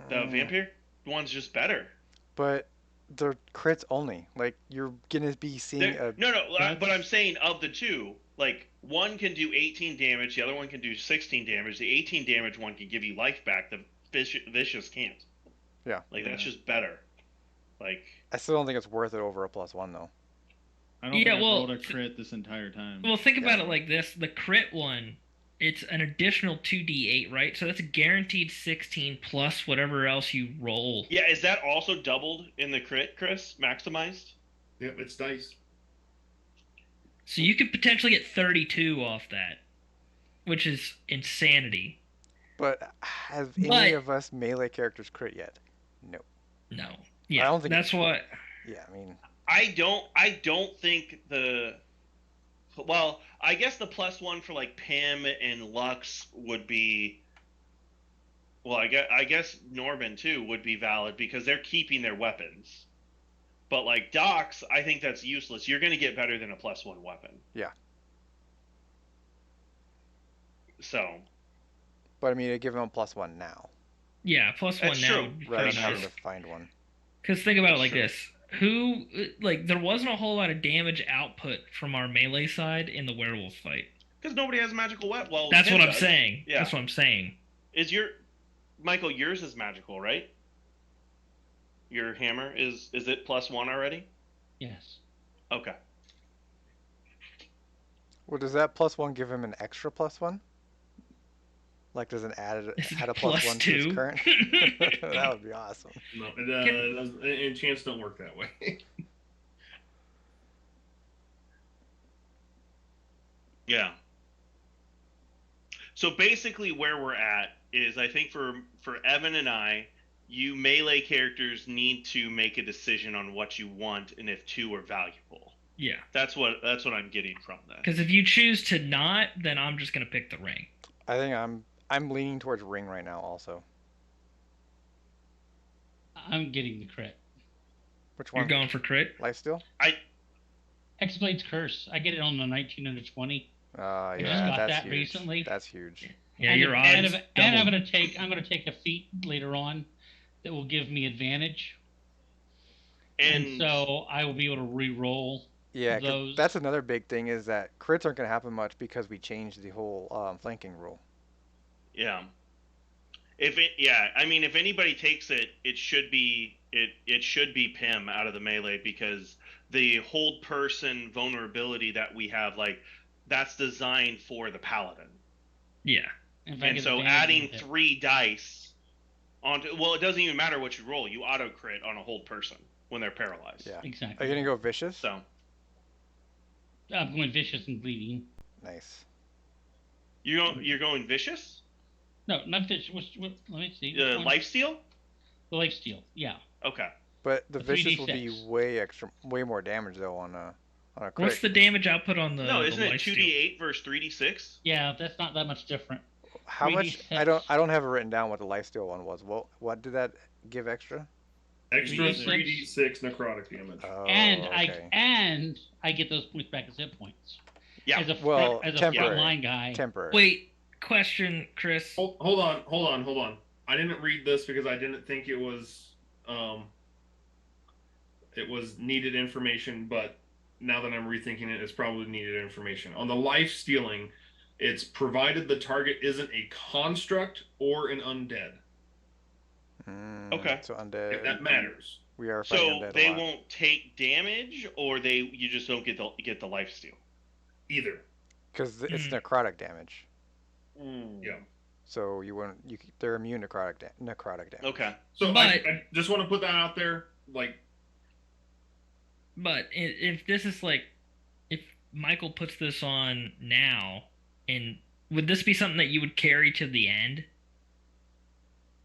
the vampire one's just better. But they're crits only. Like you're gonna be seeing a. No, That's- but I'm saying of the two, like one can do 18 damage, the other one can do 16 damage. The 18 damage one can give you life back. The vicious can't. Yeah. Like that's just better. Like I still don't think it's worth it over a +1 though. I don't Yeah, think I've well, rolled a crit this entire time. Well, think about Yeah. it like this: the crit one, it's an additional 2d8, right? So that's a guaranteed 16 plus whatever else you roll. yeah, is that also doubled in the crit, Chris? Maximized? Yep, it's dice. So you could potentially get 32 off that, which is insanity. But have any But- of us melee characters crit yet? No. No. Yeah, don't think that's it what. Yeah, I mean, I don't think the. Well, I guess the +1 for like Pym and Lux would be. Well, I guess Norman too would be valid because they're keeping their weapons. But like Docs, I think that's useless. You're going to get better than a +1 weapon. Yeah. So. but I mean, give them a +1 now Yeah, plus That's one now true. would be rather pretty than having nice. to find one. Because think about it That's like true. this: who, like, there wasn't a whole lot of damage output from our melee side in the werewolf fight. Because nobody has magical weapon. Well, That's Pym what I'm does. saying. Yeah. That's what I'm saying. Is Michael? Yours is magical, right? Your hammer is it +1 already? Yes. Okay. Well, does that +1 give him an extra +1? Like, does it add Is it a plus +1 to his two? current? That would be awesome. No, Can- and chance don't work that way. Yeah. So basically, where we're at is, I think for Evan and I, you melee characters need to make a decision on what you want and if two are valuable. Yeah. That's what I'm getting from that. Because if you choose to not, then I'm just gonna pick the ring. I think I'm leaning towards ring right now. Also, I'm getting the crit. which one? You're going for crit. Lifesteal? Hexblade's Curse. I get it on the 19 and the 20. Yeah, just got that's that huge. recently. That's huge. Yeah, and your if- odds. and, if- and I'm double. gonna take a feat later on that will give me advantage, And so I will be able to re-roll. Yeah, 'cause Those- that's another big thing is that crits aren't going to happen much because we changed the whole flanking rule. yeah, I mean, if anybody takes it, it should be Pym out of the melee because the hold person vulnerability that we have, like, that's designed for the paladin. Yeah. If I And get so advantage adding with it. 3 dice onto, well, it doesn't even matter what you roll. You auto crit on a hold person when they're paralyzed. Yeah. Are Exactly. you going to go vicious? So I'm going vicious and bleeding. Nice. you're going vicious? No, not vicious. Let me see. Which one? Lifesteal? The life steal. Yeah. Okay. But the The vicious will be 3d6. way more damage though on a crit. What's the damage output on the? No, the isn't it life steal? 2d8 versus 3d6? Yeah, that's not that much different. How much? 3d6. I don't have it written down what the lifesteal one was. What did that give extra? Extra 3d6. 3d6 necrotic damage. Oh, and okay. I get those points back as hit points. Yeah. As a Well, as a temporary. frontline guy. Temporary. Wait, question, Chris. Hold on. I didn't read this because I didn't think it was needed information, but now that I'm rethinking it, it's probably needed information. On the life stealing, it's provided the target isn't a construct or an undead. Okay. So If undead. that matters. We are fighting So undead they a lot. won't take damage, or you just don't get the life steal. Either. Because it's Mm. necrotic damage. Yeah. So you wouldn't. They're immune to necrotic damage. Okay. So But- I just want to put that out there. Like, But if this is like, if Michael puts this on now, and would this be something that you would carry to the end?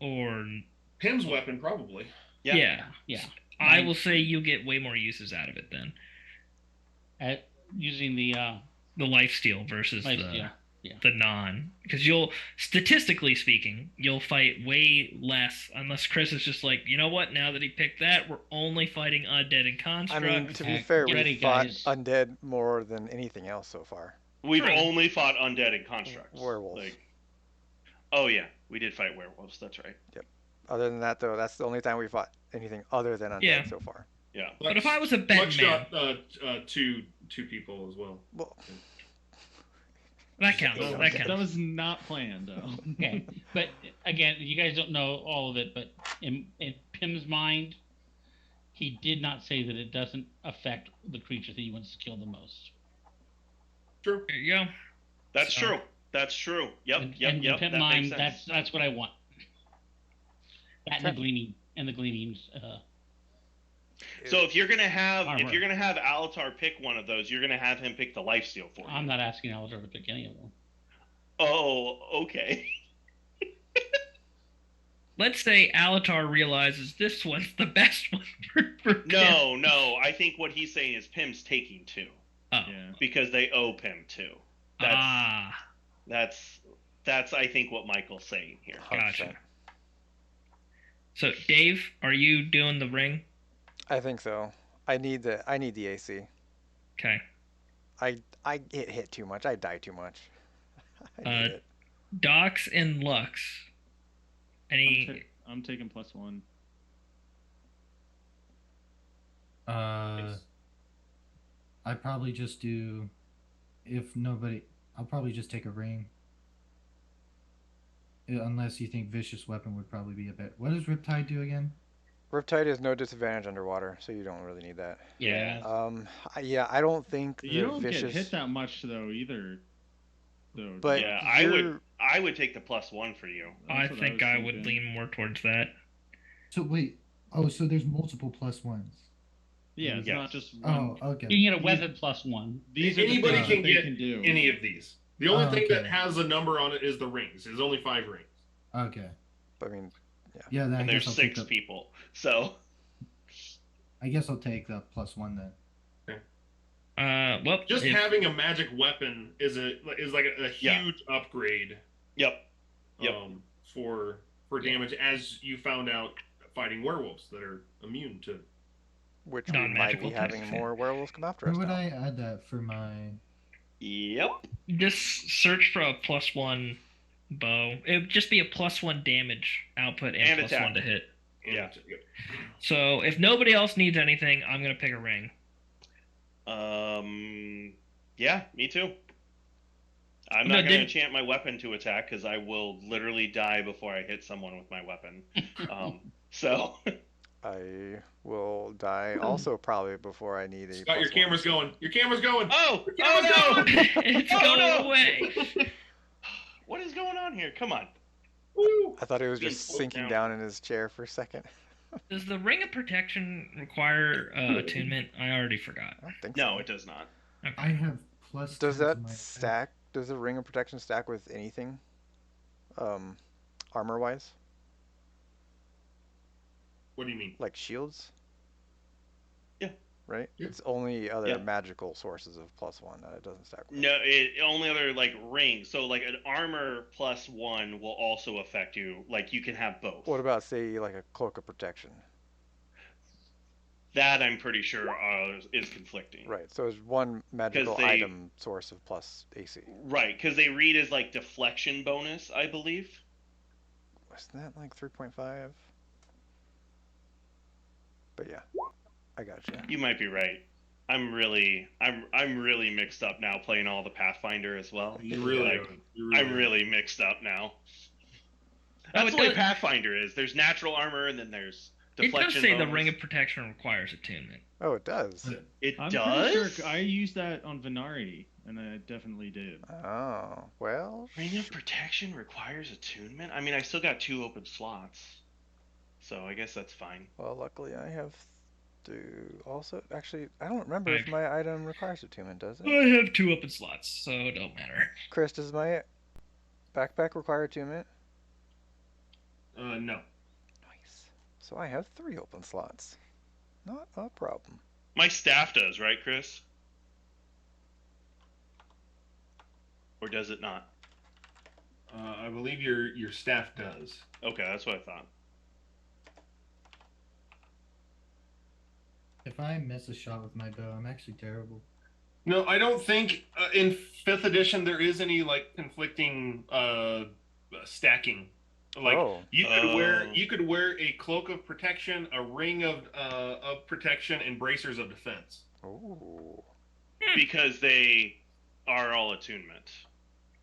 Or Pim's weapon, probably. Yeah. Yeah. I will say you get way more uses out of it then. At using the The life steal versus life the steal. the non, because you'll, statistically speaking, you'll fight way less unless Chris is just like, you know what? Now that he picked that, we're only fighting undead and I constructs. mean, to be Heck, fair, get we ready, fought guys. undead more than anything else so far. We've True. only fought undead and constructs. Werewolves. Oh yeah, we did fight werewolves. That's right. Other than that, though, that's the only time we fought anything other than undead Yeah. so far. Yeah. But if I was a betting Buckshot, man, two people as well. Well, that counts. Okay. That That counts. was not planned, though. Okay, but again, you guys don't know all of it, but in Pim's mind, he did not say that it doesn't affect the creature that he wants to kill the most. True. There you go. That's So- true. That's true. Yep. And Yep. in Yep. Pim's That mind, makes sense. that's what I want. That and the gleaning and the gleanings. So if you're gonna have Armor. Alatar pick one of those, you're gonna have him pick the lifesteal for you. I'm not asking Alistair to pick any of them. Oh, okay. Let's say Alatar realizes this one's the best one for Pim. No. I think what he's saying is Pim's taking two Oh. Yeah. because they owe Pim two. That's I think what Michael's saying here. 100%. Gotcha. So Dave, are you doing the ring? I think so. I need the AC. Okay. I get hit too much. I die too much. I need it. Docs and Lux. Any? I'm taking +1. I'd probably just do, if nobody, I'll probably just take a ring. Unless you think Vicious Weapon would probably be a bit. What does Riptide do again? Riptide has no disadvantage underwater, so you don't really need that. Yeah. I don't think You the don't vicious. get hit that much though either. Though, But Yeah, you're- I would take the +1 for you. I That's what think was I would thinking. lean more towards that. So wait. Oh, so there's multiple +1s. Yeah, it's Yes. not just one. Oh, okay. You can get a weapon +1. These are the Anybody things can that they get can do. any of these. The only thing that okay. has a number on it is the rings. There's only 5 rings. Okay. I mean, Yeah, then And I there's guess I'll take 6 the, people. So I guess I'll take the +1 then. Well, Just if- having a magic weapon is like a Yeah. huge upgrade. Yep. For damage, as you found out fighting werewolves that are immune to. which we might Non-magical be having types. more werewolves come after Where us would now. I add that for my? Yep. just search for a +1 bow. It would just be a +1 damage output and And +1 attack. to hit. Yeah. So if nobody else needs anything, I'm gonna pick a ring. Yeah, me too. I'm No, not going to didn't- enchant my weapon to attack because I will literally die before I hit someone with my weapon. So I will die also probably before I need a. Scott, your +1. camera's going. Your camera's going. oh camera's no! It's Oh, going no! away. What is going on here? Come on. Woo! I thought it was Being just pulled sinking down in his chair for a second. Does the ring of protection require attunement? I already forgot. I don't think No, so. it does not. Okay. I have +10 Does to that my attack. stack? Does the ring of protection stack with anything? Armor wise, What do you mean? like shields. Yeah. Right. Yeah. It's only other Yeah. magical sources of +1 that it doesn't stack with. No, it only other like rings. So like an armor +1 will also affect you. Like you can have both. What about say like a cloak of protection? That I'm pretty sure is conflicting. Right. So it's one magical they- item source of plus AC. Right, because they read as like deflection bonus, I believe. Wasn't that like 3.5? But yeah, I gotcha. You might be right. I'm really mixed up now playing all the Pathfinder as well. You really Like, are. You really I'm are. really mixed up now. That's it the way does- Pathfinder is. There's natural armor, and then there's It deflection does say the bonus. ring of protection requires attunement. Oh, it does. It I'm does. pretty sure I used that on Venari, and I definitely did. Oh, well. Ring of protection requires attunement. I mean, I still got 2 open slots, so I guess that's fine. Well, luckily I have to also. Actually, I don't remember if my item requires attunement, does it? I have 2 open slots, so it don't matter. Chris, does my backpack require attunement? No. Nice. So I have 3 open slots. Not a problem. My staff does, right, Chris? Or does it not? I believe your staff does. Okay, that's what I thought. If I miss a shot with my bow, I'm actually terrible. No, I don't think in 5th edition there is any like conflicting stacking. Like you could wear a cloak of protection, a ring of protection, and bracers of defense. Oh. Because they are all attunement.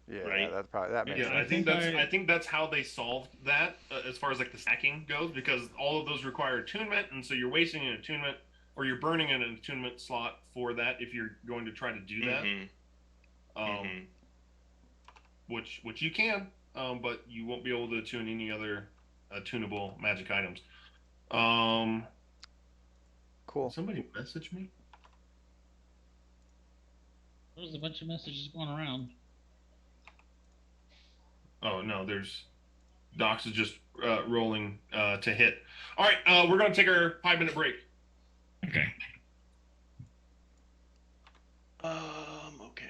Yeah, right? that makes sense. I think that's how they solved that as far as like the stacking goes, because all of those require attunement, and so you're wasting an attunement or you're burning an attunement slot for that if you're going to try to do that. Which you can, but you won't be able to attune any other attunable magic items. Cool. Somebody message me? There's a bunch of messages going around. Oh no, there's Docs is just rolling to hit. All right, we're gonna take our 5-minute break. Okay. Okay.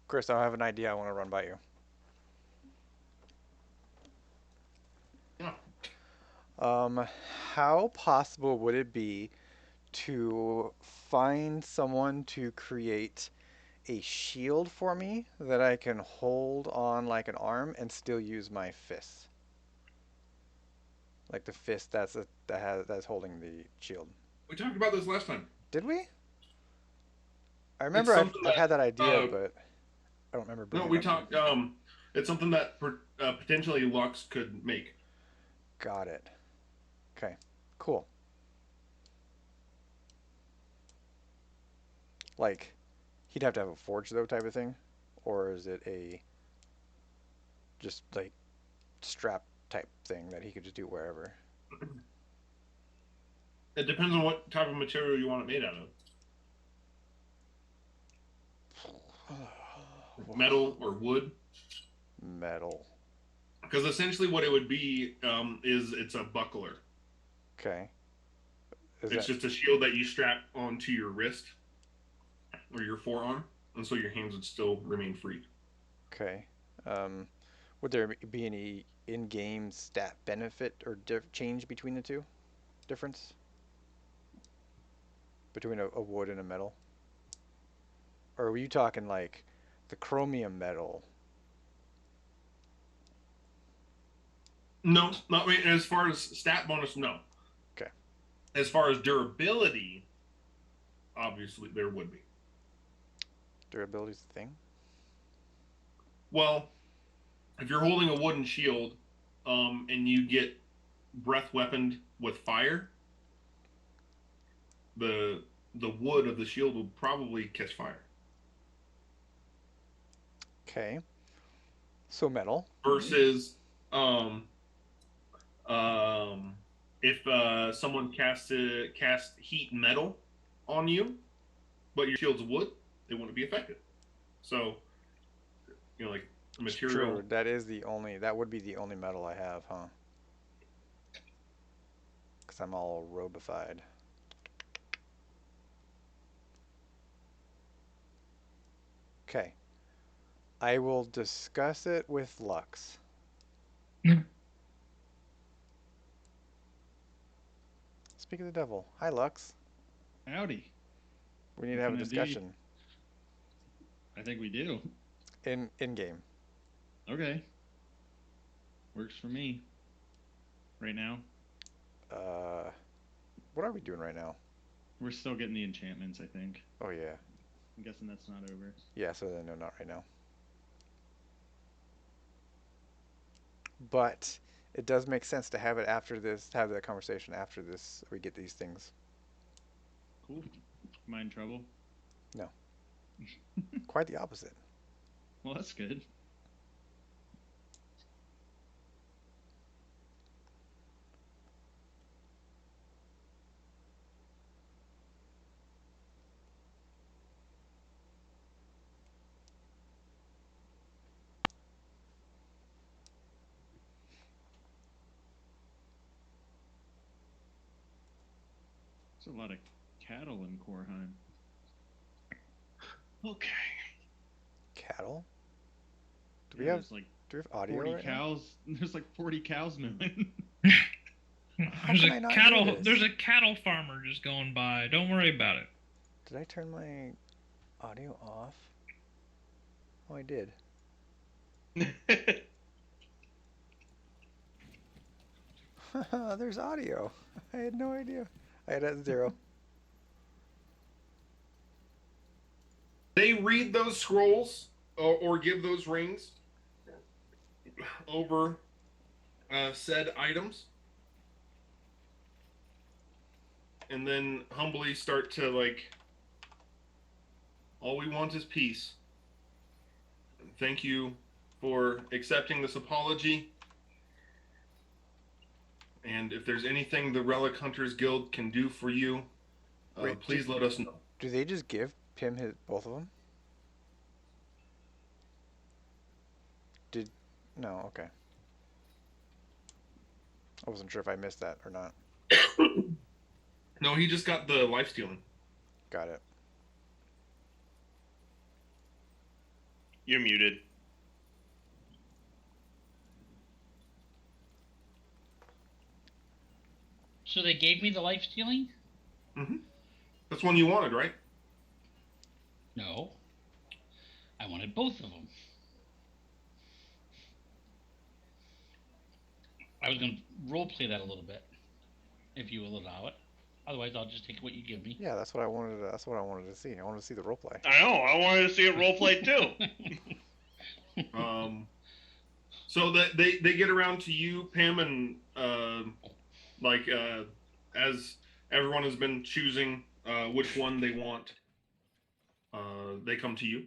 Chris, I have an idea I want to run by you. Yeah. How possible would it be to find someone to create a shield for me that I can hold on like an arm and still use my fist? Like the fist that's holding the shield. We talked about this last time. Did we? I remember I've had that idea, but I don't remember. No, we talked. It's something that potentially Lux could make. Got it. Okay. Cool. Like, he'd have to have a forge though, type of thing, or is it a just like strap type thing that he could just do wherever? It depends on what type of material you want it made out of. Metal or wood. Metal. Because essentially what it would be is it's a buckler. Okay. It's just a shield that you strap onto your wrist or your forearm, and so your hands would still remain free. Okay. Would there be any in-game stat benefit or change between the two? Difference? Between a wood and a metal? Or were you talking like the chromium metal? No, not as far as stat bonus, no. Okay. As far as durability, obviously there would be. Durability's the thing? Well, if you're holding a wooden shield, and you get breath weaponed with fire, the wood of the shield will probably catch fire. Okay. So metal. Versus, if someone cast heat metal on you, but your shield's wood, they wouldn't be affected. So, like material. True. That would be the only metal I have, huh? Because I'm all robified. Okay. I will discuss it with Lux. Speak of the devil. Hi, Lux. Howdy. We need to have a discussion. I think we do. In game. Okay. Works for me. Right now. What are we doing right now? We're still getting the enchantments, I think. Oh yeah. I'm guessing that's not over. Yeah, so then no, not right now. But it does make sense to have it after this, to have that conversation after this, we get these things. Cool. Am I in trouble? No. Quite the opposite. Well, that's good. There's a lot of cattle in Korheim. Okay. Cattle? Do we Yeah, have there's like audio 40 right cows. There's like 40 cows mooing. How can I not hear this? There's a cattle farmer just going by. Don't worry about it. Did I turn my audio off? Oh, I did. There's audio. I had no idea. I had it at 0. They read those scrolls or give those rings over said items, and then humbly start to like, all we want is peace. Thank you for accepting this apology. And if there's anything the Relic Hunters Guild can do for you, please let us know. Do they just give Pim both of them? No, okay. I wasn't sure if I missed that or not. No, he just got the life stealing. Got it. You're muted. So they gave me the life stealing? Mm-hmm. That's one you wanted, right? No. I wanted both of them. I was going to roleplay that a little bit, if you will allow it. Otherwise, I'll just take what you give me. Yeah, that's what I wanted. That's what I wanted to see. I wanted to see the roleplay. I know. I wanted to see it roleplay too. So that they get around to you, Pam, and as everyone has been choosing which one they want, they come to you.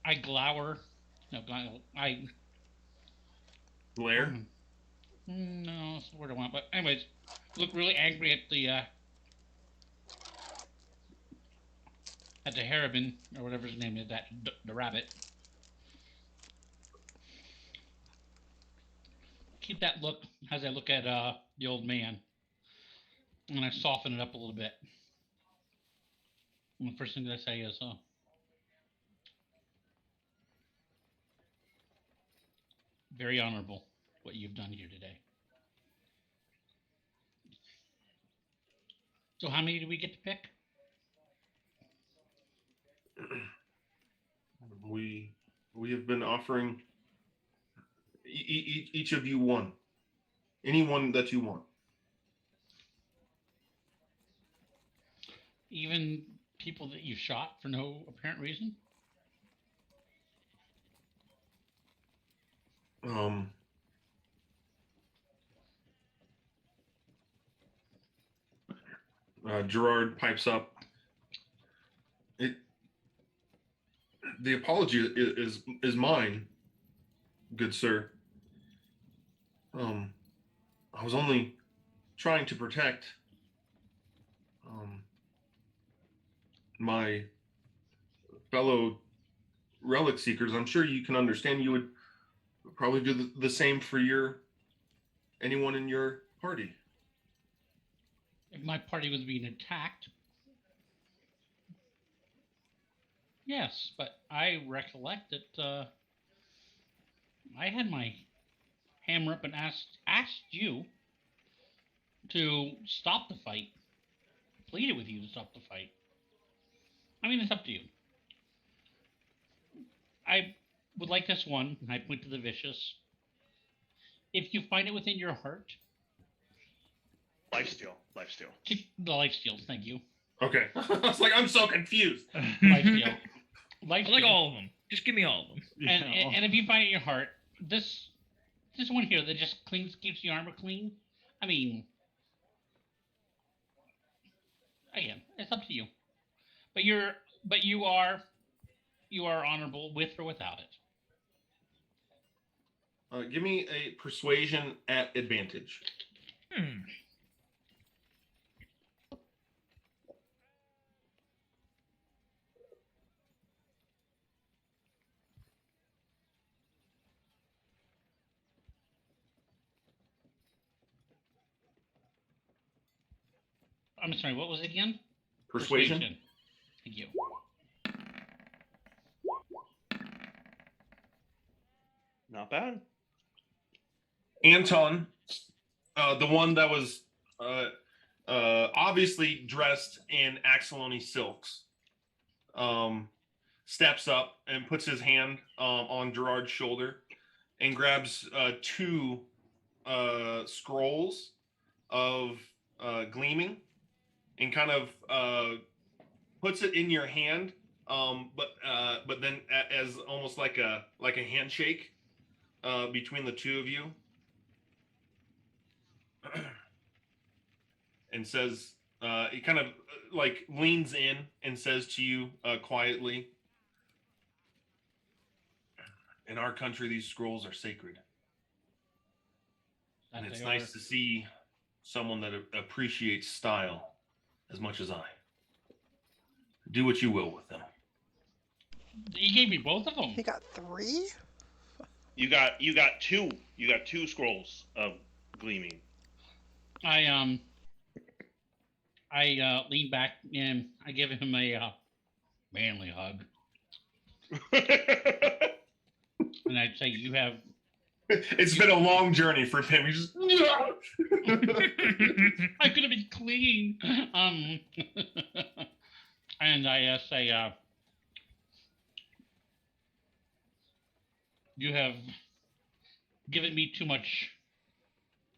I glower. No, I. Blair. No, that's the word I want. But anyways, look really angry at the Harriman or whatever his name is, the rabbit. Keep that look as I look at the old man, and I soften it up a little bit. And the first thing that I say is, "Very honorable what you've done here today." So, how many do we get to pick? We have been offering each of you one, anyone that you want. Even people that you shot for no apparent reason? Gerard pipes up. The apology is mine, good sir. I was only trying to protect my fellow relic seekers. I'm sure you can understand. You would probably do the same for anyone in your party. If my party was being attacked, yes, but I recollect that I had my hammer up and asked you to stop the fight, pleaded with you to stop the fight. I mean, it's up to you. I would like this one, and I point to the vicious. If you find it within your heart, Lifesteal. the life steals. Thank you. Okay. I was like, I'm so confused. Life steal. I like all of them. Just give me all of them. And if you find it in your heart, this one here that just keeps the armor clean. I mean, again, it's up to you. But you are honorable with or without it. Give me a persuasion at advantage. I'm sorry, what was it again? Persuasion. Thank you. Not bad. Anton, the one that was obviously dressed in Axoloni silks, steps up and puts his hand on Gerard's shoulder and grabs two scrolls of gleaming and kind of puts it in your hand, but then as almost like a handshake between the two of you, and says, he kind of like leans in and says to you quietly, "In our country, these scrolls are sacred, and it's nice to see someone that appreciates style as much as I. Do what you will with them." He gave me both of them. He got 3? You got two. You got 2 scrolls of gleaming. I lean back and I give him a manly hug, and I'd say, "You have." It's been a long journey for him. He's just. I could have been clean. And I say, "You have given me too much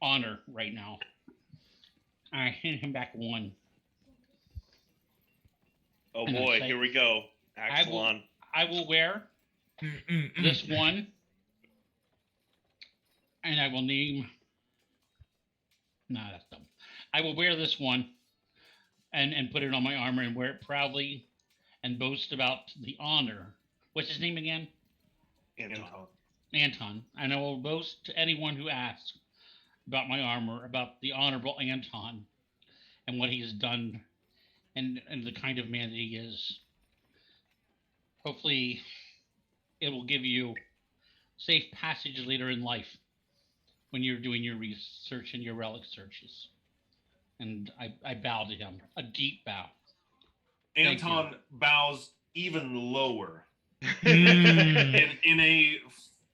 honor right now." I hand him back one. Oh And I boy, say- here we go. Excellent. I will wear this one, and I will name. Nah, that's dumb. I will wear this one and put it on my armor and wear it proudly and boast about the honor. What's his name again? Anton. Anton. And I will boast to anyone who asks about my armor, about the honorable Anton and what he has done and the kind of man that he is. Hopefully, it will give you safe passage later in life when you're doing your research and your relic searches. And I bow to him, a deep bow. Thank Anton you. bows even lower Mm. in a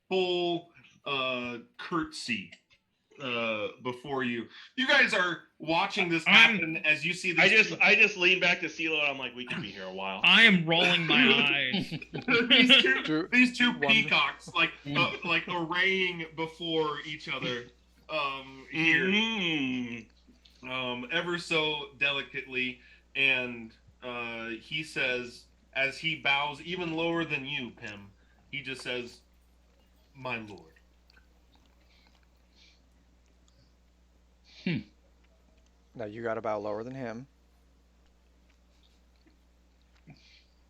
full curtsy before you. You guys are watching this happen as you see these. I just lean back to CeeLo and I'm like, we could be here a while. I am rolling my eyes. these two peacocks like arraying before each other here, ever so delicately, and he says, as he bows even lower than you, Pim, he just says, "My lord." Now you got to bow lower than him.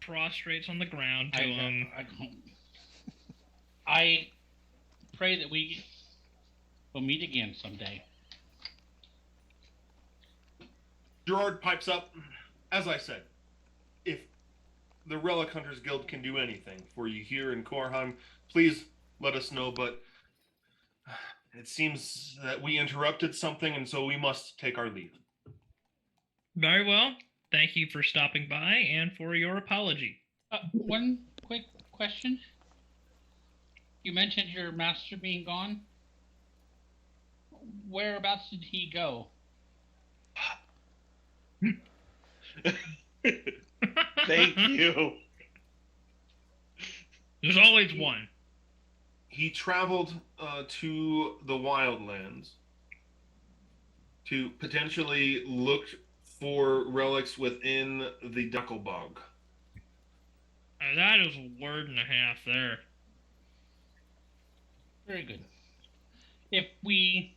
Prostrates on the ground to him. I pray that we will meet again someday. Gerard pipes up. As I said, if the Relic Hunters Guild can do anything for you here in Korheim, please let us know. But it seems that we interrupted something, and so we must take our leave. Very well. Thank you for stopping by and for your apology. One quick question. You mentioned your master being gone. Whereabouts did he go? Thank you. There's always one. He traveled to the Wildlands to potentially look for relics within the Duckelbog. That is a word and a half there. Very good. If we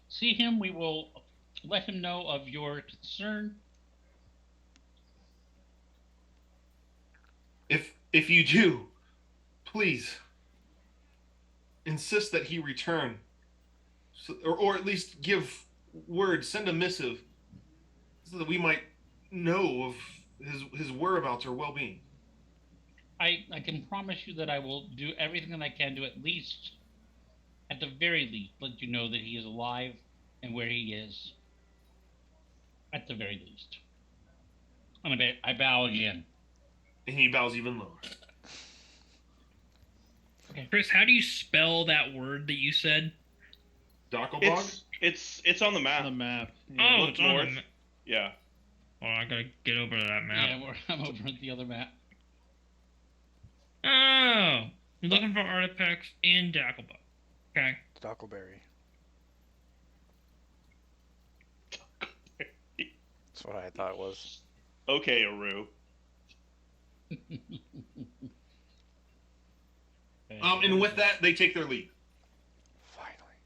see him, we will let him know of your concern. If you do, please insist that he return, or at least give word, send a missive, so that we might know of his whereabouts or well-being. I can promise you that I will do everything that I can to at the very least, let you know that he is alive and where he is. At the very least. And I bow again. And he bows even lower. Okay. Chris, how do you spell that word that you said? Docklerbog? It's on the map. On the map. Oh, Look it's north. on the map. Yeah. Well, I gotta get over to that map. Yeah, I'm over at the other map. Oh, you're looking for artifacts in Dackelbug. Okay. Dockleberry. That's what I thought it was. Okay, Aru. And with that, they take their leave. Finally.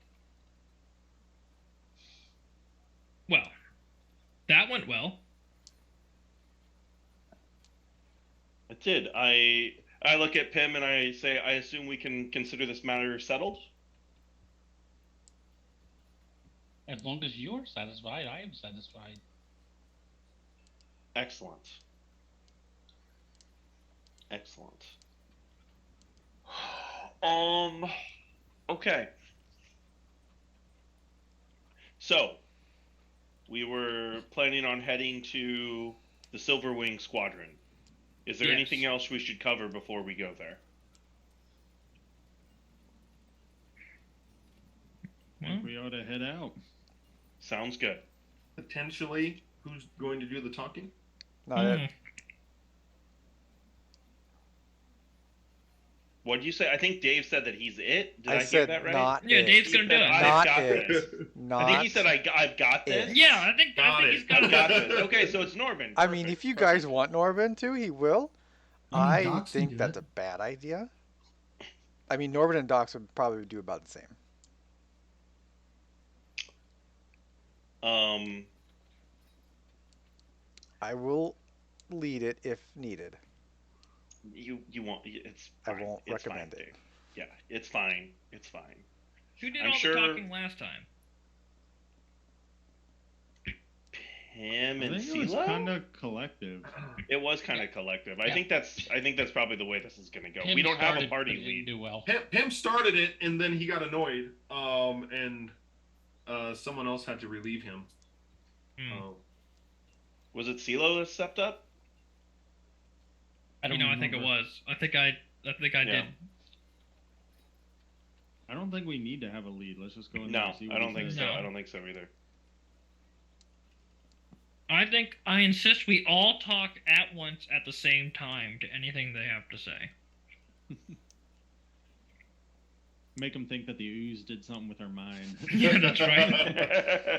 Well, that went well. It did. I look at Pim and I say, I assume we can consider this matter settled? As long as you're satisfied, I am satisfied. Excellent. Excellent. Okay. So, we were planning on heading to the Silverwing Squadron. Is there Yes. anything else we should cover before we go there? I think we ought to head out. Sounds good. Potentially, who's going to do the talking? Not it. What did you say? I think Dave said that he's it. Did I, hear said that right? not Yeah, it. Dave's He gonna said, do it. I've Not got it. this. Not I think he said, I've got this. it. Yeah, I think Got he's it. got I've got it. this. Okay, so it's Norbin. I mean, if you guys want Norbin to, he will. I mean, I Docs can think do that's it. a bad idea. I mean, Norbin and Docs would probably do about the same. I will lead it if needed. You won't. It's I fine. won't It's recommend fine, it. Dave. Yeah, it's fine. It's fine. Who did I'm all sure the talking last time? him I and think it was CeeLo? kind of collective. It was kind of collective. I Yeah. think that's probably the way this is going to go. Pim We don't have a started, party but it didn't lead. do well. Pim started it, and then he got annoyed, and someone else had to relieve him. Was it CeeLo that stepped up? I don't I think it remember. was. I think I did. I don't think we need to have a lead. Let's just go in there No, and see what I don't he think says. so. No. I don't think so either. I insist we all talk at once at the same time to anything they have to say. Make them think that the ooze did something with our mind. Yeah, that's right.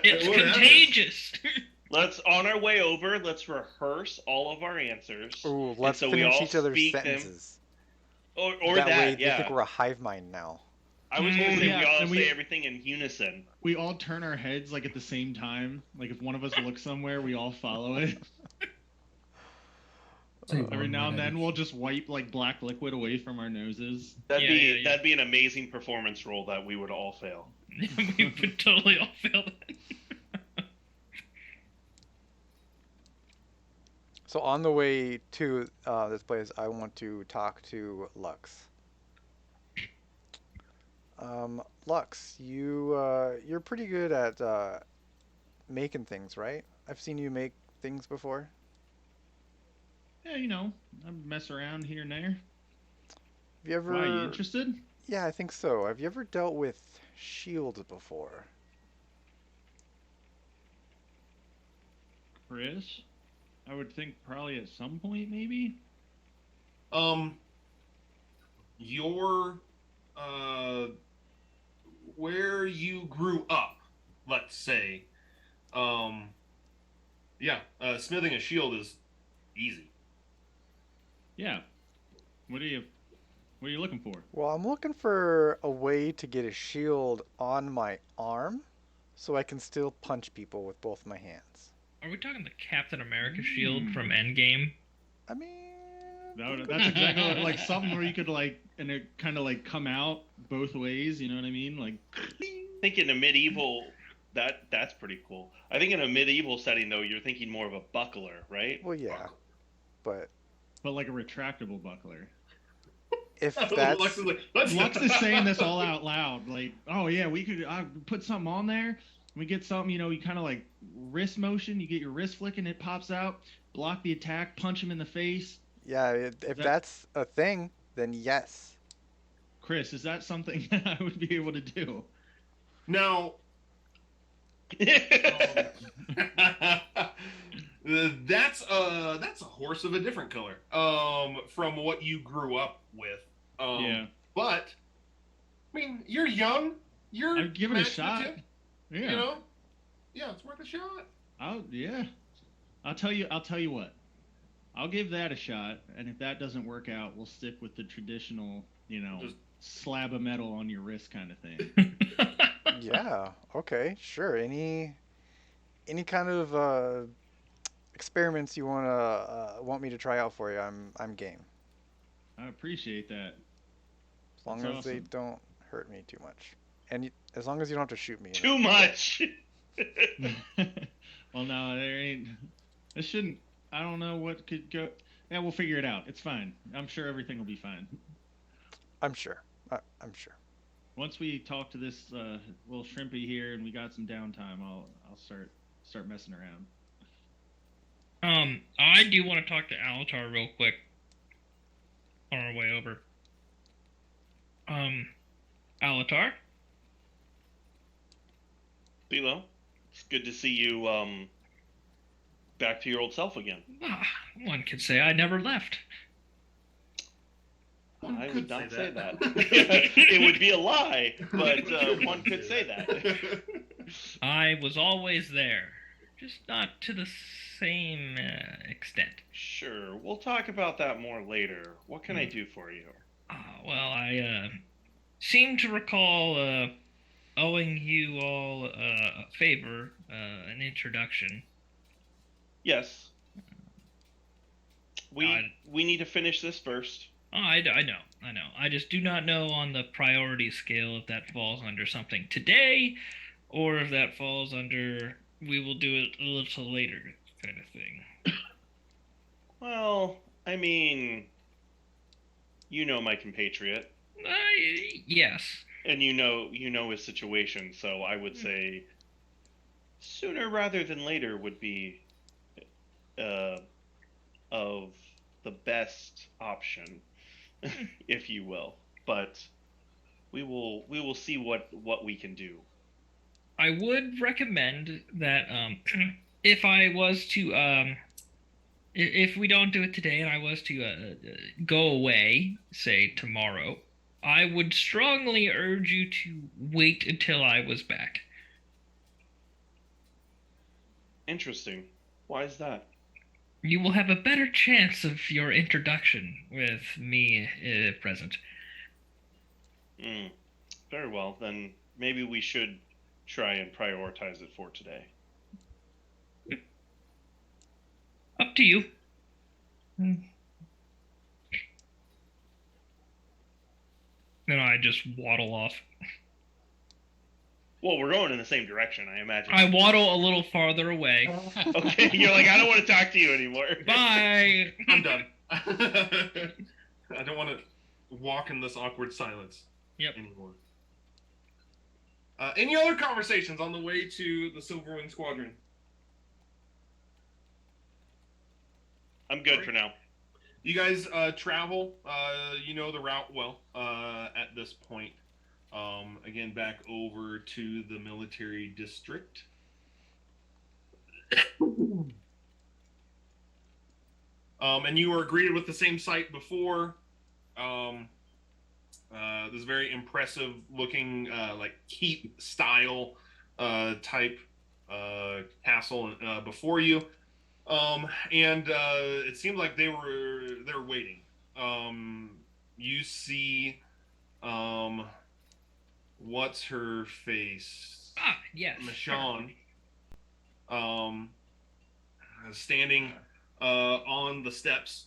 It's Whatever. contagious. Let's on our way over. Let's rehearse all of our answers. Ooh, and let's so we finish all each other's speak them. sentences. Or that that, way they yeah. think we're a hive mind now. I was gonna Mm, say yeah, we all and say we- everything in unison. We all turn our heads like at the same time. Like if one of us looks somewhere, we all follow it. Say Every one now and word then each. we'll just wipe like black liquid away from our noses. That'd Yeah. be an amazing performance role that we would all fail. We would totally all fail that. So on the way to this place, I want to talk to Lux. Lux, you're pretty good at making things, right? I've seen you make things before. Yeah, I mess around here and there. Have you ever? Why, you interested? Yeah, I think so. Have you ever dealt with shields before? Chris? I would think probably at some point, maybe. Your where you grew up, let's say, smithing a shield is easy. Yeah. What are you looking for? Well, I'm looking for a way to get a shield on my arm so I can still punch people with both my hands. Are we talking the Captain America shield from Endgame? I mean, That's exactly like something where you could and it kind of come out both ways. You know what I mean? Like. I think in a medieval, that's pretty cool. I think in a medieval setting though, you're thinking more of a buckler, right? well, yeah, but But like a retractable buckler. if that's Lux is like, let's Lux is saying this all out loud. Like, oh yeah, we could put something on there. We get something, you kind of like wrist motion. You get your wrist flicking, it pops out. Block the attack, punch him in the face. yeah, if that's a thing, then yes. Chris, is that something that I would be able to do? Now, that's a horse of a different color from what you grew up with. Yeah. But I mean, you're young. You're I'd give it a shot. imaginative, Yeah. Yeah, it's worth a shot. I'll tell you what. I'll give that a shot, and if that doesn't work out, we'll stick with the traditional, Just- slab of metal on your wrist kind of thing. Yeah, okay, sure. Any kind of experiments you want me to try out for you, I'm game. I appreciate that. As long That's as they awesome. don't hurt me too much, and as long as you don't have to shoot me. Too much. Well, no, there ain't. It shouldn't. I don't know what could go. Yeah, we'll figure it out. It's fine. I'm sure everything will be fine. I'm sure. I'm sure. Once we talk to this little shrimpy here and we got some downtime, I'll start messing around. I do want to talk to Alatar real quick on our way over. Alatar? CeeLo, it's good to see you back to your old self again. Ah, one could say I never left. One I could would not say say that. that. It would be a lie, but One one could say that. I was always there, just not to the same extent. Sure, we'll talk about that more later. What can I do for you? Well, I seem to recall owing you all a favor, an introduction. Yes, I we need to finish this first. I know. I just do not know on the priority scale if that falls under something today or if that falls under we will do it a little later kind of thing. Well, I mean, you know my compatriot, Yes. and you know his situation, so I would say sooner rather than later would be uh, of the best option, if you will. But we will see what we can do. I would recommend that if I was to if we don't do it today and I was to go away, say tomorrow, I would strongly urge you to wait until I was back. Interesting. Why is that? You will have a better chance of your introduction with me present. Very well, then maybe we should try and prioritize it for today. Up to you. Then I just waddle off. Well, we're going in the same direction, I imagine. I waddle a little farther away. Okay, you're like, I don't want to talk to you anymore. Bye. I'm done. I don't want to walk in this awkward silence anymore. Any other conversations on the way to the Silverwing Squadron? I'm good for now. You guys travel, you know the route well at this point. Again, back over to the military district. And you were greeted with the same sight before. This very impressive looking, like keep style type castle before you. And it seemed like they were waiting. You see, what's her face? Yes. Michonne, standing on the steps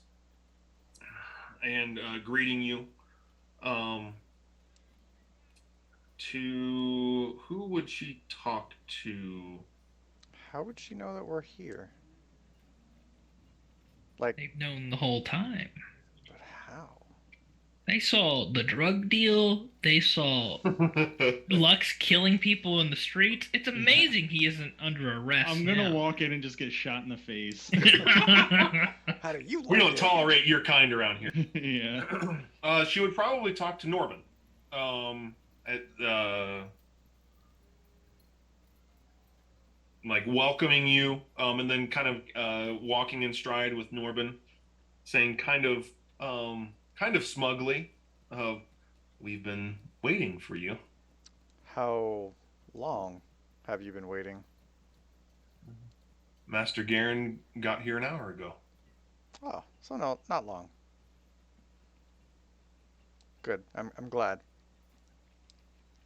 and greeting you. To who would she talk to? How would she know that we're here? Like, They've known the whole time. but how? They saw the drug deal. They saw Lux killing people in the streets. It's amazing he isn't under arrest. I'm gonna now. walk in and just get shot in the face. How do you? We like don't it? tolerate your kind around here. Yeah. She would probably talk to Norman. Like welcoming you, and then kind of walking in stride with Norman, saying kind of smugly, "We've been waiting for you." How long have you been waiting? Master Garen got here an hour ago. Oh, so no, not long. Good. I'm glad.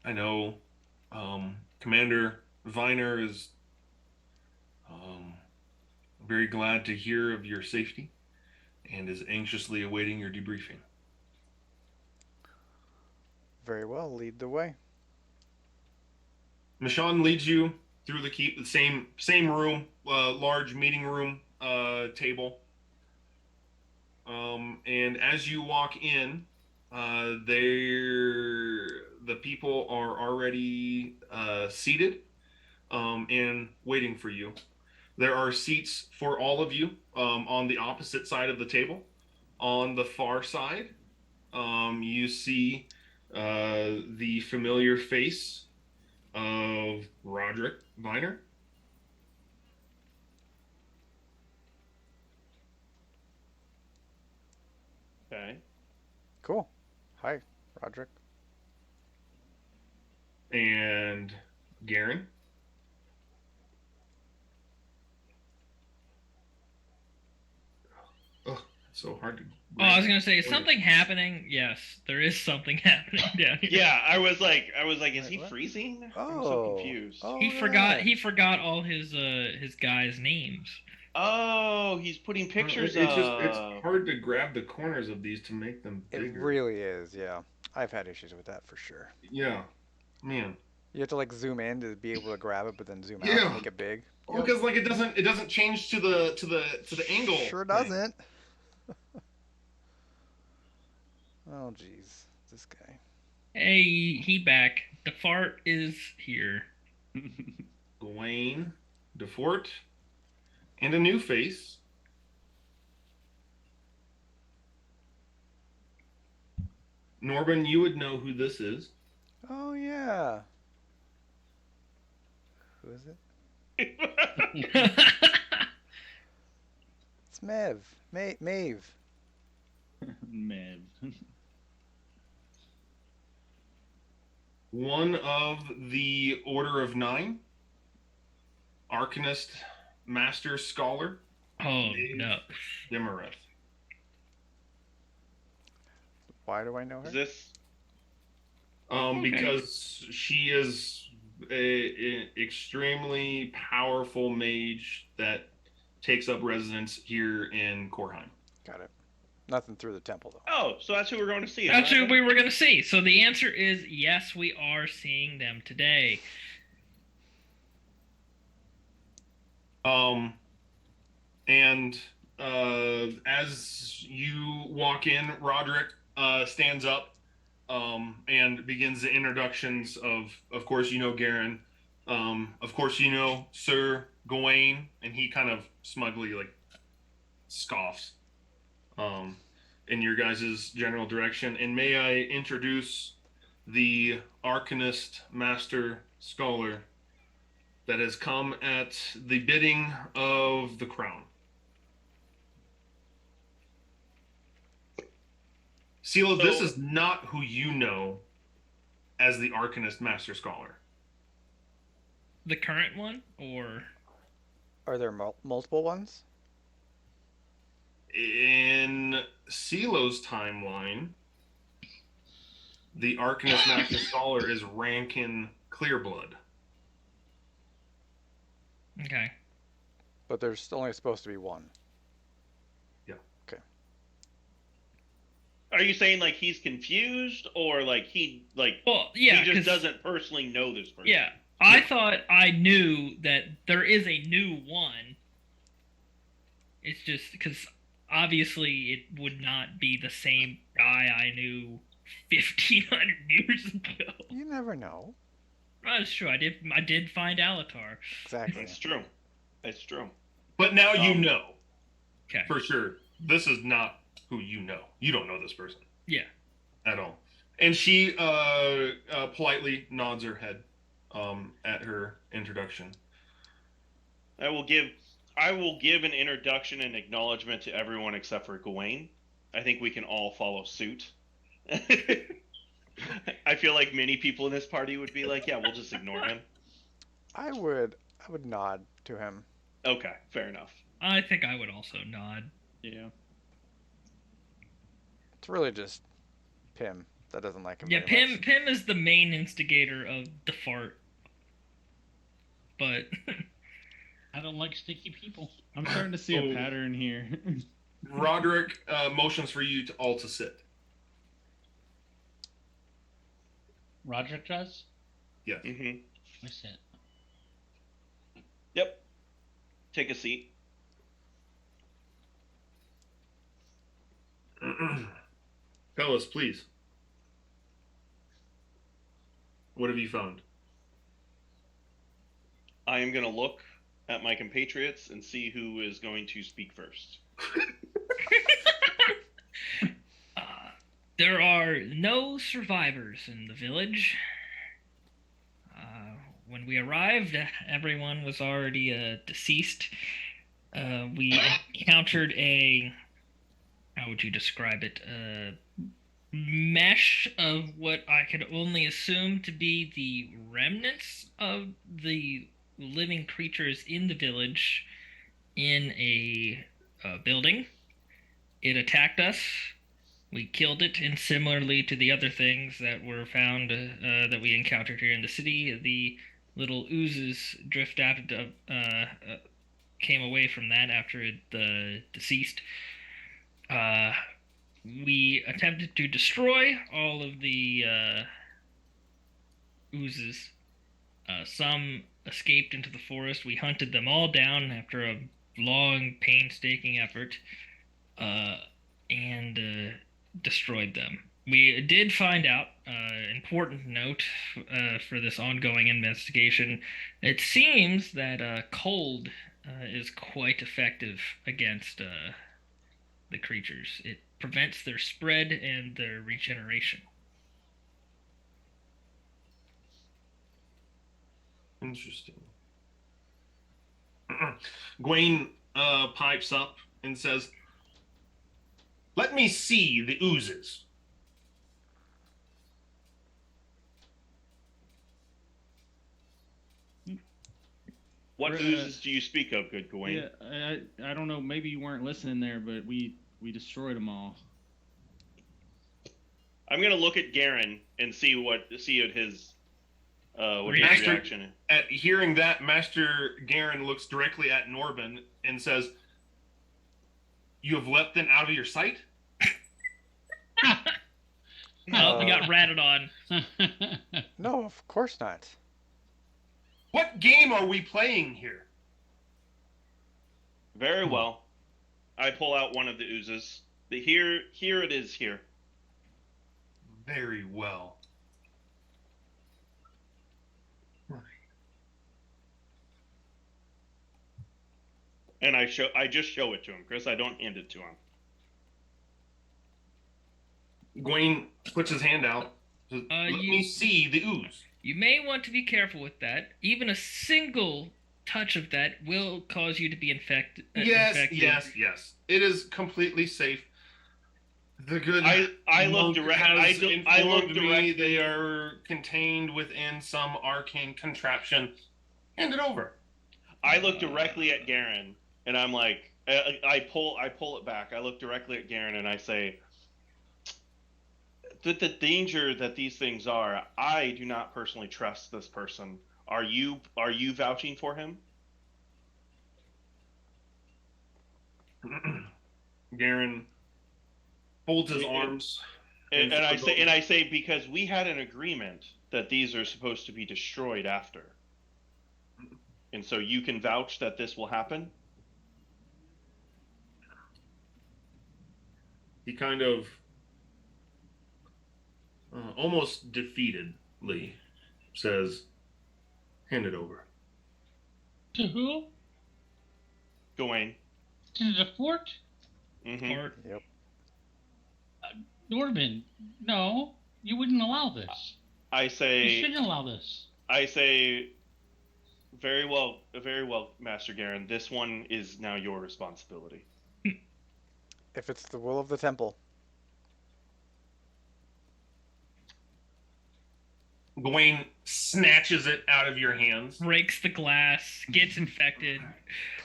I know, Commander Viner is very glad to hear of your safety and is anxiously awaiting your debriefing. Very well. Lead the way. Michonne leads you through the keep, the same room, large meeting room table. And as you walk in, the people are already seated and waiting for you. There are seats for all of you on the opposite side of the table. On the far side, you see the familiar face of Roderick Viner. Okay. Cool. Hi, Roderick. And Garen. Oh, it's so hard to. Oh, I was gonna say, is Wait. something happening? Yes, there is something happening down here. Yeah, I was like, is Wait, he what? freezing? I'm so Oh. confused. Oh, He look at forgot. that. He forgot all his guys' names. Oh, he's putting pictures It's of. hard to grab the corners of these to make them It bigger. really is, yeah. I've had issues with that for sure. Yeah, man. You have to like zoom in to be able to grab it, but then zoom out Yeah. to make it big. Well, because like it doesn't change to the angle. Sure thing. doesn't. Oh, jeez. This guy. Hey, he back. The fart is here. Gawain, DeFort, and a new face. Norbin, you would know who this is. Oh, yeah. Who is it? It's Maeve. Maeve. Mev. One of the Order of Nine, Arcanist, Master Scholar, Oh Maeve no. Emeras. Why do I know her? Is this? Okay. Because she is a extremely powerful mage that takes up residence here in Korheim. Got it. Nothing through the temple, though. Oh, so that's who we're going to see. That's huh? who we were gonna see. So the answer is yes, we are seeing them today. And as you walk in, Roderick stands up and begins the introductions of course, you know Garen. Of course, you know Sir Gawain, and he kind of smugly like scoffs in your guys' general direction. And may I introduce the Arcanist Master Scholar that has come at the bidding of the crown. Silo, this is not who you know as the Arcanist Master Scholar. The current one, or Are there multiple ones? In Silo's timeline, the Arcanist Master Scholar is Rankin Clearblood. okay. But there's only supposed to be one. Are you saying like he's confused, or like Well, yeah, he just 'cause- doesn't personally know this person? Yeah, I thought I knew that there is a new one. It's just because obviously it would not be the same guy I knew 1,500 years ago. You never know. That's true. I did find Alatar. Exactly. It's true. It's true. But now you know Okay. for sure this is not who you know. You don't know this person. Yeah. At all. And she politely nods her head at her introduction. I will give an introduction and acknowledgement to everyone except for Gawain. I think we can all follow suit. I feel like many people in this party would be like, yeah, we'll just ignore him. I would nod to him. Okay, fair enough. I think I would also nod. Yeah. It's really just Pim that doesn't like him. Yeah, very much. Pim is the main instigator of the fart. But I don't like sticky people. I'm starting to see Oh. a pattern here. Roderick motions for you to all to sit. Roderick does? Yes. Mm-hmm. I said. Yep. Take a seat. Fellas, please. What have you found? I am going to look at my compatriots and see who is going to speak first. there are no survivors in the village. When we arrived, everyone was already deceased. We encountered a, how would you describe it? mesh of what I could only assume to be the remnants of the living creatures in the village in a building. It attacked us. We killed it, and similarly to the other things that were found that we encountered here in the city, the little oozes drift out of came away from that after it deceased. Uh, we attempted to destroy all of the oozes. Some escaped into the forest. We hunted them all down after a long, painstaking effort, uh, and destroyed them. We did find out, important note for this ongoing investigation, it seems that cold is quite effective against the creatures. It prevents their spread and their regeneration. Interesting. Gwaine pipes up and says, "Let me see the oozes." What We're, oozes do you speak of, good Gawain? Yeah, I don't know. Maybe you weren't listening there, but we destroyed them all. I'm gonna look at Garen and see what his Master- reaction is. At hearing that, Master Garen looks directly at Norbin and says, "You have let them out of your sight?" Oh, we got ratted on. No, of course not. What game are we playing here? Very well. I pull out one of the oozes. Here it is here. Very well. And I just show it to him, Chris. I don't hand it to him. Gwaine puts his hand out. Says, "Let me see the ooze." You may want to be careful with that. Even a single touch of that will cause you to be infected. Yes. It is completely safe. The good I look monk direct. has I look informed me directly. they are contained within some arcane contraption. Hand it over. I look directly at Garen, and I'm like, I pull it back. I look directly at Garen, and I say, the danger that these things are, I do not personally trust this person. Are you vouching for him? Garen folds his arms. And I say because we had an agreement that these are supposed to be destroyed after. And so you can vouch that this will happen? He kind of almost defeatedly says, "Hand it over." To who? Gawain. To the fort? Mm-hmm. Yep. Norbin, no, you wouldn't allow this. I say You shouldn't allow this. I say, very well, Master Garen. This one is now your responsibility. If it's the will of the temple. Gwaine snatches it out of your hands. Breaks the glass, gets infected.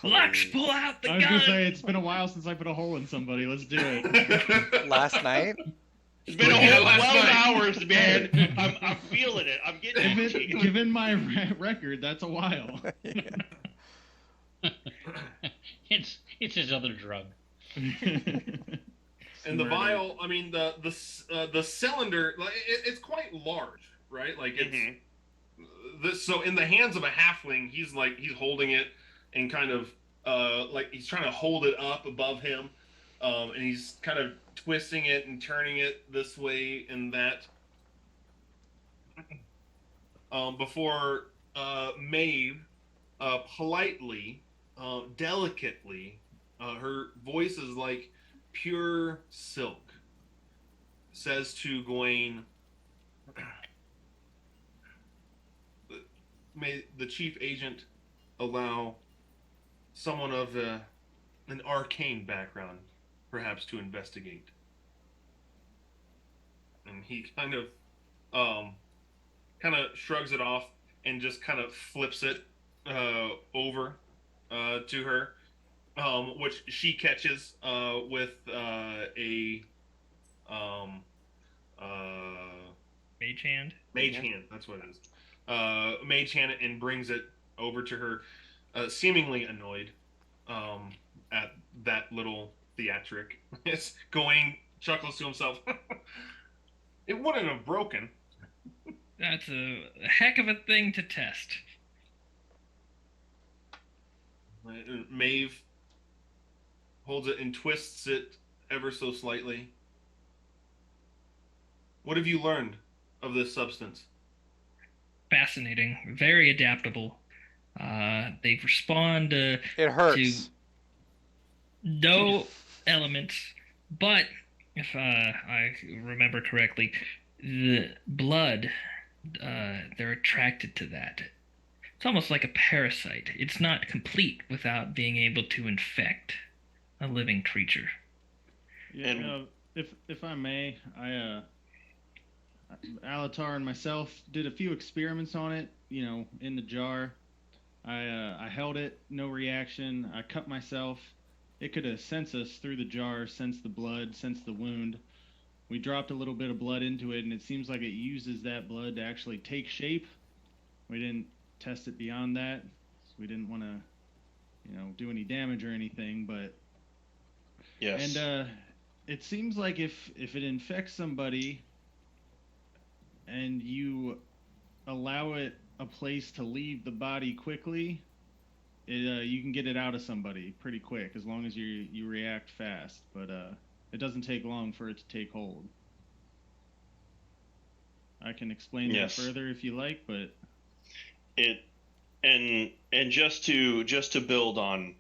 Lux, pull out the I was gun. gonna say it's been a while since I put a hole in somebody. Let's do it. Last night? It's been a whole 12 hours, man. I'm feeling it. I'm getting itchy. Given my record, that's a while. It's his other drug. And the vial, I mean, the cylinder, like it's quite large, right? Like it's this. So in the hands of a halfling, he's holding it and kind of like he's trying to hold it up above him, and he's kind of twisting it and turning it this way and that. Before Maeve, politely, delicately, her voice is like pure silk, says to Gawain, "May the chief agent allow someone of an arcane background, perhaps, to investigate." And he kind of shrugs it off and just kind of flips it over to her, which she catches with a um, uh, Mage hand. mage hand. That's what it is. Mage hand, and brings it over to her, seemingly annoyed at that little theatric. It's going, chuckles to himself. It wouldn't have broken. That's a heck of a thing to test. Maeve holds it and twists it ever so slightly. What have you learned of this substance? Fascinating. Very adaptable. They respond It to hurts. no elements, but if I remember correctly, the blood, they're attracted to that. It's almost like a parasite. It's not complete without being able to infect a living creature. Yeah, And- if I may, Alatar and myself did a few experiments on it. You know, in the jar. I held it, no reaction. I cut myself. It could have sensed us through the jar, sensed the blood, sensed the wound. We dropped a little bit of blood into it, and it seems like it uses that blood to actually take shape. We didn't test it beyond that. So we didn't want to, do any damage or anything. But Yes. and it seems like if it infects somebody and you allow it a place to leave the body quickly, you can get it out of somebody pretty quick as long as you react fast. But it doesn't take long for it to take hold. I can explain Yes. that further if you like, but It and just to build on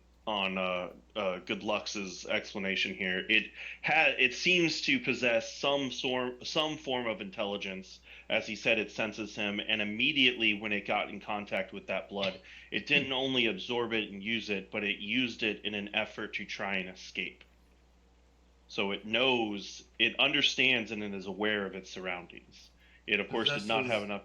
Good Luck's explanation here, it seems to possess some form of intelligence. As he said, it senses him, and immediately when it got in contact with that blood, it didn't only absorb it and use it, but it used it in an effort to try and escape. So it knows, it understands, and it is aware of its surroundings. It, of course, did not have Possesses enough.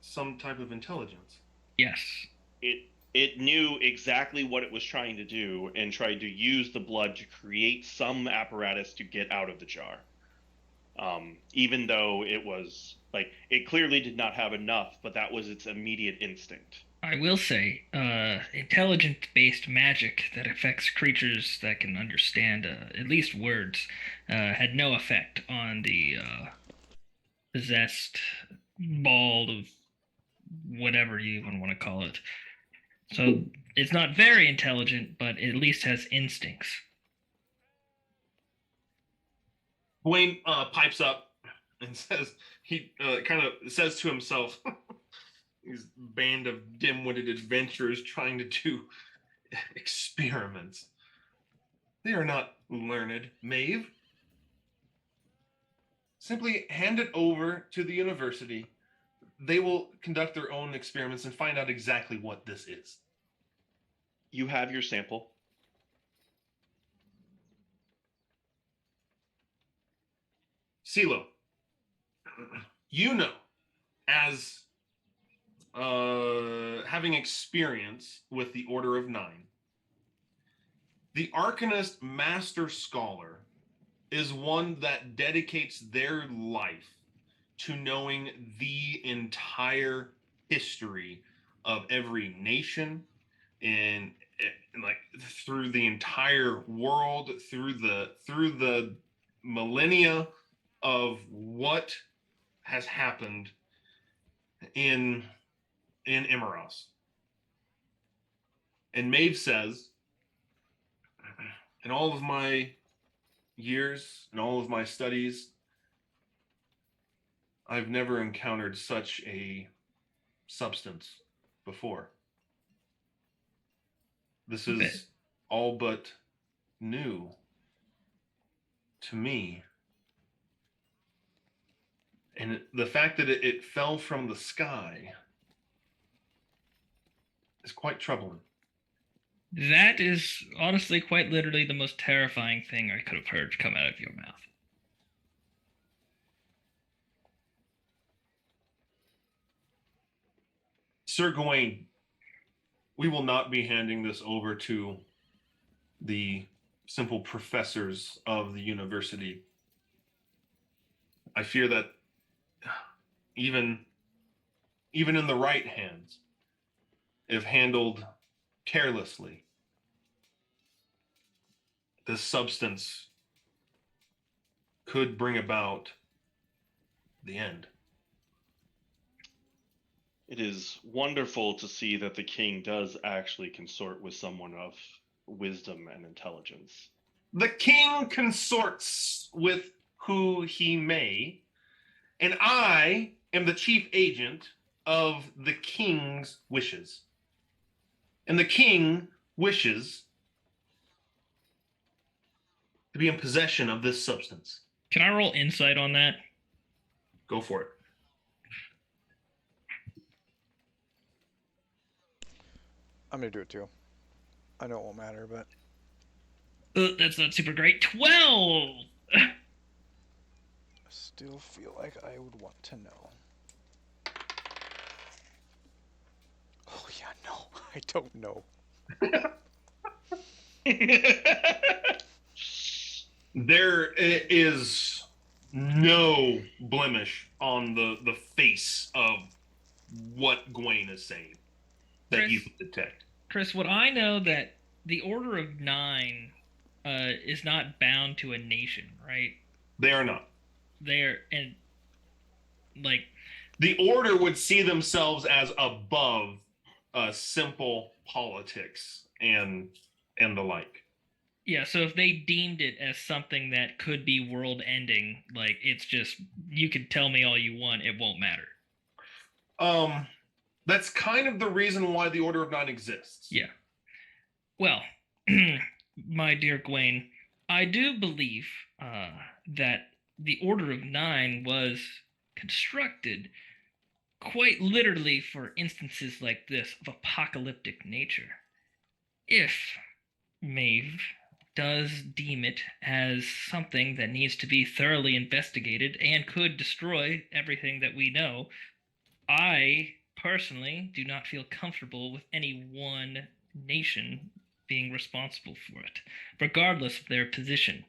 some type of intelligence. Yes. It knew exactly what it was trying to do and tried to use the blood to create some apparatus to get out of the jar. Even though it was like, it clearly did not have enough, but that was its immediate instinct. I will say, intelligence-based magic that affects creatures that can understand at least words had no effect on the possessed ball of whatever you even want to call it. So it's not very intelligent, but it at least has instincts. Wayne pipes up and says, he kind of says to himself, these band of dim-witted adventurers trying to do experiments. They are not learned, Maeve. Simply hand it over to the university. They will conduct their own experiments and find out exactly what this is. You have your sample. CeeLo, you know, as having experience with the Order of Nine, the Arcanist Master Scholar is one that dedicates their life to knowing the entire history of every nation and like through the entire world, through the millennia of what has happened in Emeras. And Maeve says, in all of my years and all of my studies, I've never encountered such a substance before. This is all but new to me. And the fact that it fell from the sky is quite troubling. That is honestly quite literally the most terrifying thing I could have heard come out of your mouth. Sir Gawain, we will not be handing this over to the simple professors of the university. I fear that even in the right hands, if handled carelessly, this substance could bring about the end. It is wonderful to see that the king does actually consort with someone of wisdom and intelligence. The king consorts with who he may, and I am the chief agent of the king's wishes. And the king wishes to be in possession of this substance. Can I roll insight on that? Go for it. I'm gonna do it too. I know it won't matter, but That's not super great. 12! I still feel like I would want to know. Oh yeah, no, I don't know. There is no blemish on the face of what Gawain is saying that Chris? you can detect. Chris, would I know that the Order of Nine is not bound to a nation, right? They are not. They're, and, like... The Order would see themselves as above simple politics and the like. Yeah, so if they deemed it as something that could be world-ending, like, it's just, you can tell me all you want, it won't matter. That's kind of the reason why the Order of Nine exists. Yeah. Well, my dear Gawain, I do believe that the Order of Nine was constructed quite literally for instances like this of apocalyptic nature. If Maeve does deem it as something that needs to be thoroughly investigated and could destroy everything that we know, I personally do not feel comfortable with any one nation being responsible for it, regardless of their position.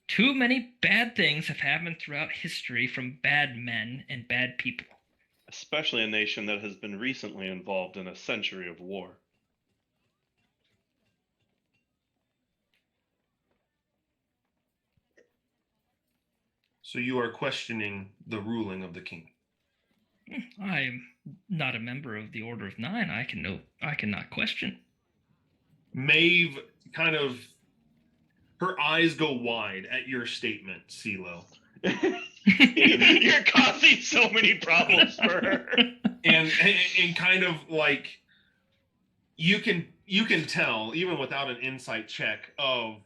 Too many bad things have happened throughout history from bad men and bad people. Especially a nation that has been recently involved in a century of war. So you are questioning the ruling of the king. I'm not a member of the Order of Nine. I cannot question. Maeve kind of, her eyes go wide at your statement, CeeLo. You're causing so many problems for her. And kind of like you can tell, even without an insight check, of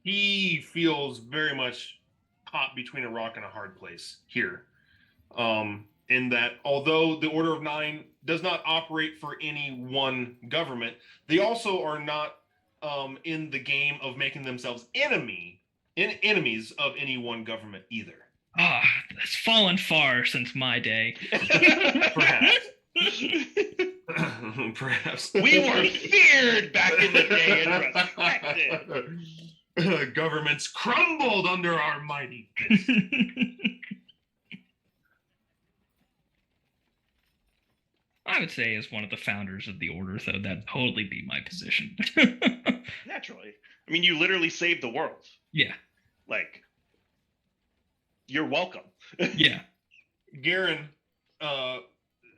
he feels very much caught between a rock and a hard place here. In that although the Order of Nine does not operate for any one government, they also are not in the game of making themselves enemies of any one government either. Ah, that's fallen far since my day. Perhaps. Perhaps. We were feared back in the day and respected. Governments crumbled under our mighty fist. I would say as one of the founders of the order, though, that'd totally be my position. Naturally. I mean, you literally saved the world. Yeah. Like, you're welcome. Yeah. Garen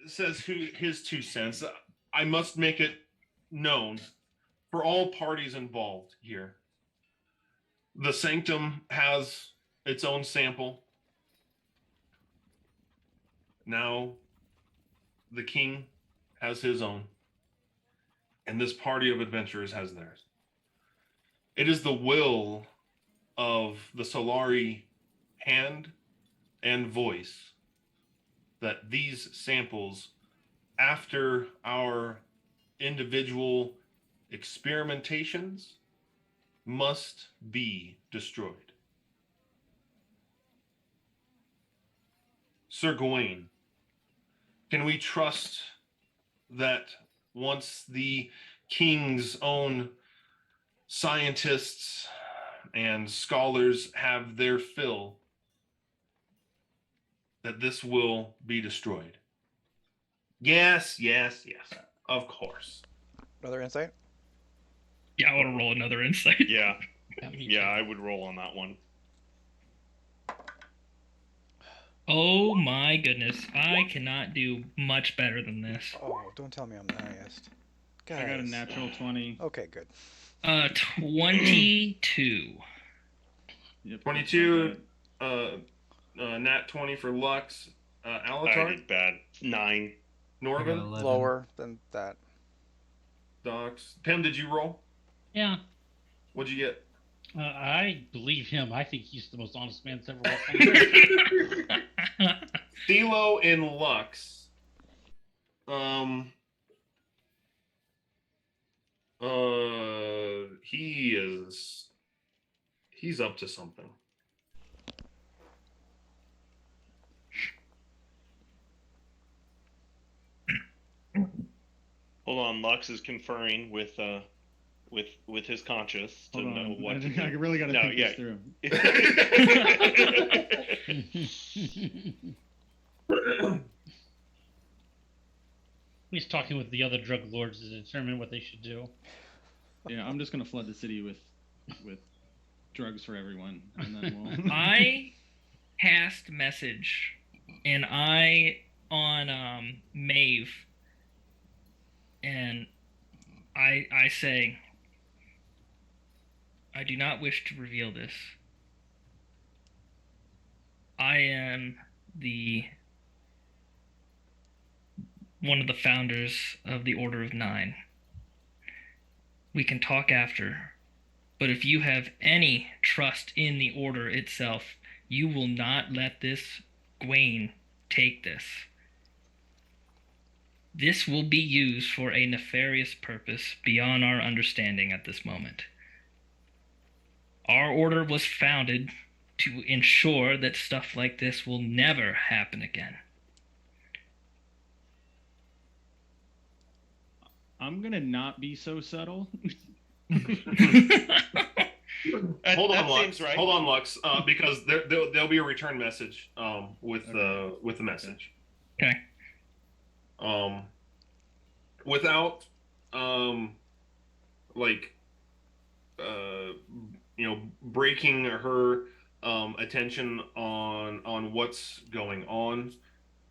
says his 2 cents. I must make it known for all parties involved here. The Sanctum has its own sample. Now, the king has his own. And this party of adventurers has theirs. It is the will of the Solari hand and voice that these samples, after our individual experimentations, must be destroyed. Sir Gawain, Can we trust that once the king's own scientists and scholars have their fill, that this will be destroyed? Yes, yes, yes. Of course. Another insight? Yeah, I want to roll another insight. Yeah, Me yeah, too. I would roll on that one. Oh my goodness. I cannot do much better than this. Oh, don't tell me I'm the highest. Guys. I got a natural 20. Okay, good. 22. Yep, 22, nat 20 for Lux. I Alatar, did bad. 9. I got Norvin, 11. Lower than that. Docs. Pim, did you roll? Yeah, What'd you get? I believe him. I think he's the most honest man that's ever walked on the earth. Thelo and Lux. He's up to something. Hold on, Lux is conferring with his conscious to Hold know on. what to do. I really got to No, think yeah. this through. He's talking with the other drug lords to determine what they should do. Yeah, I'm just gonna flood the city with drugs for everyone, and then we'll. I cast message, and I on Maeve, and I say, I do not wish to reveal this. I am one of the founders of the Order of Nine. We can talk after, but if you have any trust in the Order itself, you will not let this Gawain take this. This will be used for a nefarious purpose beyond our understanding at this moment. Our order was founded to ensure that stuff like this will never happen again. I'm gonna not be so subtle. Hold on, that Lux. seems right. Hold on, Lux. Because there'll be a return message with the message. Okay. Without breaking her attention on what's going on,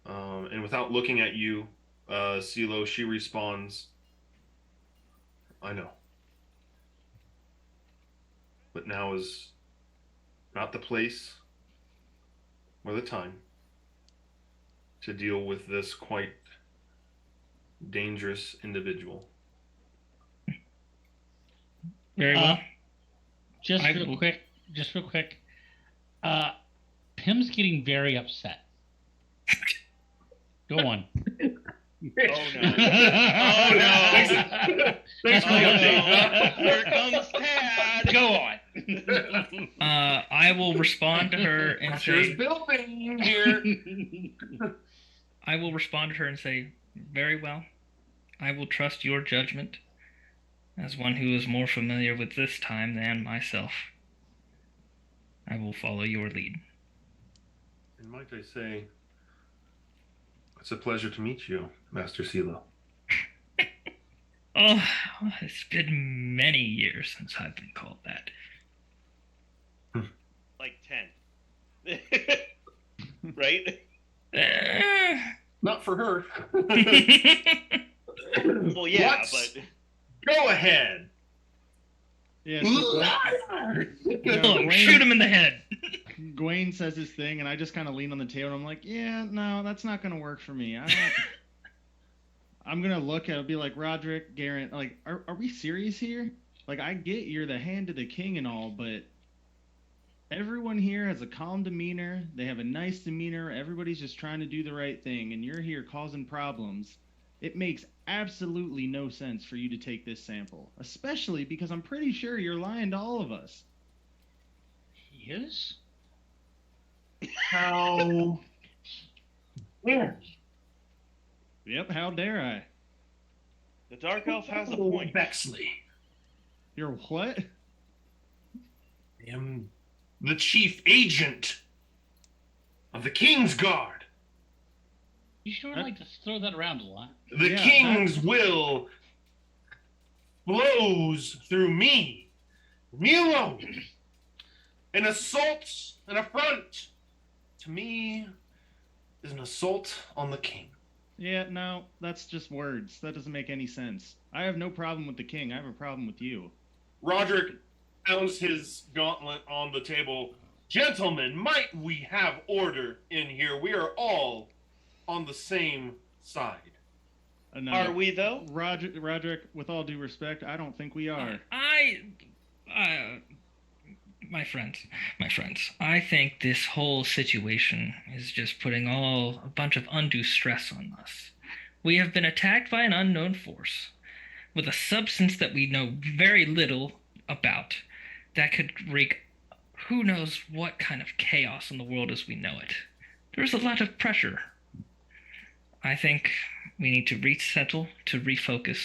and without looking at you, CeeLo, she responds, I know. But now is not the place or the time to deal with this quite dangerous individual. Very well. Just real quick. Pim's getting very upset. Go on. Oh no! Oh no! Thanks for the update. Here comes Tad. Go on. I will respond to her and There's say, building here. I will respond to her and say, very well. I will trust your judgment as one who is more familiar with this time than myself. I will follow your lead. And might I say, it's a pleasure to meet you, Master CeeLo. Oh, it's been many years since I've been called that. Like 10. Right? Not for her. Well, yeah, Lux, but go ahead. Yeah, so Look, shoot him in the head. Gawain says his thing, and I just kind of lean on the table, and I'm like, yeah, no, that's not gonna work for me. I'm gonna look at it, be like, Roderick, Garrett, like, are we serious here? Like, I get you're the hand of the king and all, but everyone here has a calm demeanor. They have a nice demeanor. Everybody's just trying to do the right thing, and you're here causing problems. It makes absolutely no sense for you to take this sample, especially because I'm pretty sure you're lying to all of us. He is? How? Yeah. Yep, how dare I? The Dark Elf has a point. Bexley. You're what? I am the chief agent of the King's Guard. You sure like to throw that around a lot. The King's will flows through me. Me alone. An assault, an affront to me is an assault on the king. Yeah, no, that's just words. That doesn't make any sense. I have no problem with the king. I have a problem with you. Roderick pounds his gauntlet on the table. Gentlemen, might we have order in here? We are all on the same side. No, Are we, though? Roderick, with all due respect, I don't think we are. My friends, I think this whole situation is just putting a bunch of undue stress on us. We have been attacked by an unknown force with a substance that we know very little about that could wreak who knows what kind of chaos in the world as we know it. There's a lot of pressure. I think we need to resettle, to refocus,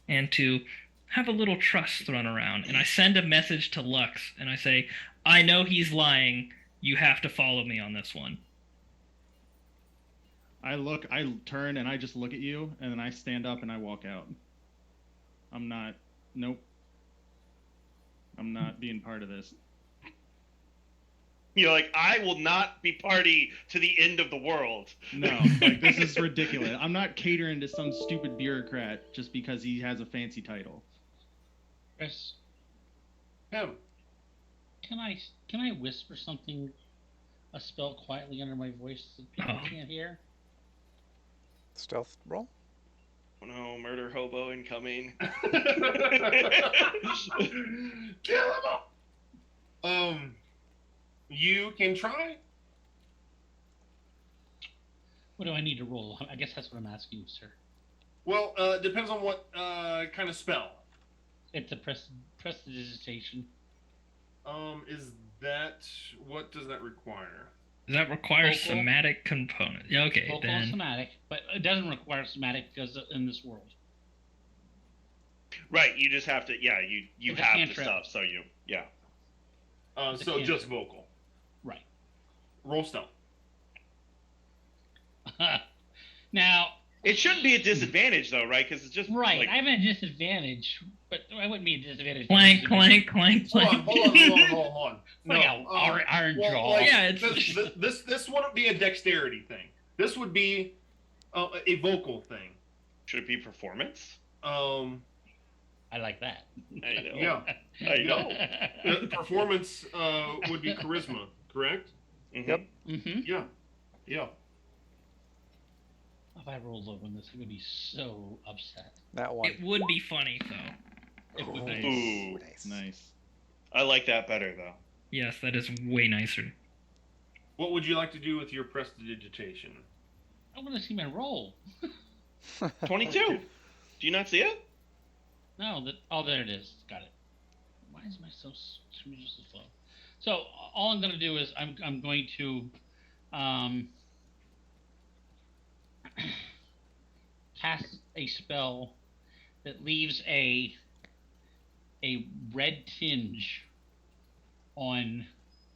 and to have a little trust thrown around. And I send a message to Lux, and I say, I know he's lying. You have to follow me on this one. I turn, and I just look at you, and then I stand up and I walk out. Nope. I'm not being part of this. You're like, I will not be party to the end of the world. No, like, this is ridiculous. I'm not catering to some stupid bureaucrat just because he has a fancy title. Chris, Him. can I whisper something, a spell quietly under my voice that people can't hear? Stealth roll? Oh no, murder hobo incoming. Kill him all. You can try. What do I need to roll? I guess that's what I'm asking you, sir. Well, depends on what kind of spell. It's a prestidigitation. Is that, what does that require? That requires Vocal? somatic component. Yeah, okay, Vocal then. and somatic, but it doesn't require somatic because in this world. Right, you just have to, you It's a have the cantrip. stuff, so yeah. So cantrip. just vocal. Right. Roll stealth. Now, It shouldn't be a disadvantage, though, right? Because it's just, right, like, I'm at a disadvantage, but I wouldn't be at a disadvantage. Clank, clank, clank, Hold on, clank. hold on. Like a iron jaw. Like, Yeah, it's- this wouldn't be a dexterity thing. This would be a vocal thing. should it be performance? I like that. I know. Yeah. I know. Performance would be charisma, correct? Mhm. Yep. Mm-hmm. Yeah. If I rolled low on this, I would be so upset. That one. It would be funny, though. It would Nice. be. Ooh, Nice. I like that better, though. Yes, that is way nicer. What would you like to do with your prestidigitation? I want to see my roll. 22. Do you not see it? No, there it is. Got it. Why is my so slow? So all I'm going to do is I'm going to cast a spell that leaves a red tinge on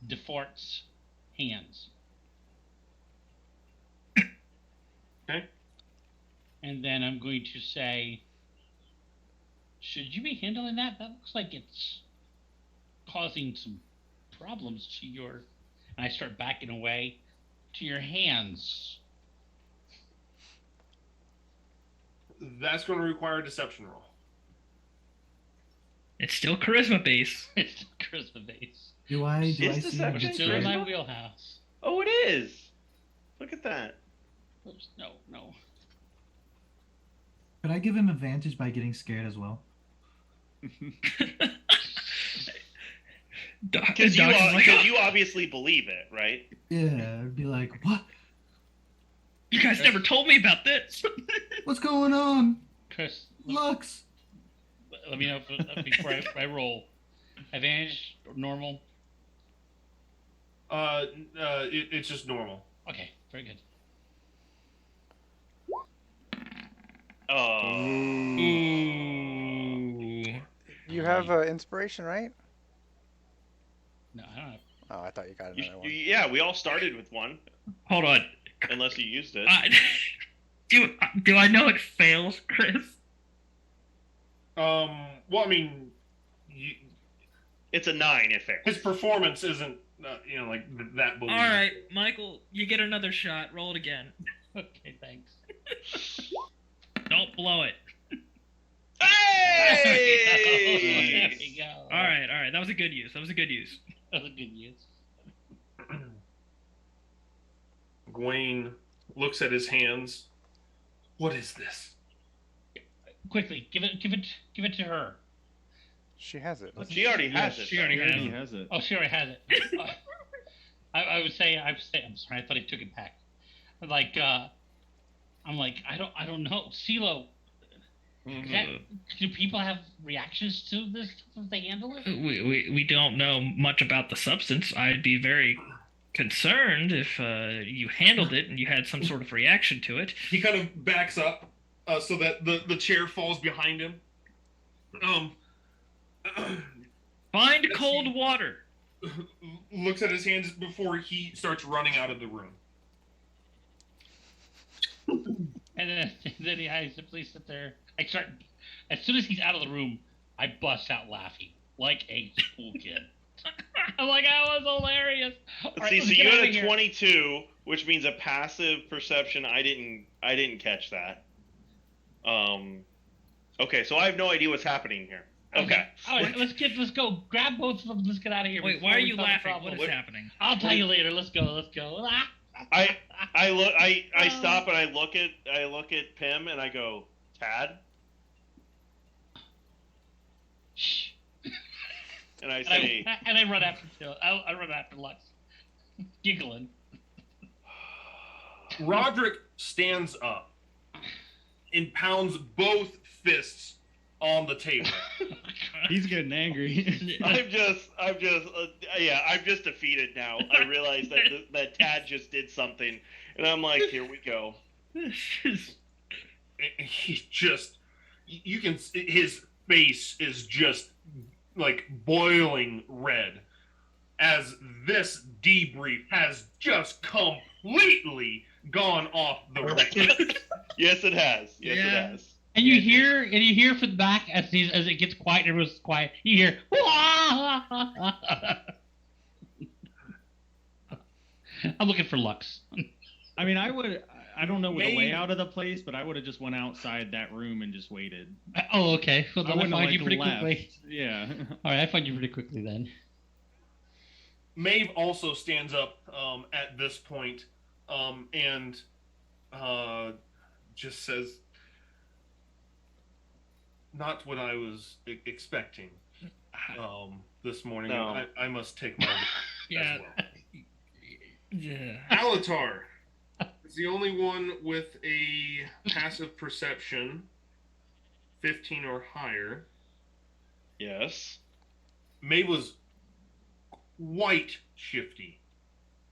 Defart's hands. Okay. And then I'm going to say, should you be handling that? That looks like it's causing some problems to your... And I start backing away to your hands. That's going to require a deception roll. It's still charisma base. It's charisma base. Do I see deception him Still in my charisma? wheelhouse. Oh, it is. Look at that. Oops, no. Could I give him advantage by getting scared as well? Because you obviously believe it, right? Yeah, I'd be like, what? You guys never told me about this. What's going on? Chris, Lux! let me know before I roll. Advantage or normal? It's just normal. Okay, very good. Oh. Ooh. You have inspiration, right? No, I don't have. Oh, I thought you got another one. Yeah, we all started with one, Hold on. unless you used it. Do I know it fails, Chris? Well, I mean, It's a 9 if it. his performance isn't, like that believable. All right, Michael, you get another shot. Roll it again. Okay, thanks. Don't blow it. Hey! There we go. All right. That was a good use. That was a good use. Gawain looks at his hands. What is this? Quickly, give it to her. She has it. She already has it. She already though. He has it. Oh, she already has it. I would say. I'm sorry. I thought he took it back. I'm like, I don't know. CeeLo, do people have reactions to this if they handle it? We don't know much about the substance. I'd be very concerned if you handled it and you had some sort of reaction to it. He kind of backs up so that the chair falls behind him. Find cold water. Looks at his hands before he starts running out of the room. And then I simply sit there. I start. As soon as he's out of the room, I bust out laughing like a school kid. I'm like, that was hilarious. All right, See, let's so get you out had of a here. 22, which means a passive perception. I didn't catch that. Okay, so I have no idea what's happening here. Okay. All right, let's go. Grab both of them. Let's get out of here. Wait, before why are we you cause a laughing? problem. What is happening? I'll tell you later. Let's go. I stop and I look at Pim and I go, Tad? Shh. And I say, And I run after Phil. I run after Lux, giggling. Roderick stands up and pounds both fists on the table. He's getting angry. I'm just defeated now. I realize that Tad just did something, and I'm like, here we go. He's just, you can, his face is just like boiling red as this debrief has just completely gone off the rails. Yes, it has. Yes, Yeah. it has. And you hear from the back as it gets quiet, everyone's quiet. You hear. I'm looking for Lux. I mean, I don't know the Maybe- layout of the place, but I would have just went outside that room and just waited. Oh, okay. Well, I then I wouldn't have, find you like, pretty left. quickly. Yeah. All right, I find you pretty quickly then. Maeve also stands up at this point and just says, not what I was expecting this morning. No. I must take my leave Yeah. as well. Yeah. Alatar is the only one with a passive perception 15 or higher. Yes. Maeve was quite shifty.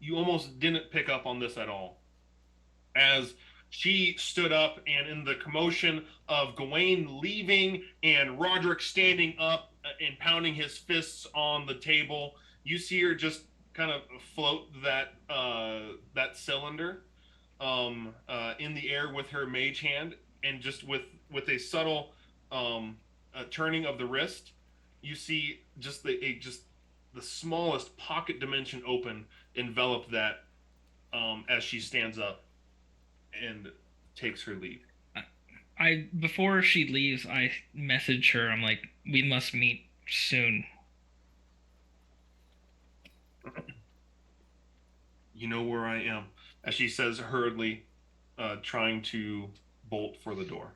You almost didn't pick up on this at all. As she stood up, and in the commotion of Gawain leaving and Roderick standing up and pounding his fists on the table, you see her just kind of float that cylinder in the air with her mage hand, and just with a subtle turning of the wrist, you see just the smallest pocket dimension open, envelop that as she stands up and takes her leave. Before she leaves, I message her. I'm like, we must meet soon. You know where I am, as she says hurriedly, trying to bolt for the door.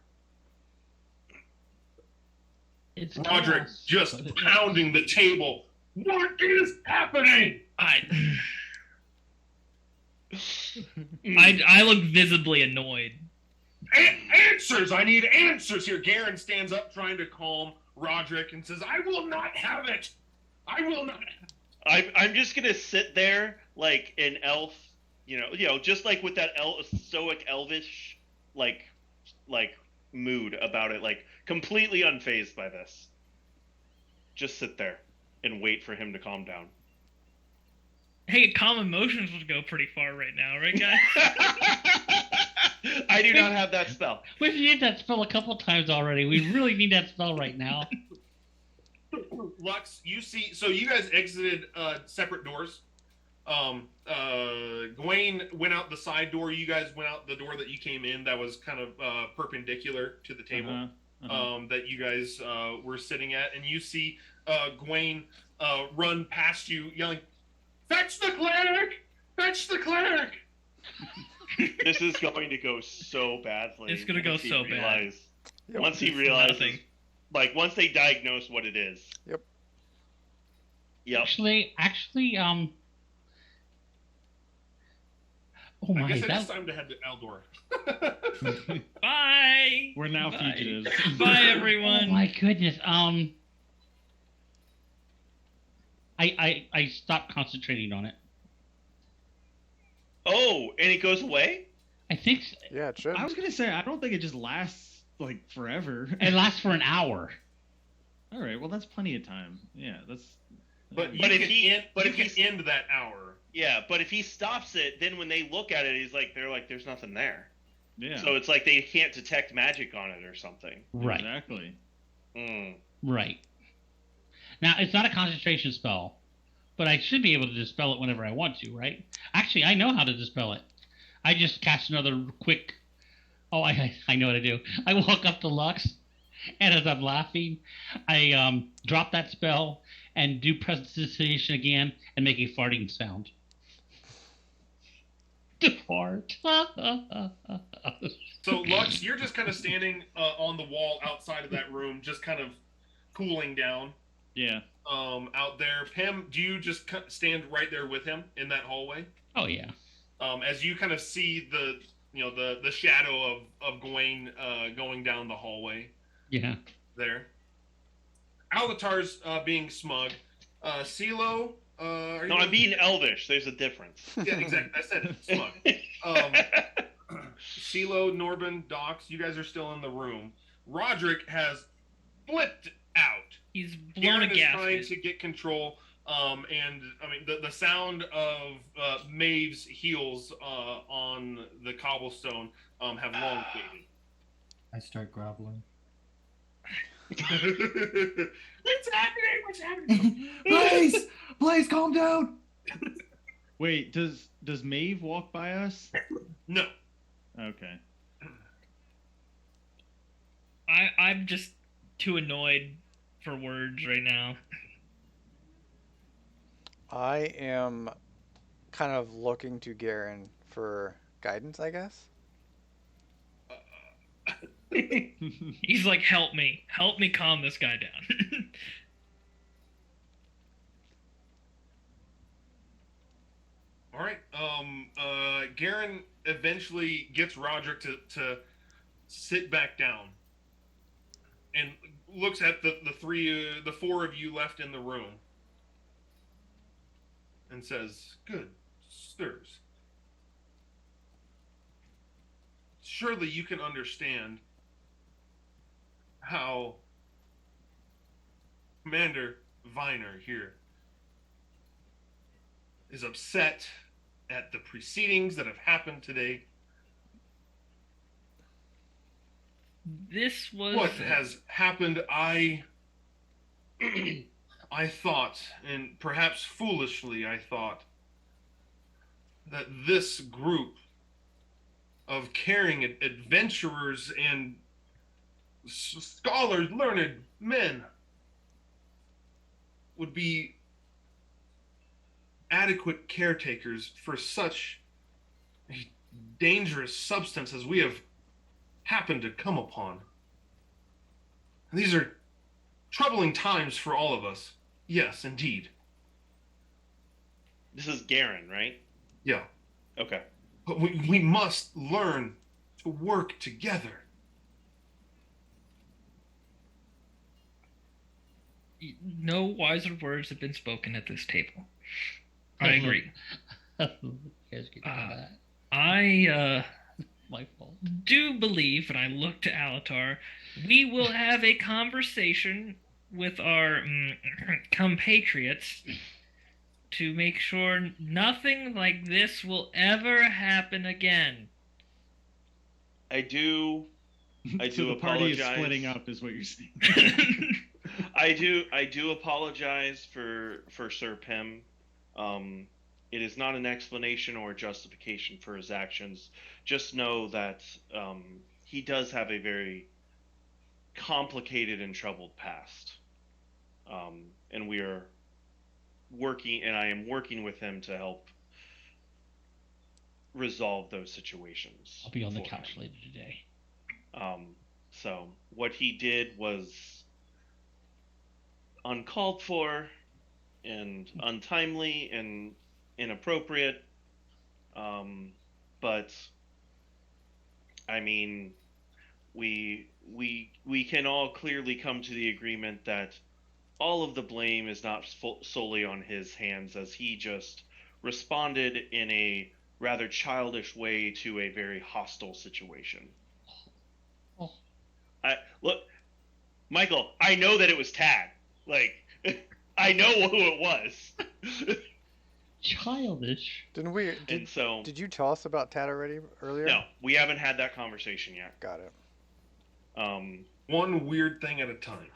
It's Roderick chaos. just pounding the table. What is happening? I look visibly annoyed. Answers! I need answers here. Garen stands up trying to calm Roderick and says, I will not have it. I will not. I'm just gonna sit there like an elf, you know, just like with that stoic elvish, like mood about it, like completely unfazed by this. Just sit there and wait for him to calm down. Hey, calm emotions would go pretty far right now, right, guys? I do not have that spell. We've used that spell a couple times already. We really need that spell right now. Lux, you see, so you guys exited separate doors. Gawain went out the side door. You guys went out the door that you came in that was kind of perpendicular to the table that you guys were sitting at. And you see Gawain run past you yelling, "Fetch the cleric! Fetch the cleric!" This is going to go so badly. It's going to go so bad. Yep. Once he realizes, like, once they diagnose what it is. Yep. Yep. Actually, oh my, I guess it is time to head to Eldor. Bye! We're now Bye. fugitives. Bye, Oh everyone! my goodness. I stopped concentrating on it. Oh, and it goes away? I think Yeah, it should. I was gonna say I don't think it just lasts like forever. it lasts for an hour. All right, well that's plenty of time. Yeah, that's. But But if you he- can end that hour. Yeah, but if he stops it, then when they look at it, they're like, there's nothing there. Yeah. So it's like they can't detect magic on it or something. Right. Exactly. Right. Now, it's not a concentration spell, but I should be able to dispel it whenever I want to, right? Actually, I know how to dispel it. I just cast another quick... Oh, I know what I do. I walk up to Lux, and as I'm laughing, I drop that spell and do prestidigitation again and make a farting sound. To fart. So, Lux, you're just kind of standing on the wall outside of that room, just kind of cooling down Yeah. out there. Pim, do you just stand right there with him in that hallway? Oh, yeah. As you kind of see the shadow of Gawain going down the hallway Yeah. there. Alatar's being smug. CeeLo, No, I'm being elvish. There's a difference. Yeah, exactly. I said it. Smug. CeeLo, Norbin, Dox, you guys are still in the room. Roderick has flipped out. He's blown Garen a is trying gasket. to get control, and I mean the sound of Maeve's heels on the cobblestone have long faded. I start groveling. What's happening? What's happening? Blaze, calm down. Wait, does Maeve walk by us? No. Okay. I'm just too annoyed for words right now. I am kind of looking to Garen for guidance, I guess. He's like, help me calm this guy down. All right. Garen eventually gets Roderick to sit back down and looks at the four of you left in the room and says, "Good sirs, surely you can understand how Commander Viner here is upset at the proceedings that have happened today. This was What has happened, I thought, and perhaps foolishly I thought, that this group of caring adventurers and scholars, learned men, would be adequate caretakers for such a dangerous substance as we have happened to come upon. These are troubling times for all of us. Yes, indeed. This is Garen, right? Yeah. Okay. But we must learn to work together. no wiser words have been spoken at this table. I agree. You guys can do that. My fault. do believe, and I look to Alatar, we will have a conversation with our compatriots to make sure nothing like this will ever happen again. I do So the party is apologize. splitting up, is what you're saying. I do apologize for Sir Pim. It is not an explanation or justification for his actions. Just know that he does have a very complicated and troubled past, and we are working, and I am working with him to help resolve those situations. I'll be on the for couch him. later today. So what he did was uncalled for and untimely and inappropriate. But I mean, we can all clearly come to the agreement that all of the blame is not solely on his hands, as he just responded in a rather childish way to a very hostile situation. Oh. Look, Michael, I know that it was Tad. Like, I know who it was. Childish. Didn't we? And so, Did you tell us about Tad already earlier? no, we haven't had that conversation yet. Got it. One weird thing at a time.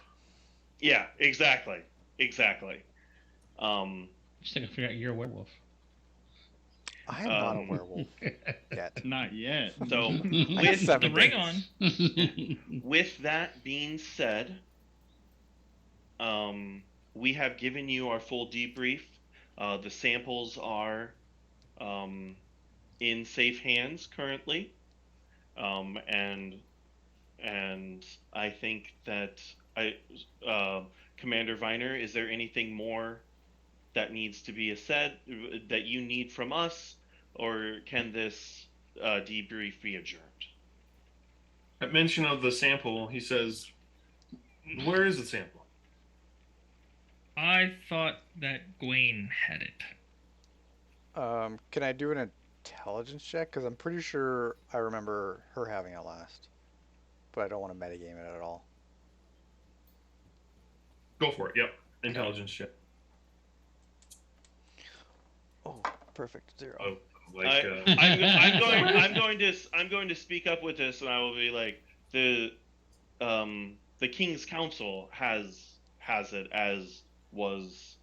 Yeah, exactly. Just gotta figure out you're a werewolf. I am not a werewolf yet. Not yet. So, I got 7 the ring days. on. with that being said, we have given you our full debrief. The samples are in safe hands currently, and I think that Commander Viner, is there anything more that needs to be said that you need from us, or can this debrief be adjourned? At mention of the sample, he says, "Where is the sample?" I thought that Gwaine had it. Can I do an intelligence check? Because I'm pretty sure I remember her having it last. But I don't want to metagame it at all. Go for it. Yep. Intelligence check. Oh, perfect. 0. Oh, I'm going to speak up with this, and I will be like, the King's Council has it, as was,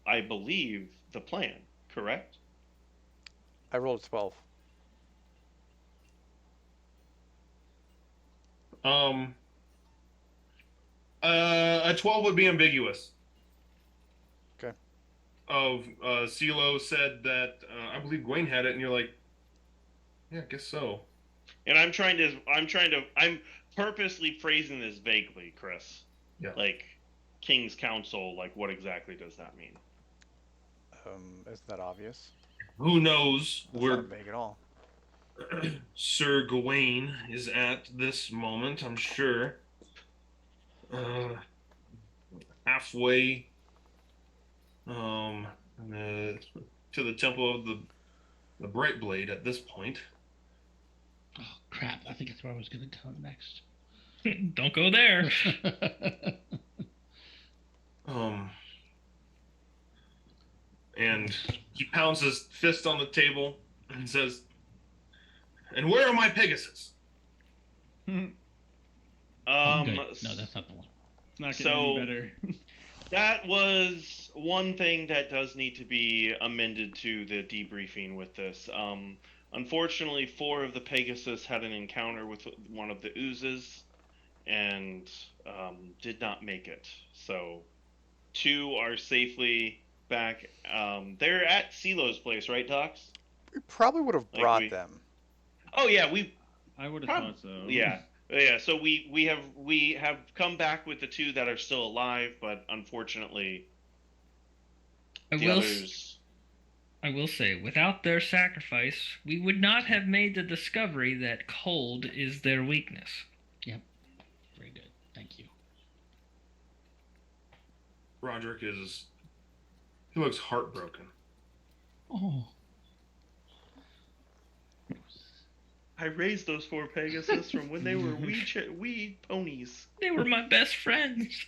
I believe, the plan. Correct? I rolled a 12. A 12 would be ambiguous. Okay. CeeLo said that I believe Gwaine had it, and you're like, yeah, I guess so. And I'm purposely phrasing this vaguely, Chris. Yeah. Like, King's Council, like, what exactly does that mean? Isn't that obvious? Who knows That's where not vague at all. Sir Gawain is at this moment? I'm sure. Halfway to the Temple of the Bright Blade at this point. Oh crap! I think that's where I was gonna tell him next. Don't go there. And he pounds his fist on the table and says, "And where are my Pegasus?" Good. No, that's not the one. It's not getting any better. That was one thing that does need to be amended to the debriefing with this. Unfortunately, 4 of the Pegasus had an encounter with one of the oozes and did not make it. So 2 are safely back. They're at CeeLo's place, right, Docs? We probably would have brought them. Oh yeah, I would have thought so. Yeah. Yeah, so we have come back with the 2 that are still alive, but unfortunately, the others. I will say, without their sacrifice, we would not have made the discovery that cold is their weakness. Yep. Very good. Thank you. Roderick he looks heartbroken. Oh. I raised those 4 Pegasus from when they were wee ponies. They were my best friends.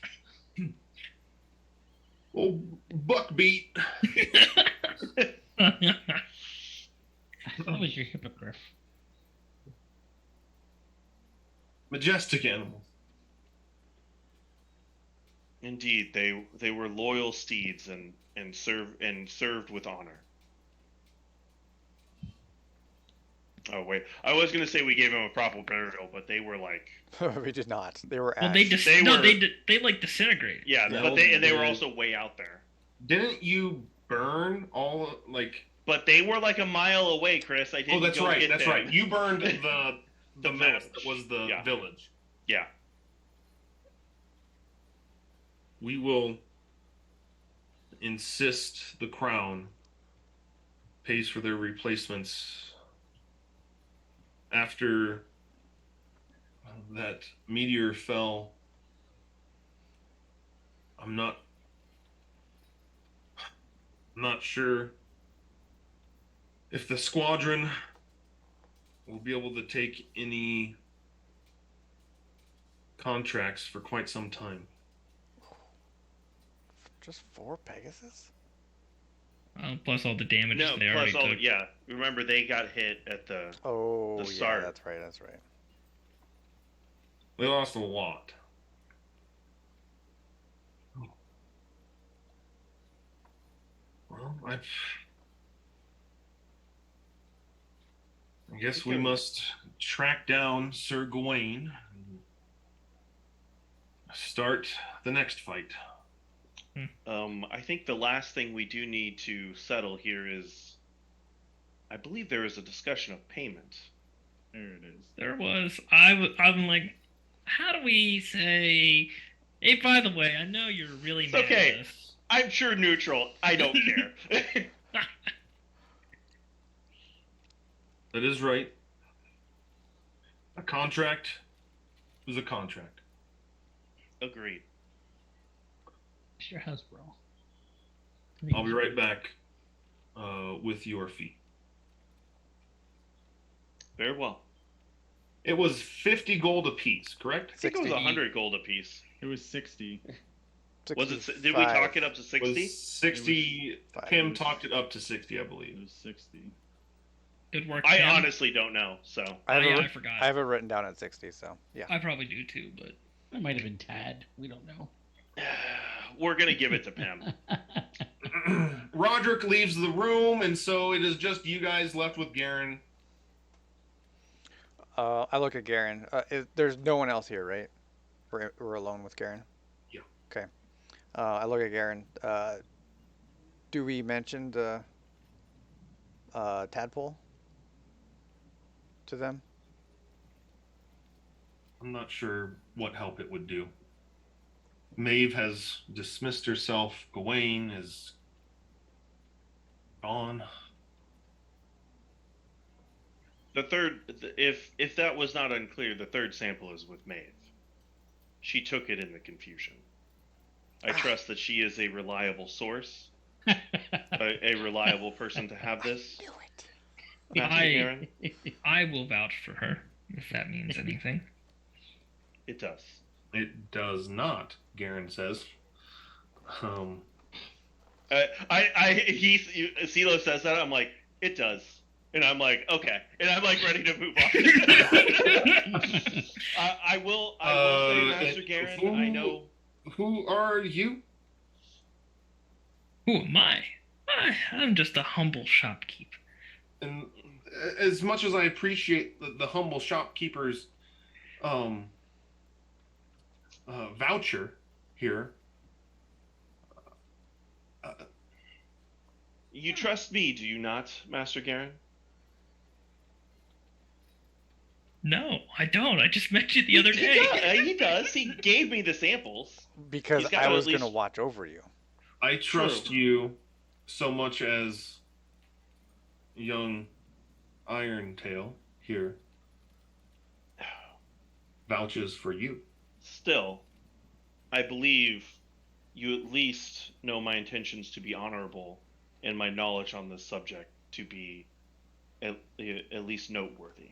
Oh, Buckbeat. That was your hippogriff. Majestic animals. Indeed, they were loyal steeds and served with honor. Oh wait, I was gonna say we gave them a proper burial, but they were like, We did not. They were Well, ash. they like disintegrated. yeah, Yeah. but they were also way out there. Didn't you burn all like? But they were like a mile away, Chris. I didn't. Oh, that's go right. get That's them. right. You burned the mass village. that was the Yeah. village. Yeah. We will insist the crown pays for their replacements after that meteor fell. I'm not sure if the squadron will be able to take any contracts for quite some time. Just 4 Pegasus? Plus all the damage No, they already plus all took. yeah. Remember they got hit at the Oh, The yeah, start. that's right, that's right. They lost a lot. Well, I guess we must track down Sir Gawain and start the next fight. I think the last thing we do need to settle here is, I believe there is a discussion of payment. There it is. There was. I'm like, how do we say? Hey, by the way, I know you're really It's mad okay. at us. I'm sure neutral. I don't care. That is right. A contract is a contract. Agreed. Mr. Hasbro. I'll be right back with your fee. Very well. It was 50 gold apiece, correct? I think it was 60. 100 gold apiece. It was 60. Was it? Did we talk it up to It 60? was 60. Five. Pim talked it up to 60, I It believe. was 60. Good work. I Tim. honestly don't know. So I forgot. I have it written down at 60, so yeah. I probably do too, but It might have been Tad. We don't know. we're gonna give it to Pam. Roderick leaves the room, and so it is just you guys left with Garen. I look at Garen. There's no one else here, right? We're alone with Garen? Yeah. Okay. I look at Garen. Do we mention the tadpole to them? I'm not sure what help it would do. Maeve has dismissed herself. Gawain is gone. The third, if that was not unclear, the third sample is with Maeve. She took it in the confusion. I trust that she is a reliable source, a reliable person to have this. Do it. Master Garen? I will vouch for her if that means anything. It does. It does not, Garen says. CeeLo says that. I'm like, it does, and I'm like, okay, and I'm like ready to move on. I will say, Master Garen. I know. Who are you? Who am I? I'm just a humble shopkeep. And as much as I appreciate the humble shopkeeper's voucher here, You trust me, do you not, Master Garen? No, I don't. I just met you the other day. He does. He gave me the samples. Because He's got I to was at going to least- watch over you. I trust you so much as young Irontail here vouches for you. Still, I believe you at least know my intentions to be honorable and my knowledge on this subject to be at least noteworthy.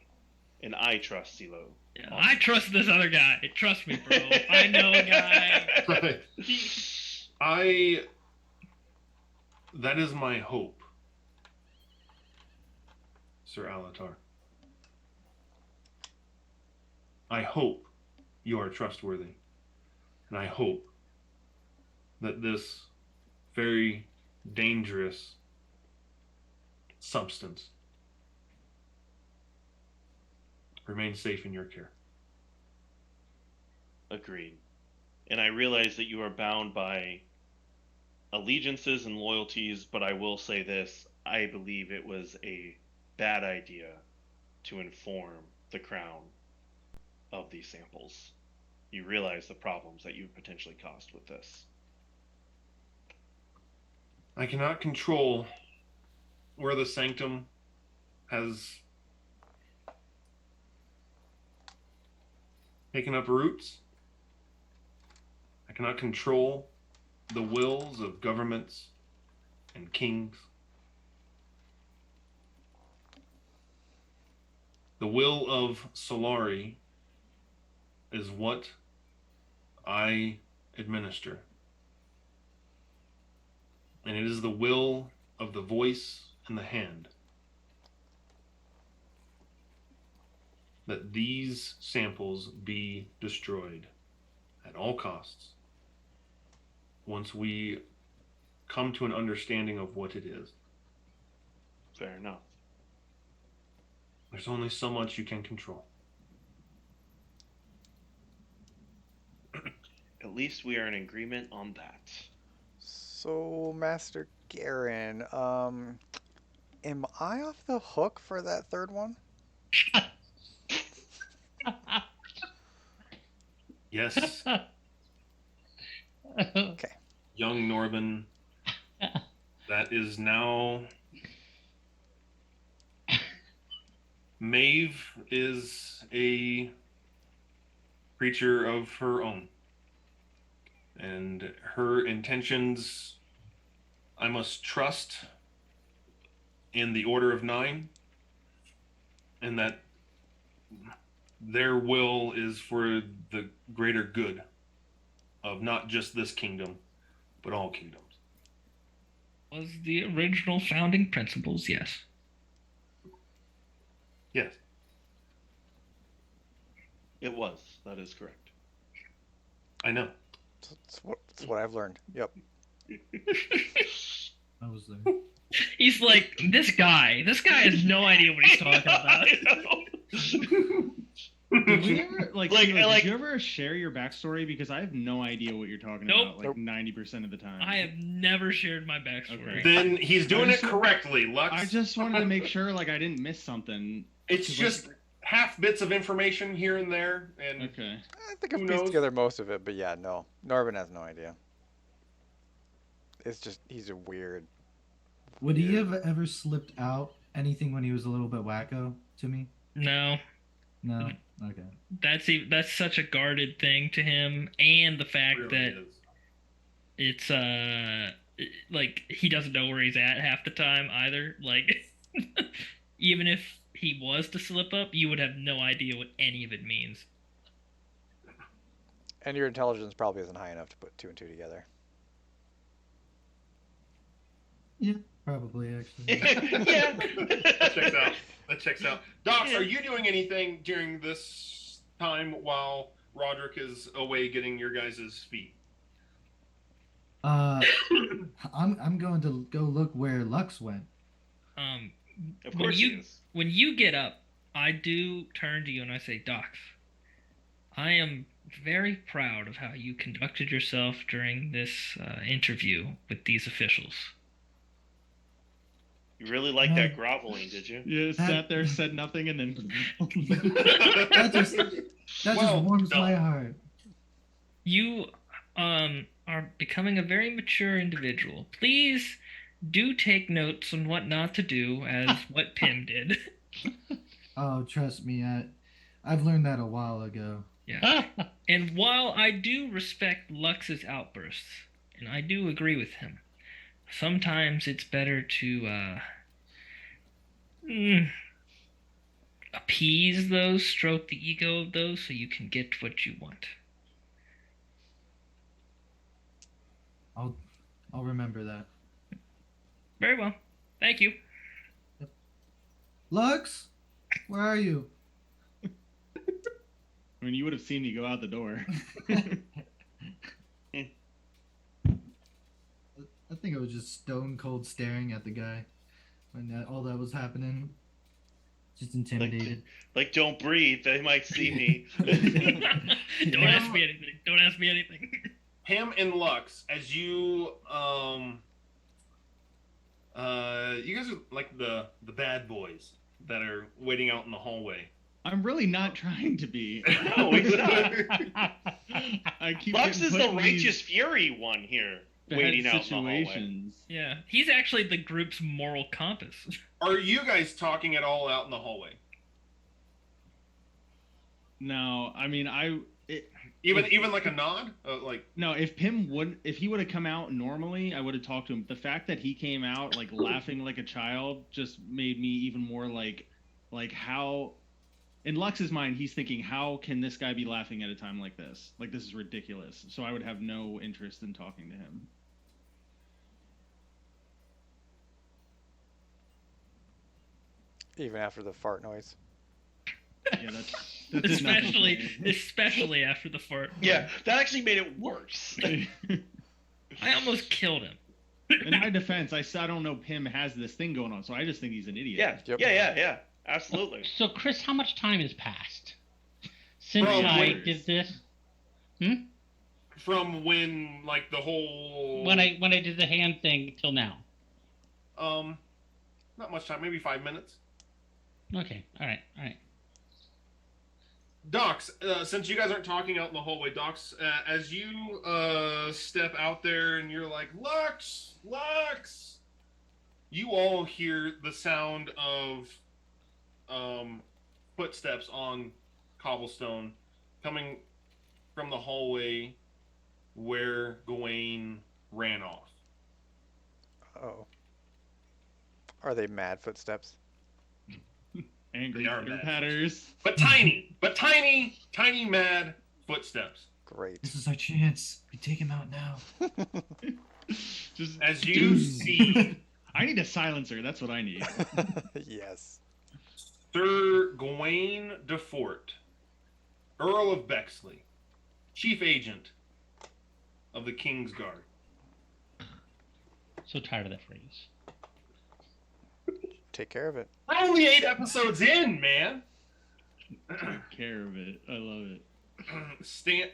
And I trust CeeLo. Yeah, I trust this other guy. Trust me, bro. I know a guy. That is my hope, Sir Alatar. I hope you are trustworthy. And I hope that this very dangerous substance remains safe in your care. Agreed. And I realize that you are bound by allegiances and loyalties, but I will say this. I believe it was a bad idea to inform the Crown of these samples. You realize the problems that you've potentially caused with this. I cannot control where the sanctum has taken up roots. I cannot control the wills of governments and kings. The will of Solari is what I administer. And it is the will of the voice and the hand that these samples be destroyed at all costs once we come to an understanding of what it is. Fair enough. There's only so much you can control. At least we are in agreement on that. So, Master Garen, am I off the hook for that third one? Yes, Okay. young Norbin, that is now... Maeve is a creature of her own. And her intentions, I must trust in the Order of Nine, and that their will is for the greater good of not just this kingdom, but all kingdoms. Was the original founding principles, yes. Yes. It was. That is correct. I know. That's what I've learned. Yep. I was there. He's like, this guy has no idea what he's talking about. Did we ever Like- did you ever share your backstory? Because I have no idea what you're talking Nope. about. Like 90% of the time. I have never shared my backstory. Okay. Then he's doing I it just- correctly, Lux. I just wanted to make sure like I didn't miss something. It's 'Cause, just half bits of information here and there, and Okay. I think I've Who pieced knows? together most of it, but yeah, no. Norbin has no idea. It's just, he's a weird. Would he have ever slipped out anything when he was a little bit wacko to me? No, No. Okay. that's such a guarded thing to him, and the fact really that is. it's like he doesn't know where he's at half the time either. Like, even if he was to slip up, you would have no idea what any of it means. And your intelligence probably isn't high enough to put two and two together. Yeah, probably actually. Yeah. That checks out. That checks out. Docs, are you doing anything during this time while Roderick is away getting your guys' feet? I'm going to go look where Lux went. Of When course he you is. when you get up, I do turn to you and I say, Doc, I am very proud of how you conducted yourself during this interview with these officials. You really like that groveling, did you? You sat there, said nothing, and then. That just warms no. my heart. You are becoming a very mature individual. Please do take notes on what not to do, as what Pim did. Oh, trust me, I've learned that a while ago. Yeah. And while I do respect Lux's outbursts, and I do agree with him, sometimes it's better to appease those, stroke the ego of those, so you can get what you want. I'll remember that. Very well. Thank you. Lux, where are you? I mean, you would have seen me go out the door. I think I was just stone cold staring at the guy when all that was happening. Just intimidated. Like, don't breathe. They might see me. Don't ask me anything. Don't ask me anything. Ham and Lux, as you you guys are like the bad boys that are waiting out in the hallway. I'm really not trying to be. No, he's not. I keep Lux getting is put the in righteous these fury one here, bad waiting out in the hallway. situations. Yeah, he's actually the group's moral compass. Are you guys talking at all out in the hallway? No, I mean Even like a nod, like no. If he would have come out normally, I would have talked to him. The fact that he came out like laughing like a child just made me even more like how. In Lux's mind, he's thinking, how can this guy be laughing at a time like this? Like, this is ridiculous. So I would have no interest in talking to him. Even after the fart noise. Yeah, that did nothing for me. especially after the fart. Yeah, that actually made it worse. I almost killed him. In my defense, I don't know Pim has this thing going on, so I just think he's an idiot. Yeah, Yep. yeah, absolutely. So, Chris, how much time has passed since Bro, I wait. did this? from when like the whole When I did the hand thing till now? not much time, maybe 5 minutes. Okay, all right. Docs, since you guys aren't talking out in the hallway, Docs, as you step out there and you're like, Lux, you all hear the sound of footsteps on cobblestone coming from the hallway where Gawain ran off. Oh. Are they mad footsteps? Angry They are pitter mad. patters. But tiny mad footsteps. Great. This is our chance. We take him out now. Just As you see I need a silencer. That's what I need. Yes. Sir Gawain de Fort, Earl of Bexley, Chief Agent of the King's Guard. So tired of that phrase. Take care of it. We're only 8 episodes in, man. Take care of it. I love it.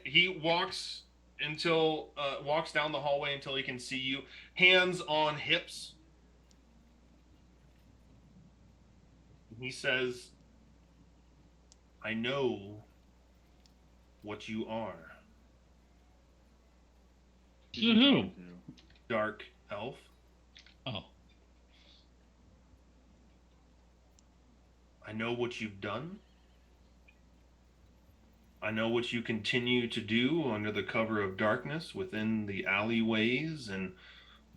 He walks down the hallway until he can see you, hands on hips. He says, I know what you are, Who? dark elf. Oh, I know what you've done. I know what you continue to do under the cover of darkness within the alleyways and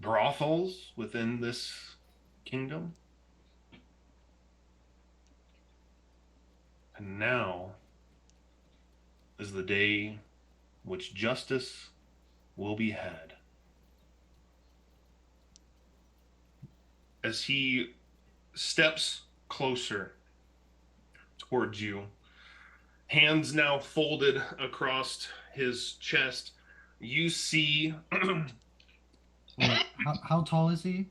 brothels within this kingdom. And now is the day which justice will be had. As he steps closer towards you, hands now folded across his chest, you see Wait, how tall is he?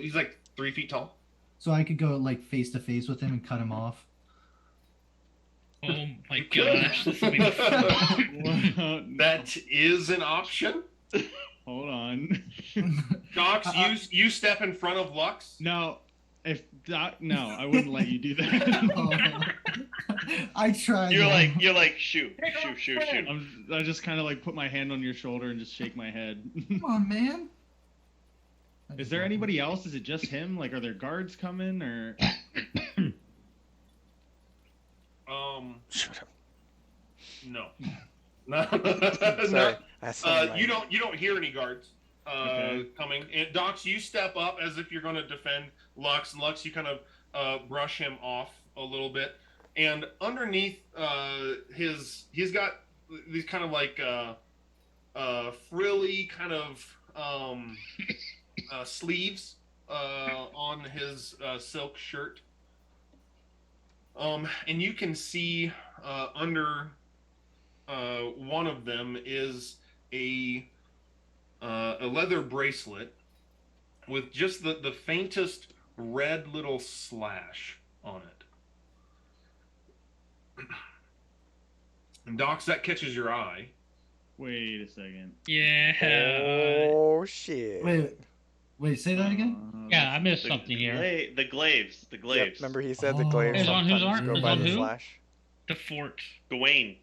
he's like 3 feet tall. So I could go like face to face with him and cut him off. Oh my gosh, this will be fun. That is an option. Hold on. Docs, you step in front of Lux. No, no, I wouldn't let you do that. Oh. I tried. You're though. like shoot. I just kind of like put my hand on your shoulder and just shake my head. Come on, man. Is there anybody else? Is it just him? Like, are there guards coming or? Shut up. No. Sorry. You don't hear any guards. Okay. coming. And Dox, you step up as if you're going to defend Lux. And Lux, you kind of brush him off a little bit. And underneath he's got these kind of like frilly kind of sleeves on his silk shirt. And you can see under one of them is a leather bracelet with just the faintest red little slash on it. And Dox, that catches your eye. Wait a second. Yeah. Oh shit. Wait, say that again? Yeah, I missed something here. The glaives. The glaives. Yep, remember he said the Oh. glaives Is on whose sometimes arm? go Is by on the who? slash. The fort. Gawain.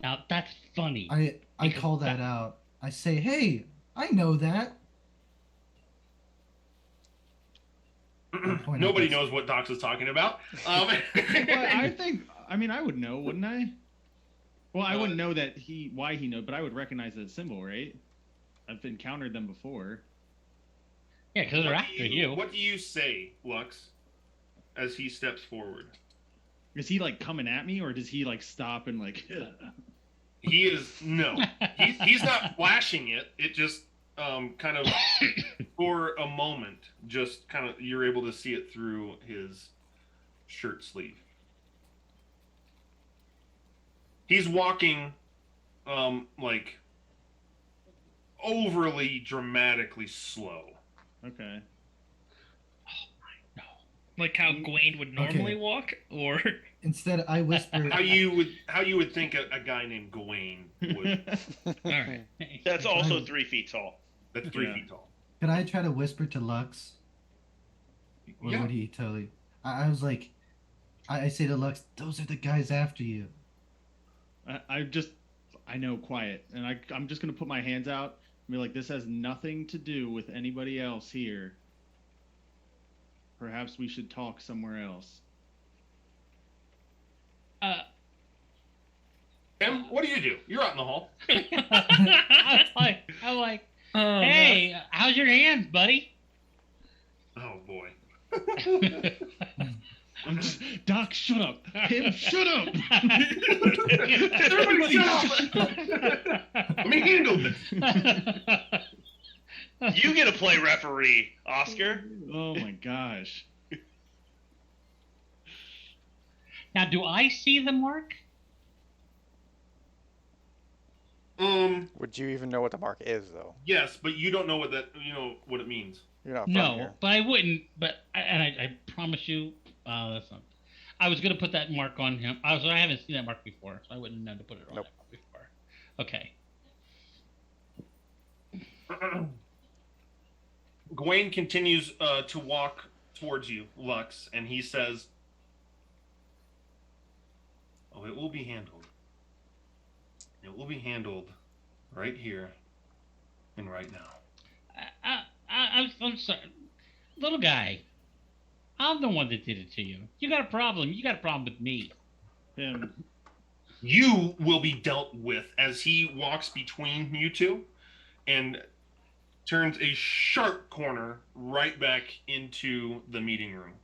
Now that's funny. I Because call that out. I say, hey, I know that. point out Nobody that's- knows what Dox is talking about. Well, I think. I mean, I would know, wouldn't I? Well, I wouldn't know that why he knows, but I would recognize that symbol, right? I've encountered them before. Yeah, because they're after you. What do you say, Lux, as he steps forward? Is he like coming at me, or does he like stop and like? He is no. He's not flashing it. It just kind of for a moment, just kind of you're able to see it through his shirt sleeve. He's walking like overly dramatically slow. Okay. Like how Gawain would normally Okay. walk, or Instead, I whisper. How you would think a guy named Gawain would. all right. That's also 3 feet tall. That's 3 Yeah. feet tall. Could I try to whisper to Lux? Or Yeah. would he totally? I was like, I say to Lux, those are the guys after you. I know quiet, and I'm just gonna put my hands out and be like, this has nothing to do with anybody else here. Perhaps we should talk somewhere else. Em, what do? You're out in the hall. I'm like, Oh, hey, how's your hands, buddy? Oh boy. Doc, shut up. Tim, shut up. Everybody shut up. Let me handle this. You get to play referee, Oscar. Oh my gosh. Now, do I see the mark? Would you even know what the mark is, though? Yes, but you don't know what what it means. You're not from No, here. but I wouldn't. But I promise you, that's not. I was gonna put that mark on him. I haven't seen that mark before, so I wouldn't know to put it on Nope. him before. Okay. Gawain continues to walk towards you, Lux, and he says, "Oh, it will be handled. It will be handled right here and right now." I'm sorry, little guy. I'm the one that did it to you. You got a problem. You got a problem with me. Tim, You will be dealt with as he walks between you two and turns a sharp corner right back into the meeting room.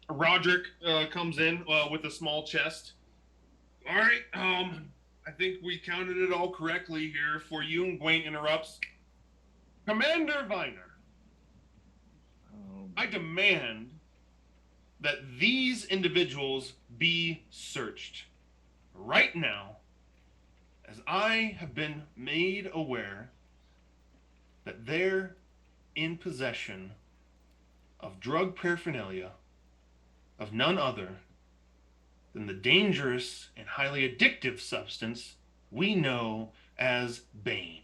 Roderick comes in with a small chest. All right, I think we counted it all correctly here for you. And Gawain interrupts. Commander Viner, I demand that these individuals be searched right now, as I have been made aware that they're in possession of drug paraphernalia of none other than the dangerous and highly addictive substance we know as Bane.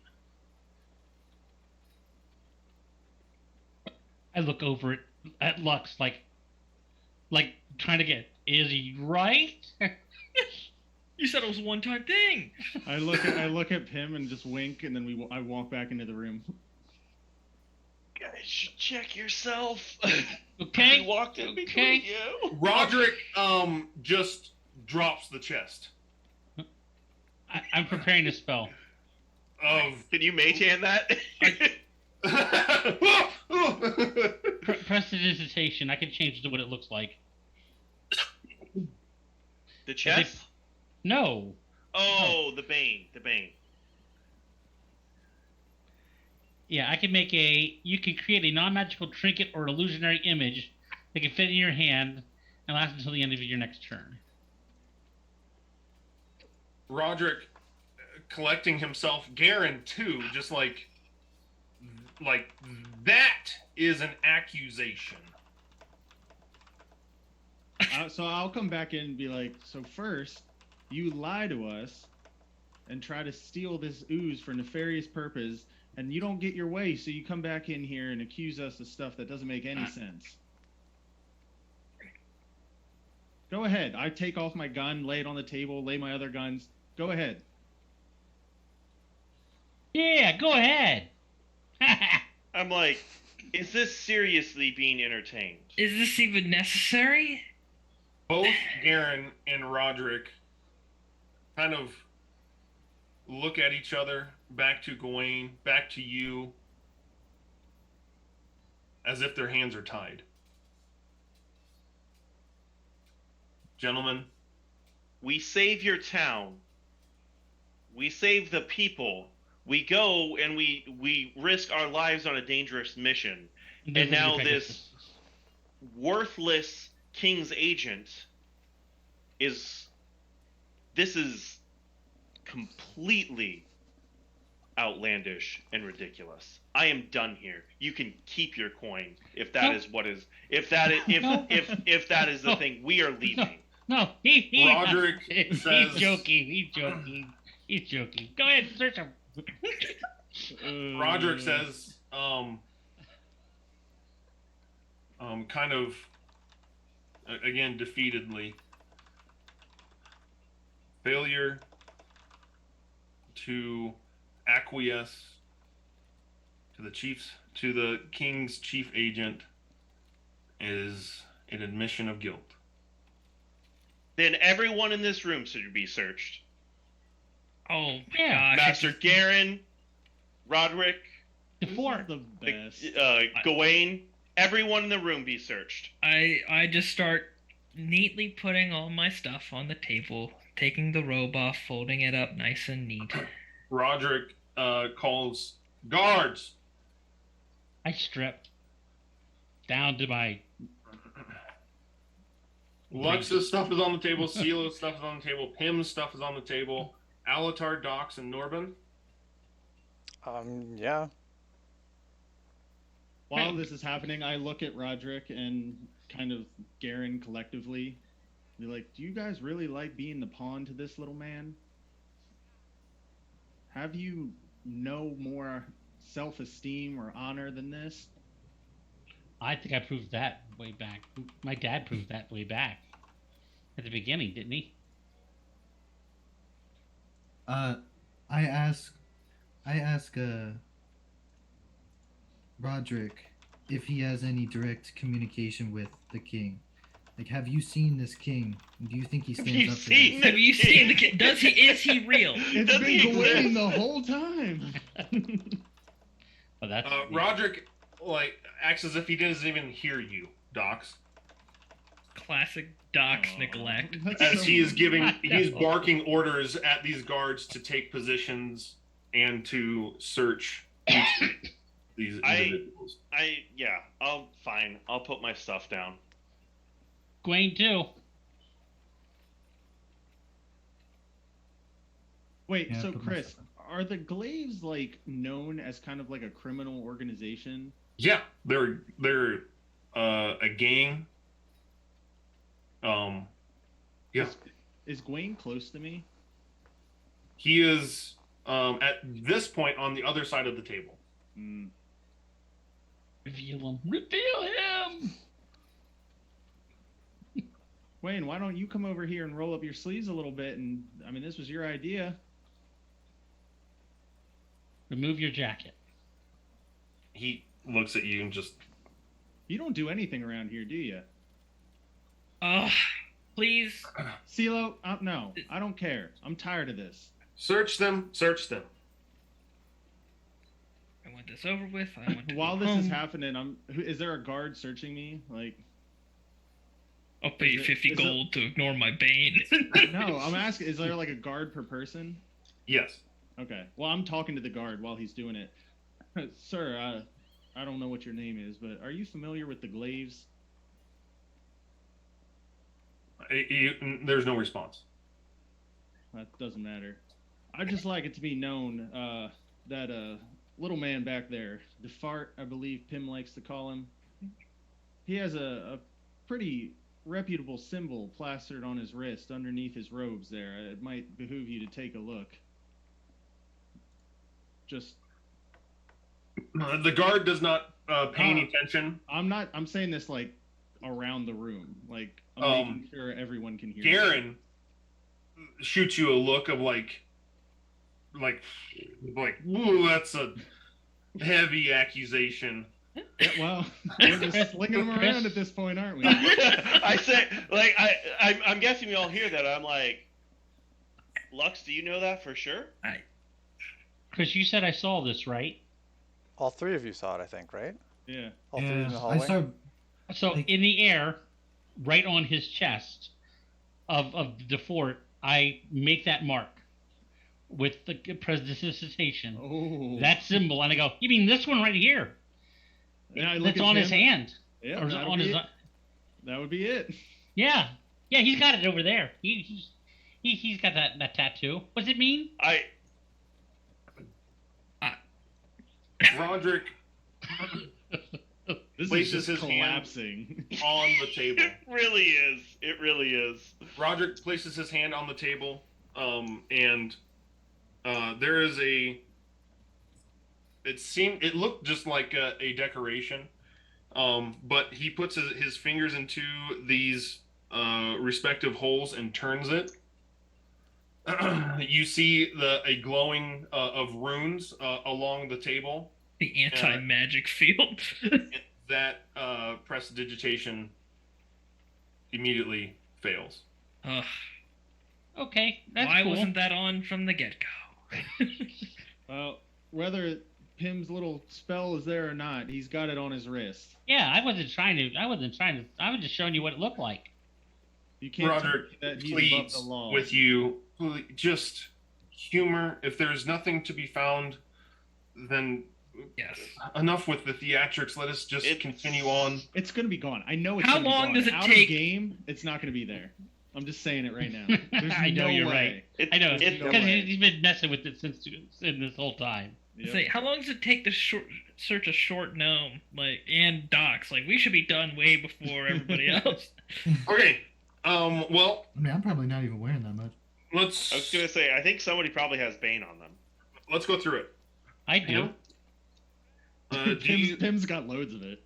I look over at Lux like trying to get. Is he right? You said it was a one-time thing. I look at Pim and just wink, and then I walk back into the room. Guys, should check yourself. Okay. We walked in between Okay. you. Roderick just drops the chest. I'm preparing to spell. of. Can you mage hand that? Prestidigitation. I can change to what it looks like. The chest? No. Oh, the Bane. The Bane. Yeah, I can make you can create a non-magical trinket or illusionary image that can fit in your hand and last until the end of your next turn. Roderick collecting himself, Garen too, just like that is an accusation. So I'll come back in and be like, so first, you lie to us and try to steal this ooze for nefarious purpose, and you don't get your way, so you come back in here and accuse us of stuff that doesn't make any sense. Go ahead. I take off my gun, lay it on the table, lay my other guns. Go ahead. Yeah, go ahead. I'm like, is this seriously being entertained? Is this even necessary? Both Garen and Roderick kind of look at each other, back to Gawain, back to you, as if their hands are tied. Gentlemen, We save your town. We save the people. We go and we risk our lives on a dangerous mission. And now this worthless king's agent is completely outlandish and ridiculous. I am done here. You can keep your coin if that is what is if that is if that is the thing. We are leaving. No, Roderick he's says, joking. He's joking. Go ahead, search him. Roderick says, kind of, again, defeatedly, failure to acquiesce to the king's chief agent is an admission of guilt. Then everyone in this room should be searched. Oh my Yeah. gosh. Master Garen, Roderick, This is Before. the best. Gawain, everyone in the room be searched. I just start neatly putting all my stuff on the table, taking the robe off, folding it up nice and neat. Roderick calls guards. I strip down to my. Lux's stuff is on the table. Silo's stuff is on the table. Pim's stuff is on the table. Alatar, Dox, and Norbin. Yeah. While this is happening, I look at Roderick and kind of Garen collectively. Be like, do you guys really like being the pawn to this little man? Have you no more self-esteem or honor than this? I think I proved that way back. My dad proved that way back at the beginning, didn't he? I ask Roderick if he has any direct communication with the king. Like, have you seen this king? Do you think he Have stands you up to seen this? Have you seen the kid? Is he real? It's Doesn't been he Gawain exist? the whole time. Oh, that's Roderick acts as if he doesn't even hear you, Dox. Classic Doc's Aw, neglect. that's As so- he's barking orders at these guards to take positions and to search these individuals. I'll put my stuff down. Gawain too. Wait, Yeah, so put my Chris, stuff are the Glaives known as kind of like a criminal organization? Yeah, they're a gang. Yeah, Is Gawain close to me? he is at this point on the other side of the table. Mm. Reveal him. Reveal him. Wayne, why don't you come over here and roll up your sleeves a little bit? And I mean, this was your idea. Remove your jacket. He looks at you and just You don't do anything around here, do you? Please. CeeLo, no, I don't care. I'm tired of this. search them. have this over with. I want to While go this is home. happening, is there a guard searching me? Like, I'll pay you 50 gold to ignore my bane. no, I'm asking, is there like a guard per person? Yes. Okay. Well, I'm talking to the guard while he's doing it. Sir, I don't know what your name is, but are you familiar with the glaives? There's no response. That doesn't matter. I'd just like it to be known that little man back there, the fart, I believe Pim likes to call him, he has a pretty reputable symbol plastered on his wrist underneath his robes there. It might behoove you to take a look. Just The guard does not pay any attention. I'm saying this like around the room. Like I'm making sure everyone can hear. Garen shoots you a look of like, ooh, that's a heavy accusation. Yeah, well, we're just slinging them around at this point, aren't we? I say, like, I'm guessing we all hear that. I'm like, Lux, do you know that for sure? Chris, you said I saw this, right? All three of you saw it, I think, right? Yeah. All three in the Yeah, hallway. I start. So Like- in the air, right on his chest of the fort, I make that mark with the prestidigitation. Oh. That symbol, and I go, you mean this one right here? And I look That's at on his him. hand. Yeah, Or that'd on be his. it. That would be it. Yeah, he's got it over there. He's got that tattoo. What does it mean? Roderick This places is just his hand collapsing. on the table. It really is. It really is. Roderick places his hand on the table, and there is a. It looked just like a decoration, but he puts his fingers into these respective holes and turns it. You see a glowing of runes along the table. The anti-magic field. That prestidigitation immediately fails. Ugh. Okay, that's Why cool. wasn't that on from the get-go? Well, whether Pim's little spell is there or not, he's got it on his wrist. Yeah, I wasn't trying to. I was just showing you what it looked like. You can't tell Roderick me that he's above pleads the law. with you, just humor. If there's nothing to be found, then Yes. enough with the theatrics. Let us just continue on. It's gonna be gone. I know it's How gonna be long gone. does it Out take- Of game, it's not gonna be there. I'm just saying it right now. There's I know no you're way. right. I know There's no because way. he's been messing with it since in this whole time. Yep. Say, how long does it take to search a short gnome, and docs? Like, we should be done way before everybody else. Okay. Well, I mean, I'm probably not even wearing that much. I was gonna say, I think somebody probably has Bane on them. let's go through it. I do. Pim's got loads of it.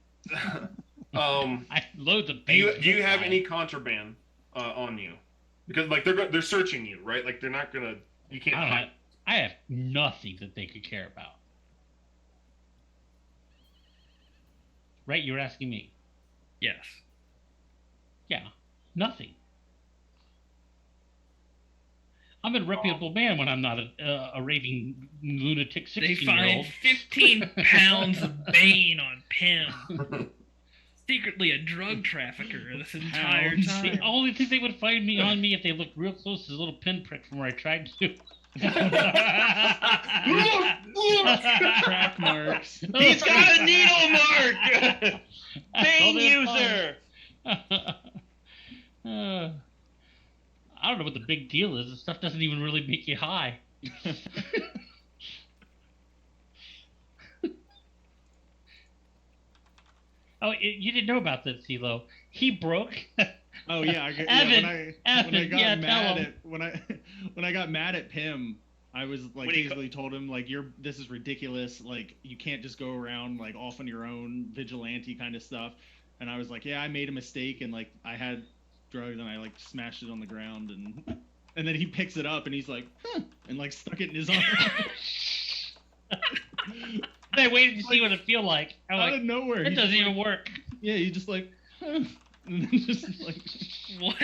I loads of. Do you have any contraband on you? Because like they're searching you, right? Like they're not gonna. You can't hide. I have nothing that they could care about. Right? You're asking me. Yes. Yeah, nothing. I'm a reputable man when I'm not a raving lunatic They 16-year-old. find 15 pounds of Bane on Pim. Secretly a drug trafficker this entire Pounds. time. The only thing they would find me on me if they looked real close is a little pinprick from where I tried to. Crack marks. He's got a needle mark. Bane user. I don't know what the big deal is. This stuff doesn't even really make you high. Oh, you didn't know about this, CeeLo. He broke. Oh yeah, Evan, when I got yeah, mad tell at when I got mad at Pim, I was like What do you basically told him like this is ridiculous. Like you can't just go around like off on your own vigilante kind of stuff. And I was like, yeah, I made a mistake and like I had drugs and I like smashed it on the ground and then he picks it up and he's like, huh, and like stuck it in his arm. I waited to see what it feel like. I'm Out like, of nowhere. it he doesn't just, even like, work. Yeah, he just like, huh, and then just like, What?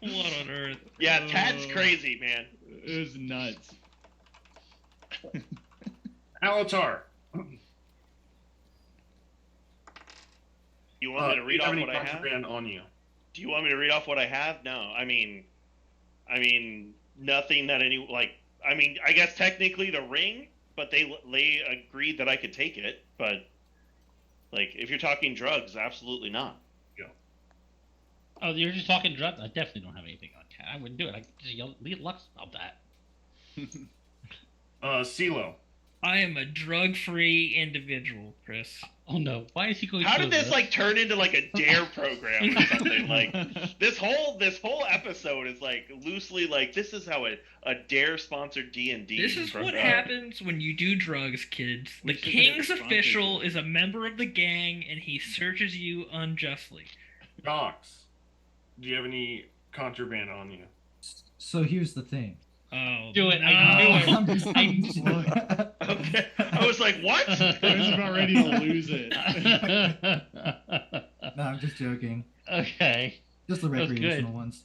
What on earth? Yeah, Tad's crazy, man. it was nuts. Alatar, You want me to Do read you have off any what I have? contraband on you? Do you want me to read off what I have? No. I mean, nothing that any like. I mean, I guess technically the ring, but they agreed that I could take it. But like, if you're talking drugs, absolutely not. Oh, you're just talking drugs? I definitely don't have anything on cat. I wouldn't do it. I could just yell at Lux about that. CeeLo. I am a drug-free individual, Chris. Oh no! Why is he going? How through did this like turn into like a dare program or something? Like this whole episode is like loosely like this is how a dare sponsored D&D. This is what happens when you do drugs, kids. The king's official is a member of the gang, and he searches you unjustly. Docs. Do you have any contraband on you? So here's the thing. Oh, Do it. No. I'm just- Okay. I was like, what? I was about ready to lose it. No, I'm just joking. Okay. Just the That was recreational good. ones.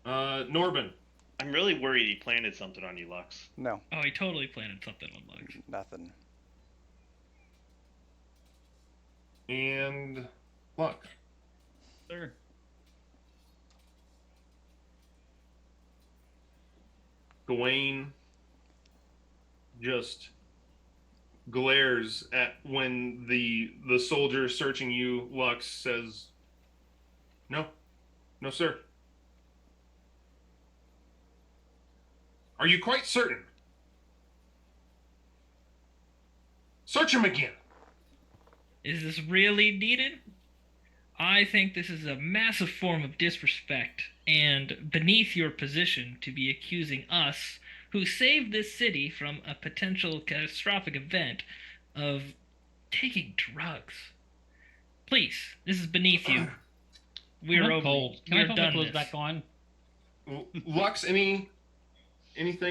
Norbin. I'm really worried he planted something on you, Lux. No, Oh, he totally planted something on Lux. nothing. And Luck. Sir. Gawain just glares at when the soldier searching you, Lux, says, "No, no, sir." Are you quite certain? Search him again. Is this really needed? I think this is a massive form of disrespect and beneath your position to be accusing us, who saved this city from a potential catastrophic event, of taking drugs. Please, this is beneath you. We're I'm over. cold. Can I We're put my done clothes this. back on? Lux, anything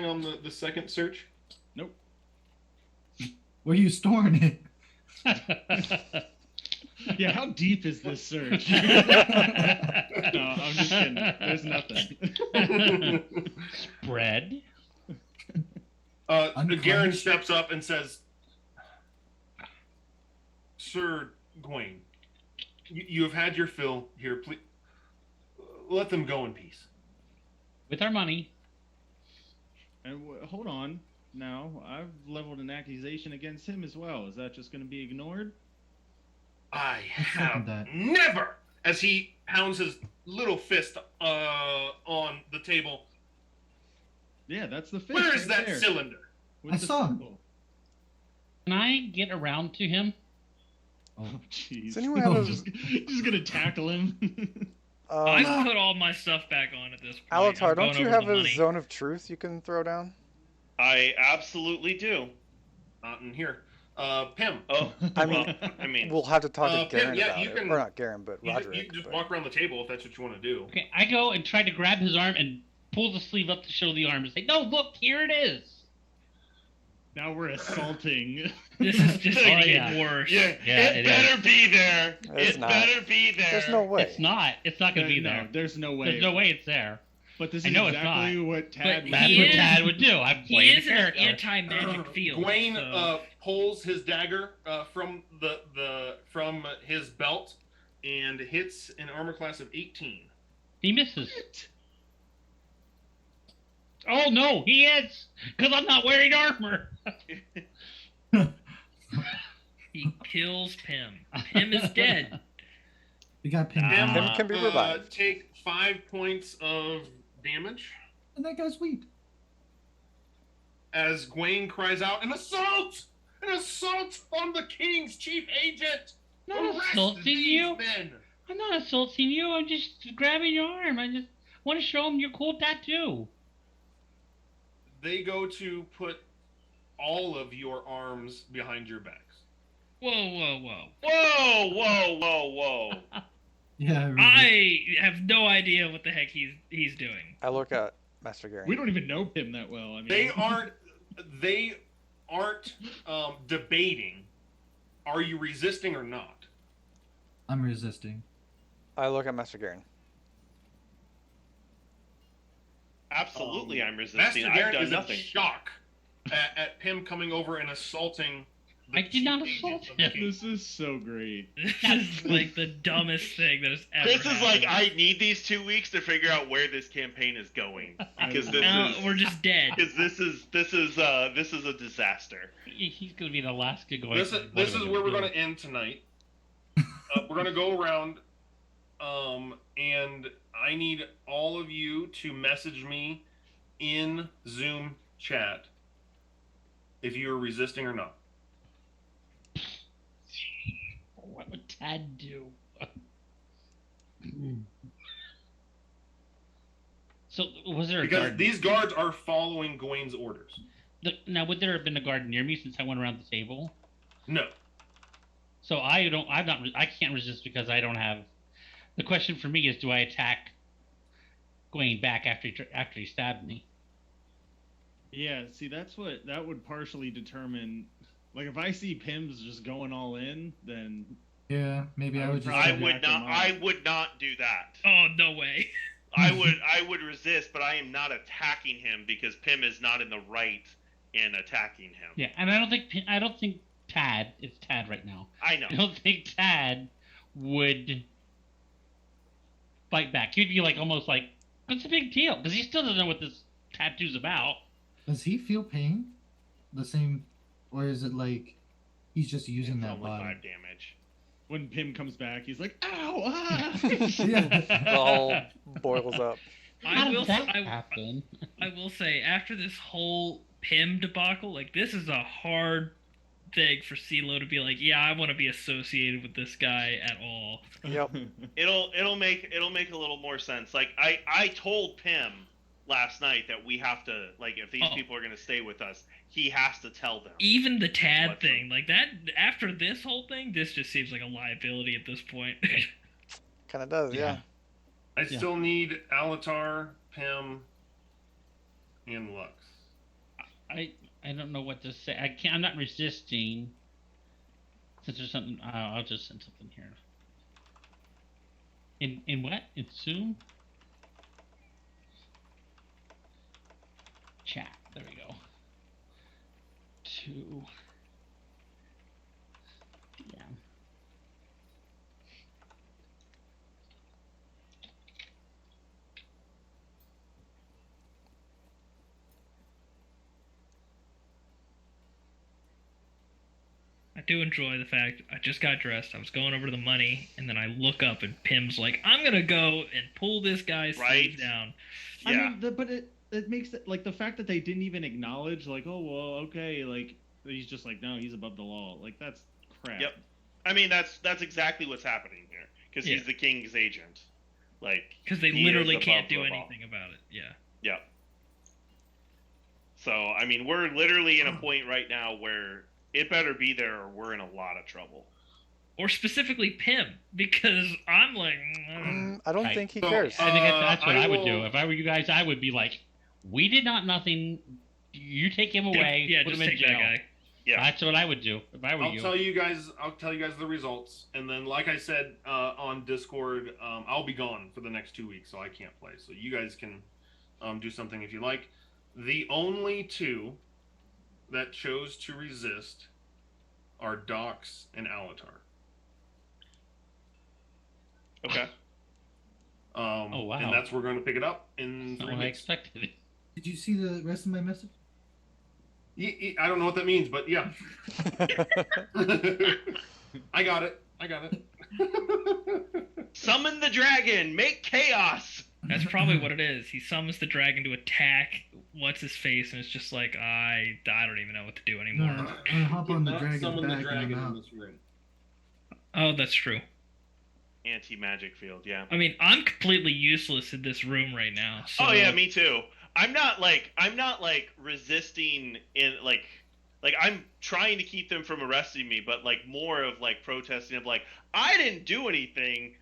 on the second search? Nope. Where are you storing it? Yeah, how deep is this search? No, I'm just kidding. There's nothing. Bread. Garen steps up and says, "Sir Gawain, you have had your fill here. Please let them go in peace." With our money. And hold on. Now, I've leveled an accusation against him as well. Is that just going to be ignored? I second have that. never, as he pounds his little fist on the table. Yeah, that's the fist. Where is right that there, cylinder? with I the saw him. symbol. Can I get around to him? Oh, jeez. Does anyone have a- just gonna tackle him. I've put all my stuff back on at this point. Alatar, I'm don't going you over have the a money. zone of truth you can throw down? I absolutely do. Not in here. Pim. Oh, I mean, I mean, We'll have to talk to Pim, Garen yeah, about you it. can- Or not Garen, but You Roderick. just but- walk around the table if that's what you want to do. Okay, I go and try to grab his arm and pull the sleeve up to show the arm and say, "No, look, here it is." Now we're assaulting. This is just Oh, gonna yeah. get worse. yeah, Yeah, it it better be there. It's It not. better be there. There's no way. It's not. It's not going to be No, there. there's no way. There's no way it's there. But this I is know it's exactly not. what Tad But was That's he what is- Tad would do. I'm He playing is a an character. anti-magic field. Gawain so- pulls his dagger from from his belt and hits an armor class of 18. He misses. Oh no, he hits because I'm not wearing armor. He kills Pim. Pim is dead. We got pinned Ah. down. Him can be revived. Take 5 points of damage And that guy's weak. as Gawain cries out, "An assault! An assault on the king's chief agent! I'm not Arrest assaulting these you. men!" I'm not assaulting you. I'm just grabbing your arm. I just want to show him your cool tattoo. They go to put all of your arms behind your backs. Whoa, whoa, whoa. Whoa, whoa, whoa, whoa. Yeah. I have no idea what the heck he's doing. I look at Master Garen. We don't even know him that well. I mean, They aren't debating. Are you resisting or not? I'm resisting. I look at Master Garen. Absolutely, I'm Master resisting. I've Garen done is in nothing. shock at Pim coming over and assaulting. I did not chief assault agent of the him. king. This is so great. This is like the dumbest thing that has ever Chris is like, happened. I need these 2 weeks to figure out where this campaign is going because this is We're just dead. because this is a disaster. He's gonna be in Alaska going. This is where we're going to end tonight. We're going to go around, and I need all of you to message me in Zoom chat if you are resisting or not. What would Tad do? So was there a Because guard? these guards are following Gawain's orders. Now, would there have been a guard near me since I went around the table? No. So I can't resist because I don't have. The question for me is, do I attack Gawain back after he stabbed me? Yeah, see, that would partially determine. Like, if I see Pim's just going all in, then Yeah, maybe I would just. I probably would back him not. up. I would not do that. Oh, no way. I would resist, but I am not attacking him because Pim is not in the right in attacking him. Yeah, and I don't think Tad. It's Tad right now. I know. I don't think Tad would fight back. He'd be like almost like, "What's the big deal?" Because he still doesn't know what this tattoo's about. Does he feel pain? The same, or is it like he's just using It's that only body? 5 damage. when Pim comes back, he's like, "Ow!" Ah! Yeah. It all boils up. How did that I happen? will say, after this whole Pim debacle, like, this is a hard thing for CeeLo to be like, yeah, I want to be associated with this guy at all. Yep. It'll make a little more sense. Like I told Pim last night that we have to, like, if these people are gonna stay with us, he has to tell them. Even the Tad thing, like that, after this whole thing, this just seems like a liability at this point. Kind of does, yeah. I still need Alatar, Pim, and Lux. I don't know what to say. I'm not resisting. Since there's something, I'll just send something here. In what? In Zoom? Chat. There we go. Yeah. I do enjoy the fact I just got dressed. I was going over to the money, and then I look up, and Pim's like, "I'm gonna go and pull this guy's sleeve down." Yeah. I mean, but it makes it like the fact that they didn't even acknowledge, like, oh well, okay, like he's just like, no, he's above the law. Like, that's crap. Yep. I mean, that's exactly what's happening here because he's the king's agent. Like, because they he literally is can't above do the law. anything about it. Yeah. Yep. So I mean, we're literally in a point right now where it better be there, or we're in a lot of trouble. Or specifically Pim, because I'm like, I don't Right. think he So, cares. I think that's what I I would do. will- If I were you guys, I would be like, "We did nothing. You take him away. yeah, put just him in take jail." that guy. Yeah. That's what I would do if I were I'll you. tell you guys the results, and then, like I said on Discord, I'll be gone for the next 2 weeks, so I can't play. So you guys can do something if you like. The only two that chose to resist are Dox and Alatar. Okay. Oh, wow. And that's where we're going to pick it up in That's not 3 what I weeks. expected. Did you see the rest of my message? I don't know what that means, but yeah. I got it. Summon the dragon. Make chaos. That's probably what it is. He summons the dragon to attack what's his face, and it's just like I don't even know what to do anymore. No, I hop on the Cannot dragon's summon back the dragon and I'm in out. this room. Oh, that's true. Anti-magic field. Yeah. I mean, I'm completely useless in this room right now. So... Oh yeah, me too. I'm not like resisting in like I'm trying to keep them from arresting me, but like more of like protesting of like I didn't do anything.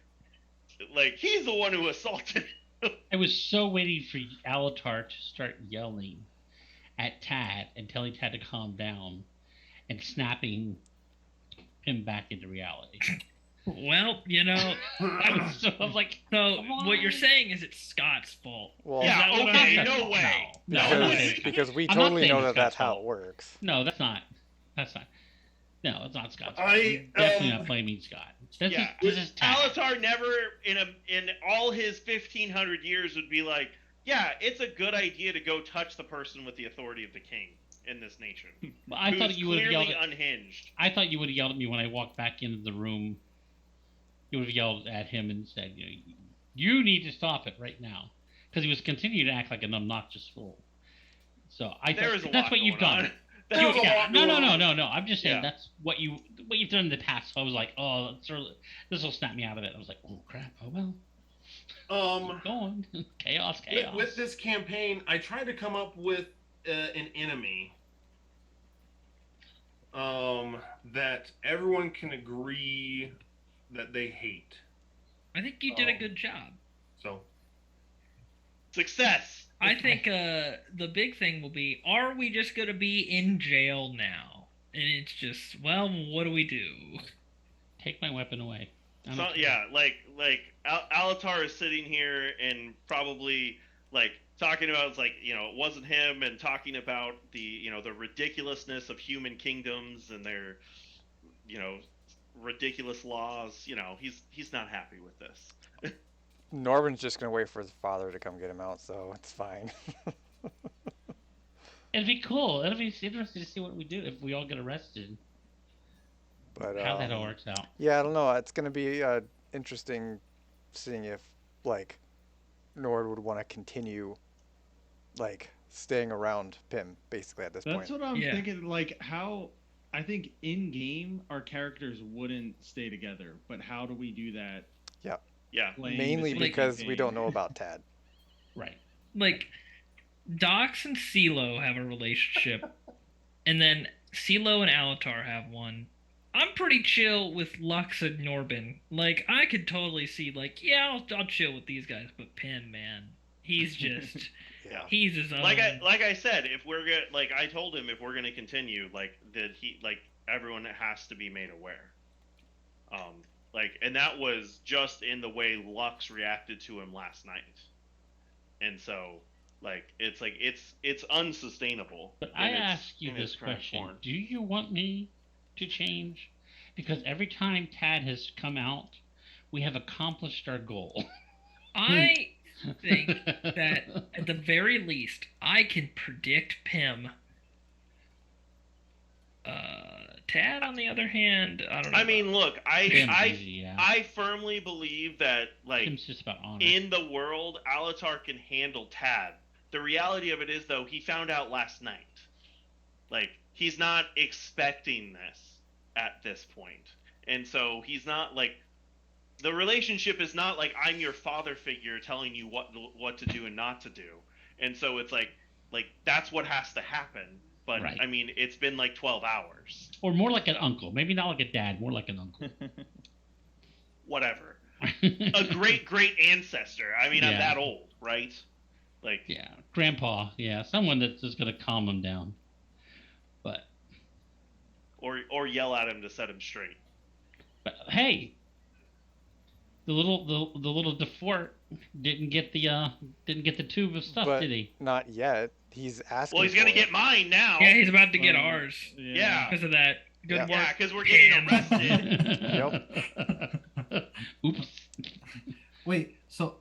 Like he's the one who assaulted. I was so waiting for Alatar to start yelling at Tad and telling Tad to calm down and snapping him back into reality. Well, I was like, so come on. what you're saying is it's Scott's fault. Well, Is that what I'm okay, hearing? no way. No, I'm not saying because, it's because we I'm not totally saying know it's that that's Scott's how fault. it works. No, that's not. That's not. No, it's not Scott's fault. I, I'm definitely not blaming Scott. This is Tad. Alatar never in all his 1500 years would be like, yeah, it's a good idea to go touch the person with the authority of the king in this nation. But I thought who's you would have clearly yelled. unhinged. I thought you would have yelled at me when I walked back into the room. You would have yelled at him and said, you need to stop it right now, because he was continuing to act like an obnoxious fool. So that's what you've done. No. I'm just saying that's what you've done in the past. So I was like, oh, this will snap me out of it. I was like, oh crap. Oh well. Keep going. Chaos. With this campaign, I tried to come up with an enemy that everyone can agree that they hate. I think you did a good job. So, success. I think the big thing will be: are we just going to be in jail now? And it's just, well, what do we do? Take my weapon away. So, yeah, like Alatar is sitting here and probably like talking about it's like it wasn't him, and talking about the the ridiculousness of human kingdoms and their ridiculous laws. He's not happy with this. Norman's just gonna wait for his father to come get him out, so it's fine. It'd be cool. It'll be interesting to see what we do if we all get arrested. But how that all works out. Yeah, I don't know. It's gonna be interesting seeing if like Nord would want to continue like staying around Pym basically at this point. That's what I'm thinking. Like how I think in game our characters wouldn't stay together, but how do we do that? Yeah. Yeah. Mainly because we don't know about Tad. Right. Like Dox and CeeLo have a relationship, and then CeeLo and Alatar have one. I'm pretty chill with Lux and Norbin. Like, I could totally see, like, yeah, I'll chill with these guys, but Pym, man, he's just, he's his own. Like I said, if we're gonna, like, I told him if we're gonna continue, like, that he, like, everyone has to be made aware. And that was just in the way Lux reacted to him last night, and so. It's unsustainable. But I ask you this question: do you want me to change? Because every time Tad has come out, we have accomplished our goal. I think that at the very least, I can predict Pym. Tad, on the other hand, I don't know. I mean, look, I firmly believe that, like, just about in the world, Alatar can handle Tad. The reality of it is, though, he found out last night. Like, he's not expecting this at this point. And so he's not, like, the relationship is not like I'm your father figure telling you what to do and not to do. And so it's like that's what has to happen. But, right. I mean, it's been like 12 hours. Or more like an uncle. Maybe not like a dad, more like an uncle. Whatever. A great ancestor. I mean, I'm that old, right? Like, yeah, grandpa. Yeah, someone that's just gonna calm him down. But or yell at him to set him straight. But hey, the little DeFort didn't get the tube of stuff, did he? Not yet. He's asking. Well, he's gonna get mine now. Yeah, he's about to get ours. Yeah, because of that. Good work. Yeah, because we're getting arrested. Yep. Oops. Wait, so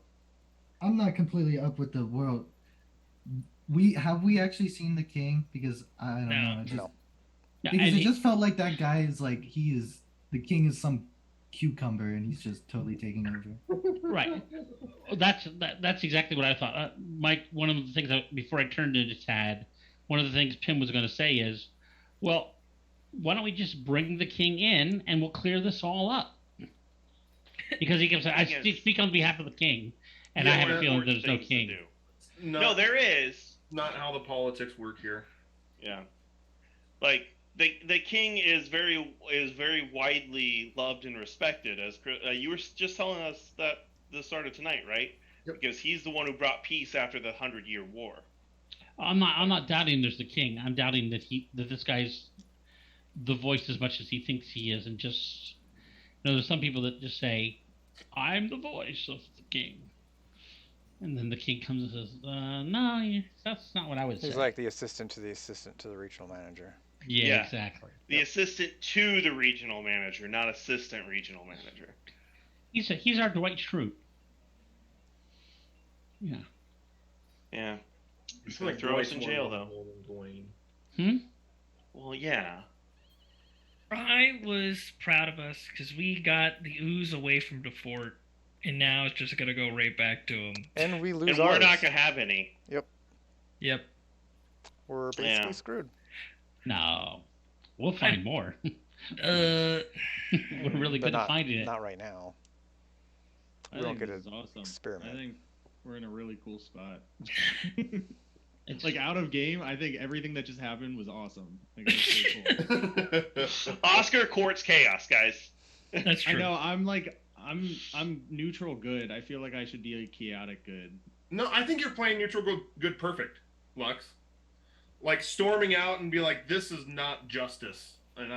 I'm not completely up with the world. Have we actually seen the king? Because I don't know. Because it just felt like that guy is like the king is some cucumber and he's just totally taking over. Right. That's exactly what I thought. Mike, one of the things before I turned into Tad, one of the things Pym was going to say is, well, why don't we just bring the king in and we'll clear this all up? Because he kept saying, I speak on behalf of the king, and I have a feeling there's no king. No, there is. Not how the politics work here. Yeah. Like, the king is very widely loved and respected. As you were just telling us that the start of tonight, right? Yep. Because he's the one who brought peace after the 100-Year War. I'm not doubting there's the king. I'm doubting that this guy's the voice as much as he thinks he is, and just No, there's some people that just say, "I'm the voice of the king," and then the king comes and says, "No, that's not what I would say." He's like the assistant to the regional manager. Yeah, Yeah. exactly. The assistant to the regional manager, not assistant regional manager. He's our Dwight Schrute. Yeah. Yeah. He's gonna like throw us Dwight's in more jail, vulnerable than Dwayne. Well, yeah. I was proud of us because we got the ooze away from the fort, and now it's just gonna go right back to him. And we lose And we're Lars. not gonna have any. Yep. We're basically Yeah. screwed. No, we'll find more. Uh, We're really But good at finding it. Not right now. I We don't think get this to is awesome. experiment. I think we're in a really cool spot. It's, Like out of game, I think everything that just happened was awesome. Like, that's really cool. Oscar courts chaos, guys. that's I true. know. I'm neutral good. I feel like I should be a chaotic good. No, I think you're playing neutral good perfect, Lux. Like storming out and be like, "This is not justice," and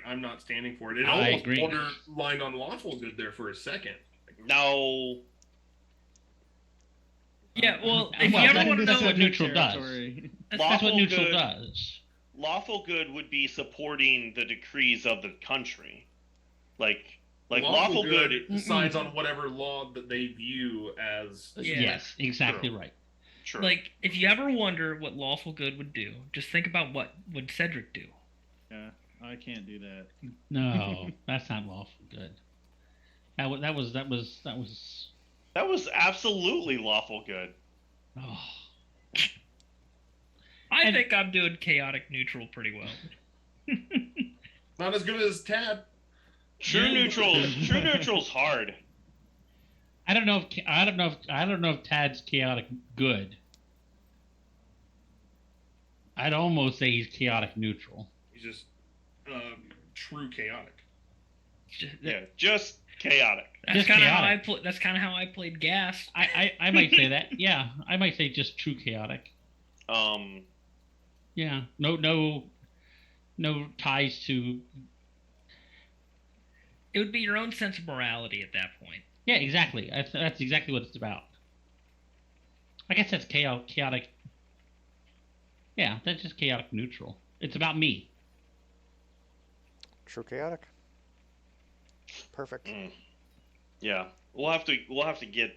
I'm not standing for it. It I almost agree. borderlined on lawful good there for a second. No. Yeah, well, if you ever wanna Into know what Cedric neutral does. territory. that's what Lawful neutral good. does. Lawful good would be supporting the decrees of the country. Like Lawful lawful good good. decides on whatever law that they view as. Yeah. Yes, exactly True. right. True. Like, if you ever wonder what lawful good would do, just think about what would Cedric do. Yeah, I can't do that. No, that's not lawful good. That was. That was absolutely lawful good. Oh, I And- think I'm doing chaotic neutral pretty well. Not as good as Tad. True Yeah. neutral's hard. I don't know if Tad's chaotic good. I'd almost say he's chaotic neutral. He's just true chaotic. Yeah, just chaotic. That's Just kind of how I chaotic. That's kind of how I played Gas. I might say that. Yeah, I might say just true chaotic. Yeah, no ties to. It would be your own sense of morality at that point. Yeah, exactly. That's exactly what it's about. I guess that's chaotic. Yeah, that's just chaotic neutral. It's about me. True chaotic. Perfect. Yeah, we'll have to get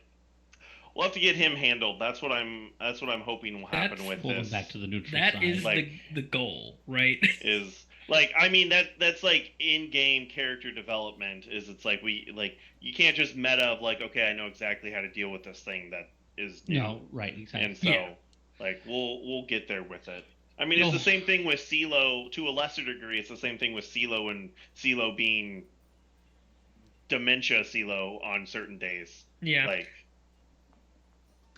him handled. That's what I'm hoping will happen That's with Pull them this. back to the neutral That side. is Like- the goal, right? Is like, I mean, that's like in-game character development. Is it's like you can't just meta of like, okay, I know exactly how to deal with this thing that is new. No, right, exactly. And so Yeah. like we'll get there with it. I mean, it's the same thing with CeeLo to a lesser degree. It's the same thing with CeeLo and CeeLo being dementia CeeLo on certain days. Yeah.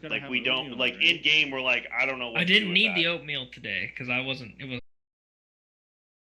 Gotta have We oatmeal, don't like right? in game. We're like, I don't know what I to do didn't with need that. the oatmeal today because I wasn't. It was